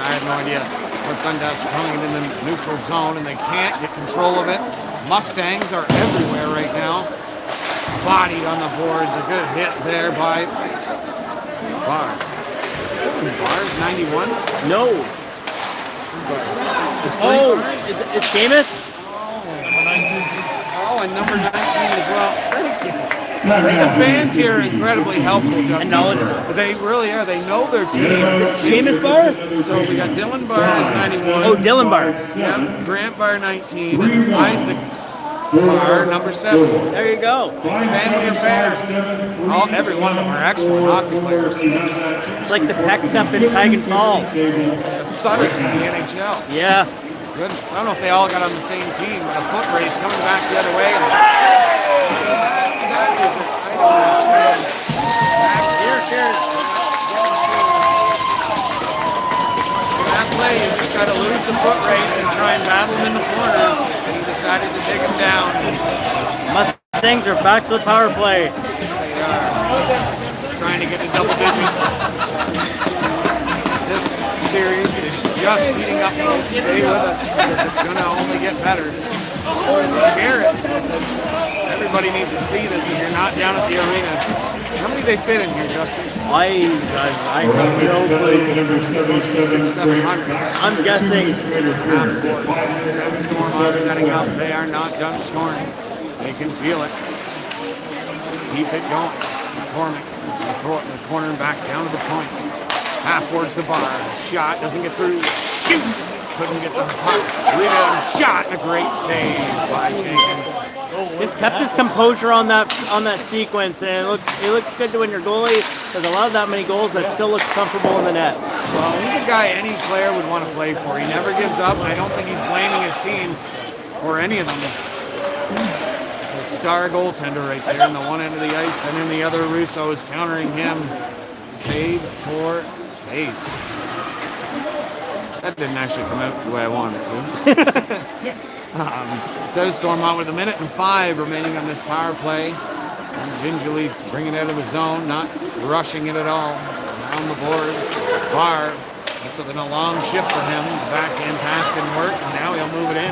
I have no idea. With Dundas coming in the neutral zone, and they can't get control of it. Mustangs are everywhere right now. Bodied on the boards. A good hit there by Barr. Barr's 91? No. Oh, it's Jameis? Oh, and number 19 as well. I think the fans here are incredibly helpful, Justin. They really are. They know their team. Jameis Barr? So we got Dylan Barr is 91. Oh, Dylan Barr. Yep. Grant Barr 19. And Isaac Barr number 7. There you go. Family affair. Every one of them are excellent hockey players. It's like the Pecs up in Pagan Falls. The Sutters in the NHL. Yeah. Goodness. I don't know if they all got on the same team, but a foot race coming back the other way. And that is a title match. That play, you just got to lose the foot race and try and battle him in the corner. And he decided to take him down. Mustangs are back to the power play. They are trying to get to double digits. This series is just heating up, folks. Stay with us because it's going to only get better. Garrett, everybody needs to see this if you're not down at the arena. How many they fit in here, Justin? I have no clue. 600, 700. I'm guessing. Half court. Stormont setting up. They are not done scoring. They can feel it. Keep it going. McCormick. They throw it in the corner and back down to the point. Half towards the bar. Shot doesn't get through. Shoots. Couldn't get the puck. Rebound. Shot and a great save by Jenkins. He's kept his composure on that sequence, and it looks good to win your goalie. There's a lot of that many goals, but still looks comfortable in the net. Well, he's a guy any player would want to play for. He never gives up, and I don't think he's blaming his team or any of them. It's a star goaltender right there on the one end of the ice, and then the other Russo is countering him. Save for save. That didn't actually come out the way I wanted it to. So Stormont with 1:05 remaining on this power play. And gingerly bringing it out of the zone, not rushing it at all. Around the boards. Barr. This has been a long shift for him. The backhand pass didn't work, and now he'll move it in.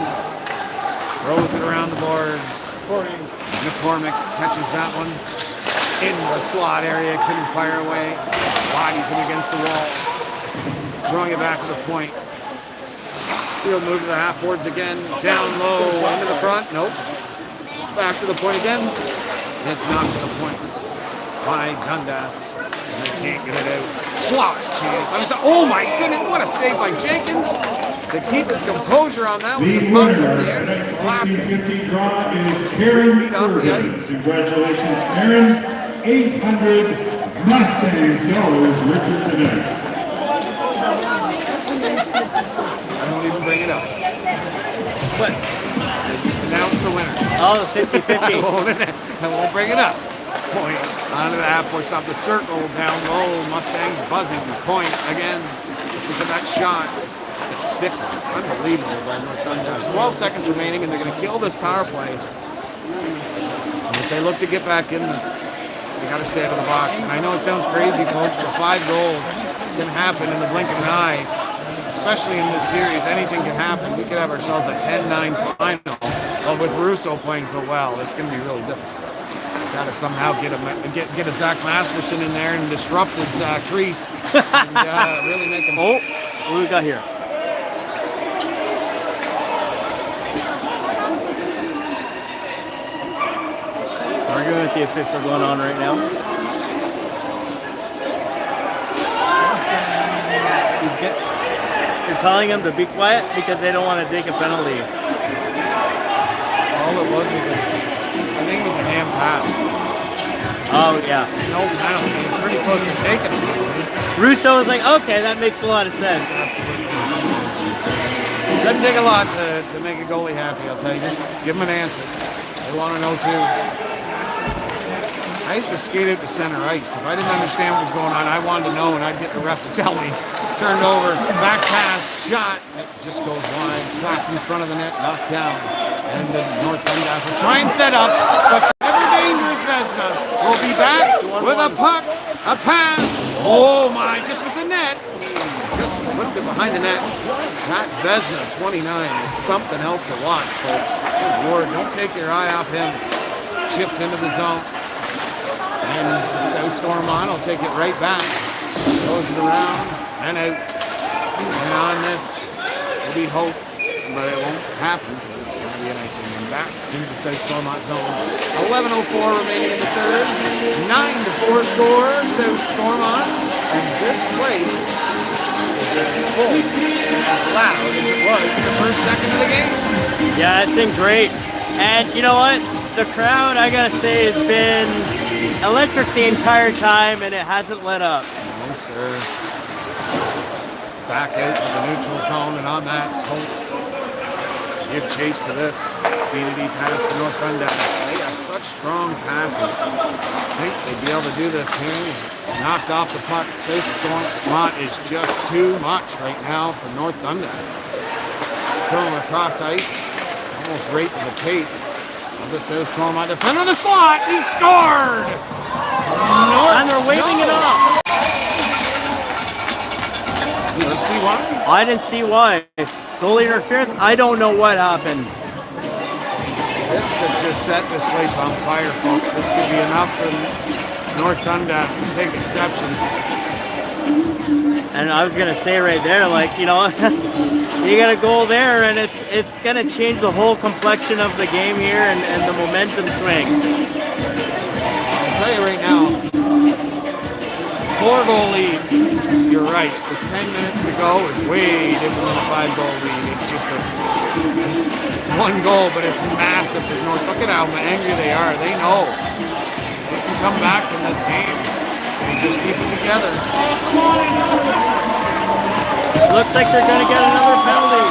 Throws it around the boards. McCormick catches that one. In the slot area, couldn't fire away. Bodies him against the wall. Throwing it back to the point. He'll move to the half boards again. Down low, into the front. Nope. Back to the point again. It's knocked to the point by Dundas. And they can't get it out. Slot chance. Oh my goodness, what a save by Jenkins. To keep his composure on that one. The puck in the air to slap him. 50 draw is Aaron feet off the ice. Congratulations, Aaron. 800 Mustangs goes Richard today. I won't even bring it up. What? Just announce the winner. Oh, 50-50. I won't bring it up. Point onto the half point stop. The circle down low. Mustangs buzzing. Point again. Look at that shot. The stick. Unbelievable by North Dundas. 12 seconds remaining, and they're going to kill this power play. And if they look to get back in this, they got to stay out of the box. And I know it sounds crazy, folks, but 5 goals can happen in the blink of an eye. Especially in this series, anything can happen. We could have ourselves a 10-9 final. But with Russo playing so well, it's going to be really difficult. Got to somehow get a Zach Masterson in there and disrupt his crease and really make him. Oh, what do we got here? Arguing with the official going on right now. You're telling them to be quiet because they don't want to take a penalty. All it was I think it was a hand pass. Oh, yeah. No penalty. It was pretty close to taking it. Russo was like, okay, that makes a lot of sense. Absolutely. Doesn't take a lot to make a goalie happy, I'll tell you. Just give them an answer. They want to know, too. I used to skate out to center ice. If I didn't understand what was going on, I wanted to know, and I'd get the ref to tell me. Turned over, back pass, shot. It just goes wide, slapped in front of the net, knocked down. And the North Dundas will try and set up, but ever dangerous Vesna will be back with a puck, a pass. Oh my, just was the net. Just flipped it behind the net. That Vesna, 29, is something else to watch, folks. Good Lord, don't take your eye off him. Chipped into the zone. And so Stormont will take it right back. Throws it around and out. And on this will be hope, but it won't happen because it's going to be a nice one back into the South Stormont zone. 11:04 remaining in the third. 9-4 score, South Stormont. And this place is as full and as loud as it was in the first second of the game. Yeah, it's been great. And you know what? The crowd, I gotta say, has been electric the entire time, and it hasn't let up. No, sir. Back out to the neutral zone, and on that, Hope give chase to this. BD pass to North Dundas. They have such strong passes. I think they'd be able to do this here. Knocked off the puck. So Stormont is just too much right now for North Dundas. Throw him across ice. Almost right to the tape. This is Stormont defender in the slot. He scored! And they're waving it off. Did you see why? I didn't see why. Goalie interference, I don't know what happened. This could just set this place on fire, folks. This could be enough for North Dundas to take exception. And I was gonna say right there, like, you know, you got a goal there, and it's gonna change the whole complexion of the game here and the momentum swing. I'll tell you right now, 4-goal lead. You're right. With 10 minutes to go, is way different than a 5-goal lead. It's just it's 1 goal, but it's massive for North. Look at how angry they are. They know they can come back from this game. They just keep it together. Looks like they're gonna get another penalty.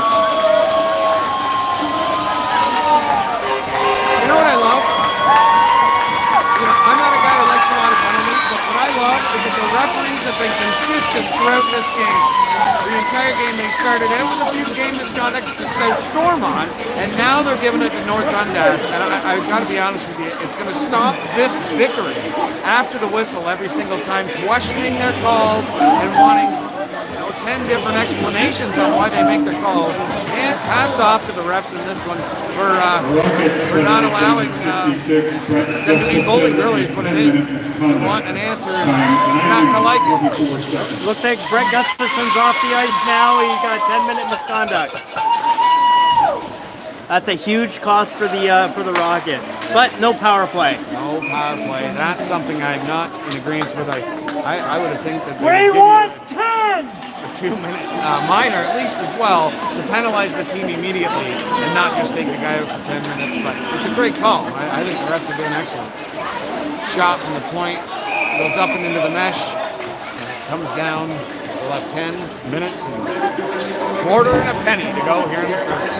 You know what I love? You know, I'm not a guy who likes a lot of penalties, but what I love is that the referees have been consistent throughout this game. The entire game, they started out with a few game misconducts to South Stormont, and now they're giving it to North Dundas. And I've got to be honest with you, it's going to stop this bickering after the whistle every single time, questioning their calls and wanting 10 different explanations on why they make their calls. And hats off to the refs in this one for not allowing them to be bullied, really, is what it is. You want an answer, and you're not going to like it. Looks like Brett Gustafson's off the ice now. He got 10-minute misconduct. That's a huge cost for the Rocket. But no power play. No power play. That's something I'm not in agreement with. I would have think that We want 10! a 2-minute minor at least as well to penalize the team immediately and not just take the guy out for 10 minutes. But it's a great call. I think the refs are doing excellent. Shot from the point, goes up and into the mesh, and it comes down. We'll have 10 minutes and quarter and a penny to go here in the third.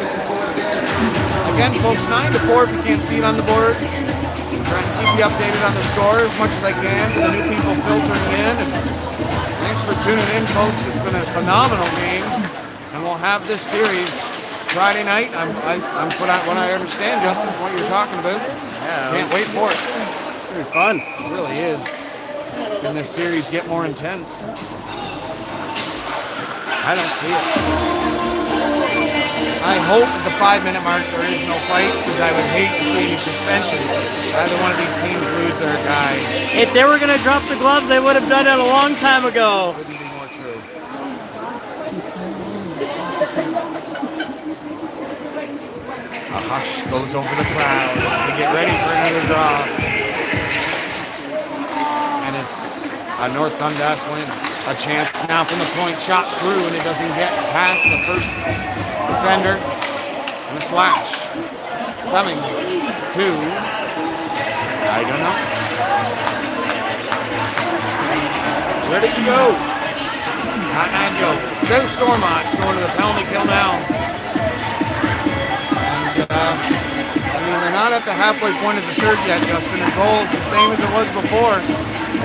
Again, folks, 9-4 if you can't see it on the board. Trying to keep you updated on the score as much as I can for the new people filtering in. And thanks for tuning in, folks. It's been a phenomenal game, and we'll have this series Friday night. I'm put out what I understand, Justin, what you're talking about. Yeah, Can't wait for it. pretty fun. It really is. Can this series get more intense? I don't see it. I hope at the 5-minute mark there is no fights, because I would hate to see any suspensions. Either one of these teams lose their guy. If they were going to drop the gloves, they would have done it a long time ago. Couldn't be more true. A hush goes over the crowd as they get ready for another draw. And it's a North Dundas win. A chance now from the point, shot through, and it doesn't get past the first defender. And a slash. Coming to, I don't know. Where did you go? Not Nigel. South Stormont's going to the penalty kill now. And they're not at the halfway point of the third yet, Justin. The goal is the same as it was before.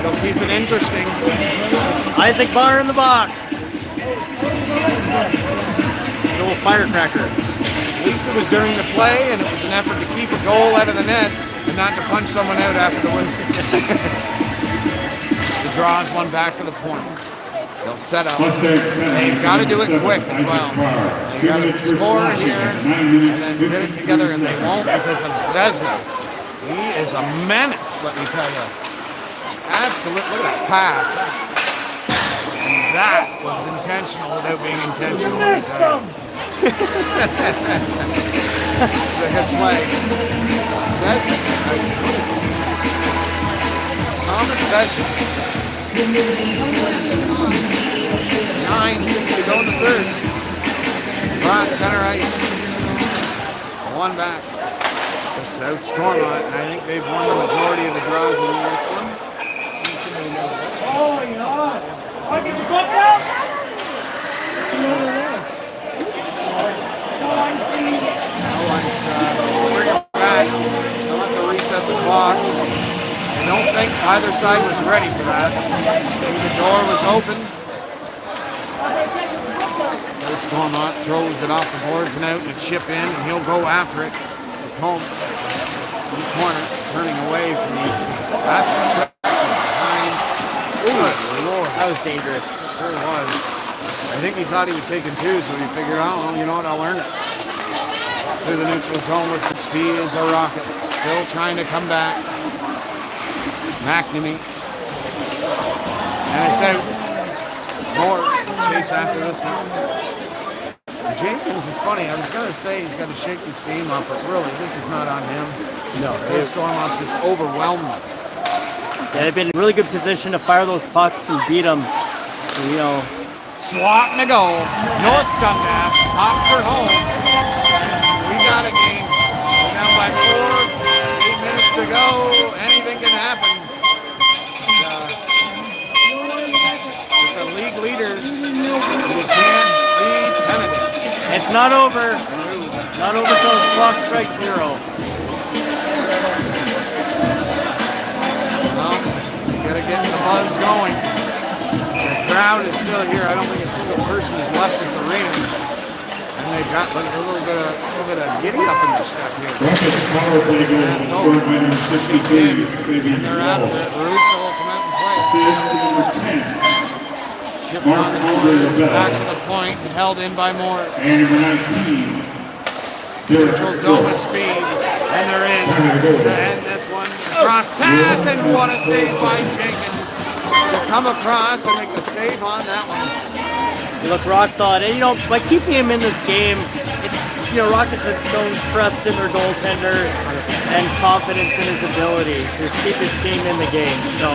It'll keep it interesting. Isaac Barr in the box. Little firecracker. At least it was during the play, and it was an effort to keep a goal out of the net. And but not to punch someone out after the whistle. The draws one back to the point. They'll set up. They've got to do it quick as well. They've got to score here and then get it together, and they won't because of Vesna. He is a menace, let me tell you. Absolutely. Look at that pass. And that was intentional without being intentional, let me tell you. The hip flag. Vesna. Thomas Vesna. 9:50 to go in the third. Broad center ice. One back. The South Stormont, and I think they've won the majority of the draws in this one. Oh, yeah. I get the book out. Bring it back. They'll have to reset the clock. I don't think either side was ready for that. Maybe the door was open. So Stormont throws it off the boards and out and a chip in, and he'll go after it. Home in the corner, turning away from these. That's a trap from behind. Good Lord. That was dangerous. Sure was. I think he thought he was taking two, so he figured, oh, you know what, I'll earn it. Through the neutral zone with the speed as the Rockets. Still trying to come back. McNamee. And it's out. More chase after this one. Jenkins, it's funny, I was going to say he's got to shake this game up, but really, this is not on him. No. Stormont's just overwhelmed them. Yeah, they've been in really good position to fire those pucks and beat them. You know. Slot and a goal. North Dundas, Oxford home. We got a game. We're down by 8 minutes to go. Anything can happen. With the league leaders, you can't be tentative. It's not over. Not over till the clock strikes 0. Well, you gotta get the buzz going. The crowd is still here. I don't think a single person has left this arena. And they've got a little bit of giddy up in their step here. Pass over. And they're after it. Russo will come out and play. Chip on the boards, back to the point, and held in by Morris. Neutral zone with speed, and they're in to end this one. Cross pass, and what a save by Jenkins to come across and make the save on that one. You look rock solid, and by keeping him in this game, it's Rockets have shown trust in their goaltender and confidence in his ability to keep his team in the game. So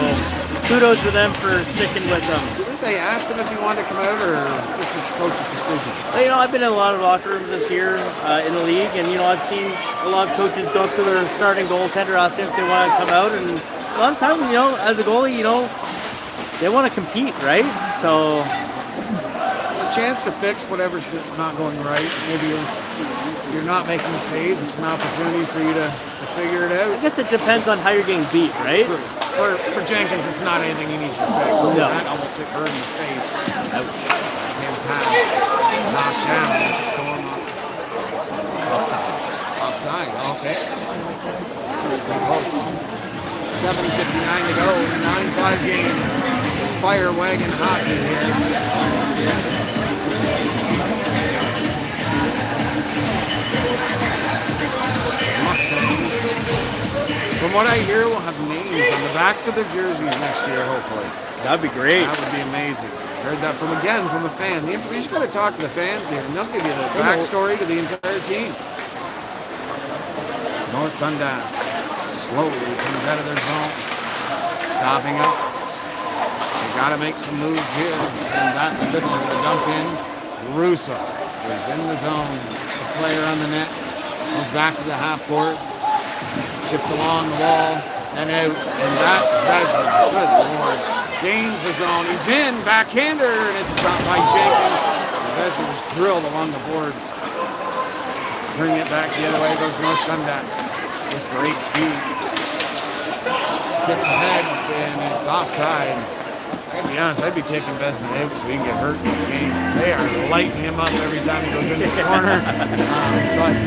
kudos to them for sticking with them. They asked him if he wanted to come out, or just a coach's decision? I've been in a lot of locker rooms this year in the league, and I've seen a lot of coaches go up to their starting goaltender, ask them if they want to come out, and a lot of times, as a goalie, they want to compete, right? So it's a chance to fix whatever's not going right. Maybe you're not making saves. It's an opportunity for you to figure it out. I guess it depends on how you're getting beat, right? True. For Jenkins, it's not anything he needs to fix. No. That almost hit Bird in the face. Ouch. And pass. Knocked down. Stormont. Offside. Okay. That's pretty close. 7:59 to go. 9-5 game. Fire wagon hockey here. Mustangs. From what I hear, we'll have names on the backs of their jerseys next year, hopefully. That'd be great. That would be amazing. Heard that from a fan. You just got to talk to the fans here, and they'll give you the backstory to the entire team. North Dundas slowly comes out of their zone, stopping up. They got to make some moves here, and that's a good one to dump in. Russo is in the zone. The player on the net goes back to the half courts. Chipped along the wall and out, and that Vesna, good Lord, gains the zone. He's in, backhander, and it's stopped by Jenkins. Vesna was drilled along the boards. Bring it back the other way goes North Dundas with great speed. Kick ahead, and it's offside. I gotta be honest, I'd be taking Vesna out so he can get hurt in this game. They are lighting him up every time he goes into the corner. But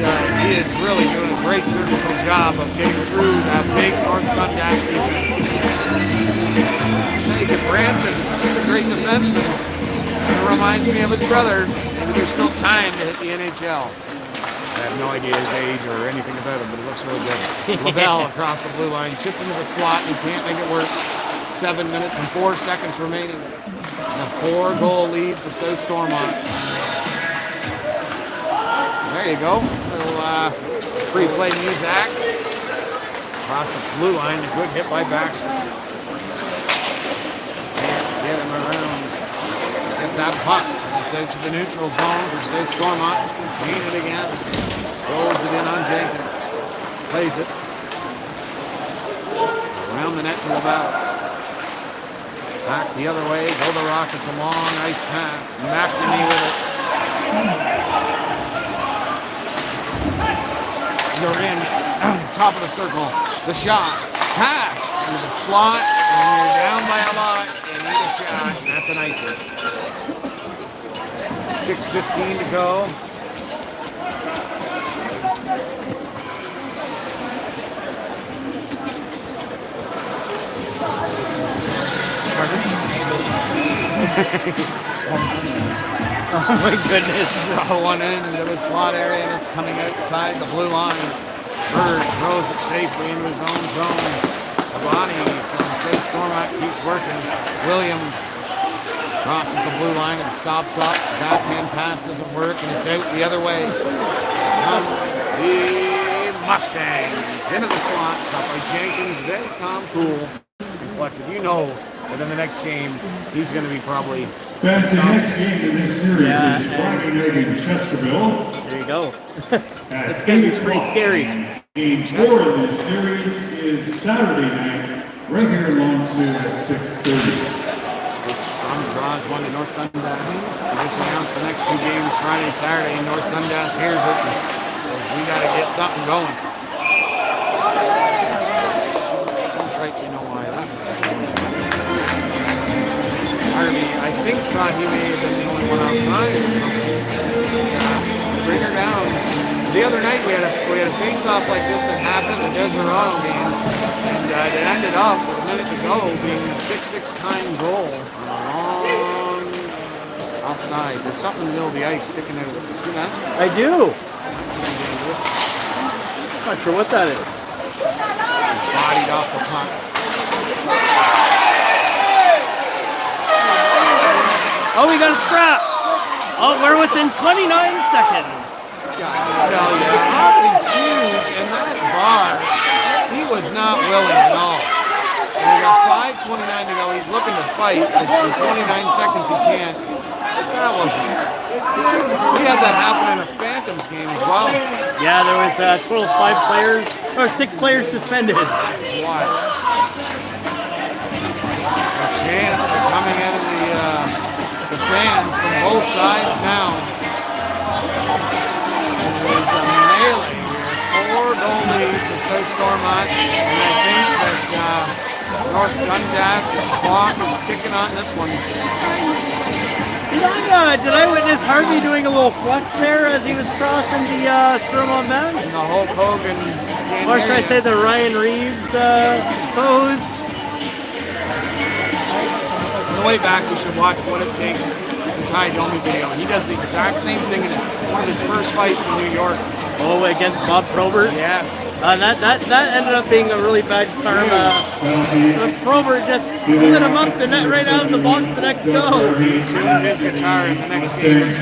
he is really doing a great great surgical job of getting through that big North Dundas defense. Hey, Branson, he's a great defenseman. It reminds me of his brother. Maybe there's still time to hit the NHL. I have no idea his age or anything about him, but it looks really good. LaBelle across the blue line, chipped into the slot, and can't make it work. 7 minutes and 4 seconds remaining. And a 4-goal lead for South Stormont. There you go. Little free-play music. Across the blue line, a good hit by Baxter. Can't get him around. Get that puck. It's out to the neutral zone for South Stormont. Gain it again. Rolls it in on Jenkins. Plays it. Around the net to LaBelle. Back the other way. Go the Rockets. A long, nice pass. McNamee with it. You're in. Top of the circle. The shot. Pass. Into the slot. And you're down by a lot. And need a shot. And that's a nice one. 6:15 to go. Oh my goodness. Throw one into the slot area and it's coming outside the blue line. Bird throws it safely into his own zone. The body from South Stormont keeps working. Williams crosses the blue line and stops up. Backhand pass doesn't work and it's out the other way. The Mustangs into the slot. Stopped by Jenkins. Very calm, cool, and collected. You know that in the next game he's going to be probably. That's the next game in this series is Friday night in Chesterville. There you go. It's going to be pretty scary. Game 4 of this series is Saturday night, right here in Longsu at 6:30. Strum draws one to North Dundas. We just announced the next 2 games Friday, Saturday, and North Dundas hears it. We got to get something going. Right, you know why that. Harvey, I think, thought he may have been the only one outside or something. Bring her down. The other night we had a face-off like this that happened in the Desperado game, and it ended up with a minute to go being a 6-6 time goal on a long offside. There's something in the middle of the ice sticking out of it. You see that? I do. Not sure what that is. Bodied off the puck. Oh, we got a scrap. Oh, we're within 29 seconds. I tell you, Hartley's huge, and that bar, he was not willing at all. And we got 5:29 to go. He's looking to fight. It's for 29 seconds he can't. But that wasn't. We had that happen in a Phantoms game as well. Yeah, there was a total of 5 players, or 6 players suspended. Why? A chance of coming out of the fans from both sides now. There's a melee here. 4-goal lead for South Stormont. And I think that North Dundas' clock is ticking on this one. Did I witness Harvey doing a little flex there as he was crossing the Stormont bench? And the Hulk Hogan. Or should I say the Ryan Reeves pose? On the way back, we should watch What It Takes, the Ty Domi video. He does the exact same thing in one of his first fights in New York. Oh, against Bob Probert? Yes. That ended up being a really bad karma. Probert just lit him up the net right out of the box the next go. He tuned his guitar in the next game.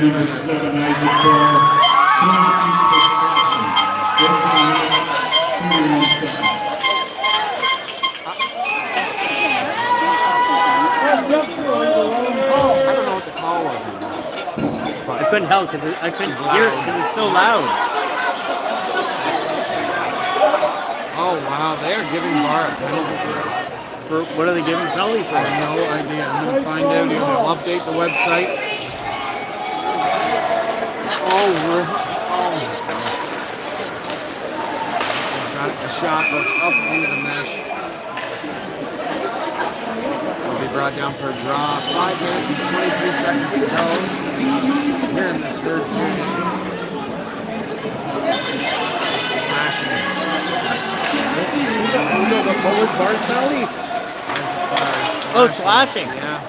I don't know what the call was. I couldn't help because I couldn't hear it because it's so loud. Oh wow, they're giving Bar a penalty For what are they giving penalty for? I have no idea. I'm going to find out. They'll update the website. Oh my God. Got it. The shot goes up into the mesh. Will be brought down for a draw. 5 minutes and 23 seconds to go here in this third period. Smashing. What was Bar's penalty? Oh, slashing. Yeah.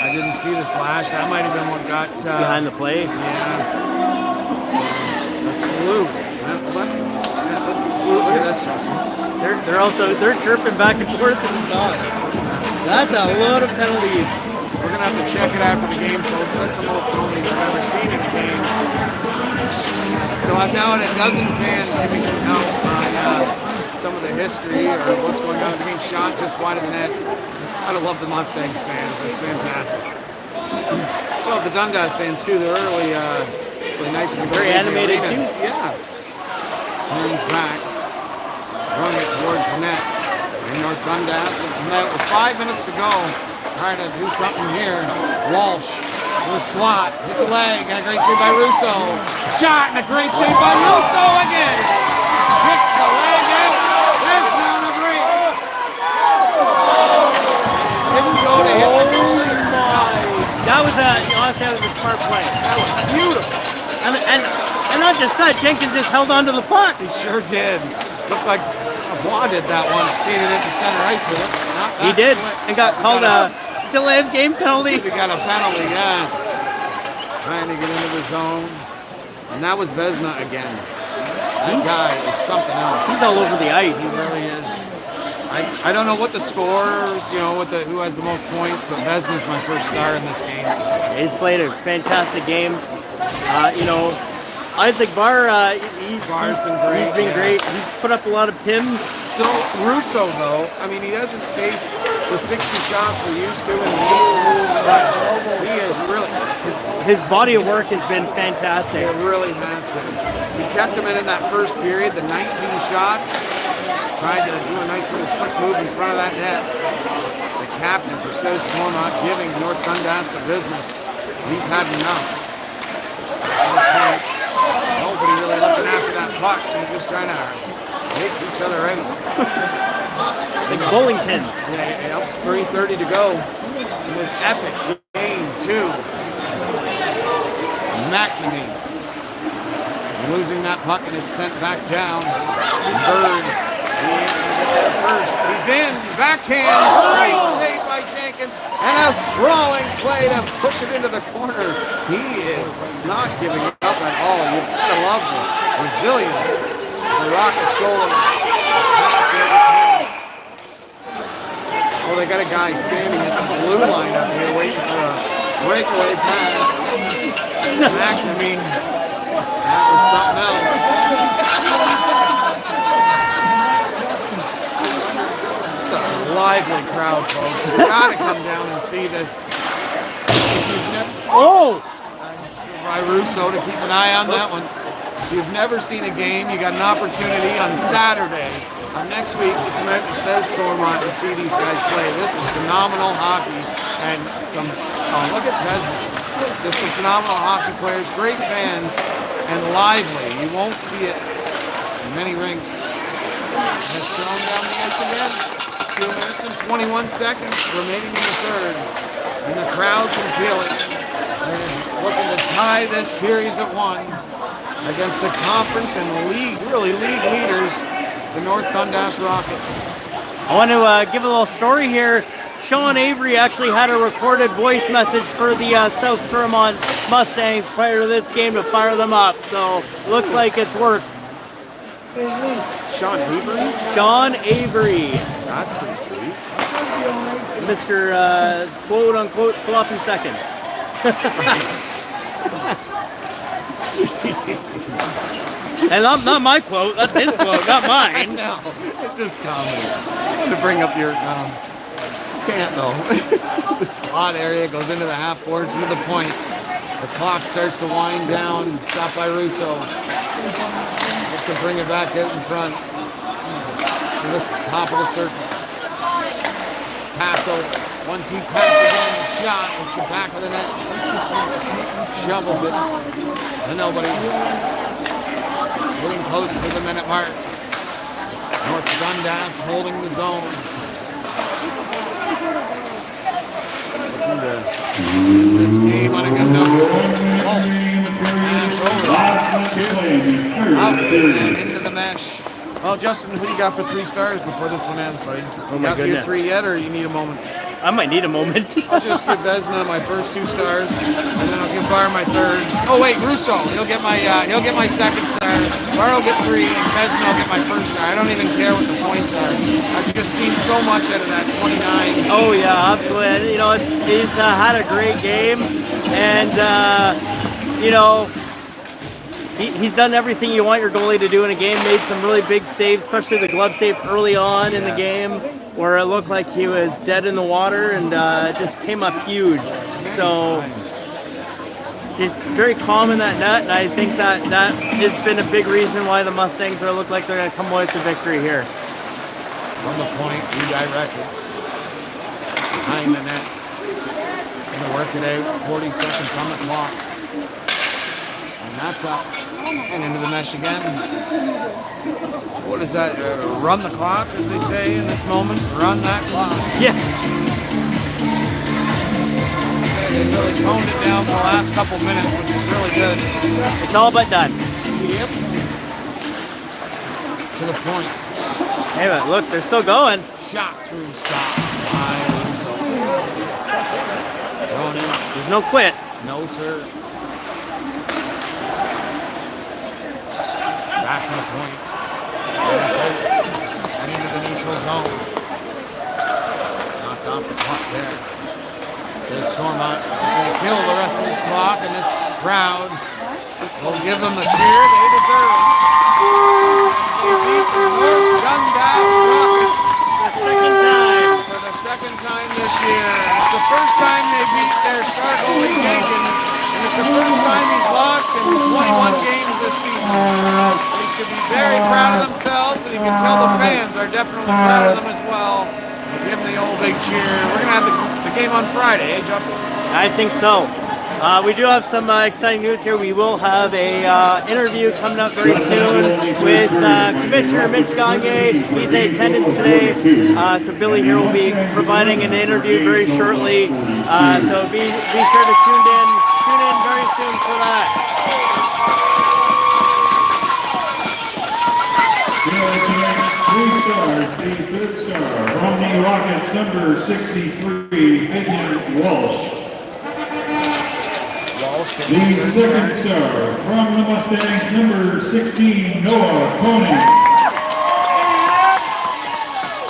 I didn't see the slash. That might have been what got Behind the play. Yeah. A salute. Let's salute. Look at this, Justin. They're chirping back and forth in the dog. That's a load of penalties. We're gonna have to check it after the game, folks. That's the most penalties I've ever seen in a game. So I've now had a dozen fans giving some help on some of the history or what's going on in the game. Shot just wide of the net. I love the Mustangs fans. It's fantastic. Well, the Dundas fans too. They're really nice and very animated too. Yeah. Turns back, run it towards the net. And North Dundas, with 5 minutes to go, trying to do something here. Walsh with a slot, hits a leg, and a great save by Russo. Shot and a great save by Russo again. Kicks the leg in. That's down the break. Didn't go to hit the goalie. That was honestly, that was a smart play. That was beautiful. And not just that, Jenkins just held onto the puck. He sure did. Looked like Bois did that one, skated into center ice with it. He did, and got called a delay of game penalty. He got a penalty, yeah. Trying to get into the zone. And that was Vezina again. That guy is something else. He's all over the ice. He really is. I don't know what the scores, who has the most points, but Vezina's my first star in this game. He's played a fantastic game. Isaac Barr, Barr's been great. He's been great. He's put up a lot of PIMs. So Russo, though, he doesn't face the 60 shots we're used to in the East, but he is really... His body of work has been fantastic. It really has been. We kept him in that first period, the 19 shots. Tried to do a nice little slick move in front of that net. The captain for Stormont giving North Dundas the business. He's had enough. Nobody really looking after that puck. They're just trying to take each other in. Like bowling pins. Yeah, 3:30 to go in this epic game, too. McNamee losing that puck, and it's sent back down. Bird. First, he's in, backhand, great save by Jenkins, and a sprawling play to push it into the corner. He is not giving up at all. You've got to love the resilience of the Rockets goalie. Well, they got a guy standing at the blue line up here waiting for a breakaway pass. McNamee, that was something else. Lively crowd, folks. You gotta come down and see this. By Russo to keep an eye on that one. If you've never seen a game, you got an opportunity on Saturday of next week to come out to Stormont and see these guys play. This is phenomenal hockey, and look at Vezina. There's some phenomenal hockey players, great fans, and lively. You won't see it in many rinks. Has thrown down the ice again. 2 minutes and 21 seconds remaining in the third, and the crowd can feel it. They're looking to tie this series at 1 against the conference and league leaders, the North Dundas Rockets. I want to give a little story here. Sean Avery actually had a recorded voice message for the South Stormont Mustangs prior to this game to fire them up, so looks like it's worked. Sean Avery? Sean Avery. That's pretty sweet. Mr. quote-unquote sloppy seconds. And not my quote, that's his quote, not mine. No, it's just comedy. I wanted to bring up your... can't though. The slot area goes into the half board to the point. The clock starts to wind down, stopped by Russo. To bring it back out in front. To this top of the circle. Pass over. 1-2 pass again. Shot with the back of the net. Shovels it. And nobody. Getting close to the minute mark. North Dundas holding the zone. Looking to this game on a good number. Pass over. Shoots. Out and into the mesh. Well, Justin, who do you got for 3 stars before this one ends, buddy? Oh, You my got your goodness. 3 yet, or you need a moment? I might need a moment. I'll just give Vesna my first 2 stars, and then I'll give Bar my 3rd. Oh wait, Russo, he'll get my 2nd star. Bar will get 3, and Vesna will get my 1st star. I don't even care what the points are. I've just seen so much out of that 29. Oh yeah, absolutely. You know, he's had a great game, and you know, he's done everything you want your goalie to do in a game. Made some really big saves, especially the glove save early on in the game, where it looked like he was dead in the water, and it just came up huge. So he's very calm in that net, and I think that has been a big reason why the Mustangs look like they're going to come away with the victory here. From the point, redirected. Behind the net. Gonna work it out. 40 seconds on the clock. And that's up. And into the mesh again. What is that? Run the clock, as they say in this moment. Run that clock. Yeah. They really toned it down for the last couple minutes, which is really good. It's all but done. Yep. To the point. Hey, but look, they're still going. Shot through stop. By Russo. Thrown in. There's no quit. No, sir. Back to the point. And it's out. And into the neutral zone. Knocked off the puck there. Says Stormont, they're going to kill the rest of this clock, and this crowd will give them the cheer they deserve. They beat the North Dundas Rockets for the second time this year. It's the first time they beat their star goalie Jenkins, and it's the first time he's lost in 21 games this season. They should be very proud of themselves, and you can tell the fans are definitely proud of them as well. Give them the old big cheer. We're going to have the game on Friday, eh, Justin? I think so. We do have some exciting news here. We will have a interview coming up very soon with Commissioner Mitch Gagne. He's in attendance today. So Billy here will be providing an interview very shortly. So be sure to tune in very soon for that. The 3rd star from the Rockets, number 63, Vivian Walsh. The 2nd star from the Mustangs, number 16, Noah Koenig.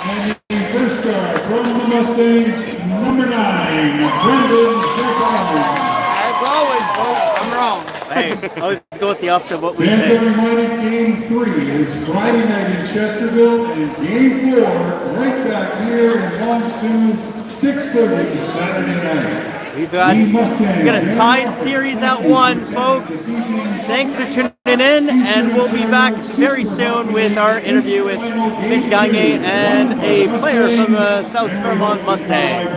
And the 1st star from the Mustangs, number 9, Brendan Zerkowski. As always, folks, I'm wrong. Hey, always go with the opposite of what we And say. to remind you, Game 3 is Friday night in Chesterville, and Game 4 right back here in Monsoon, 6:30 Saturday night. We've got a tied series at 1, folks. Thanks for tuning in, and we'll be back very soon with our interview with Mitch Gagne and a player from the South Stormont Mustangs.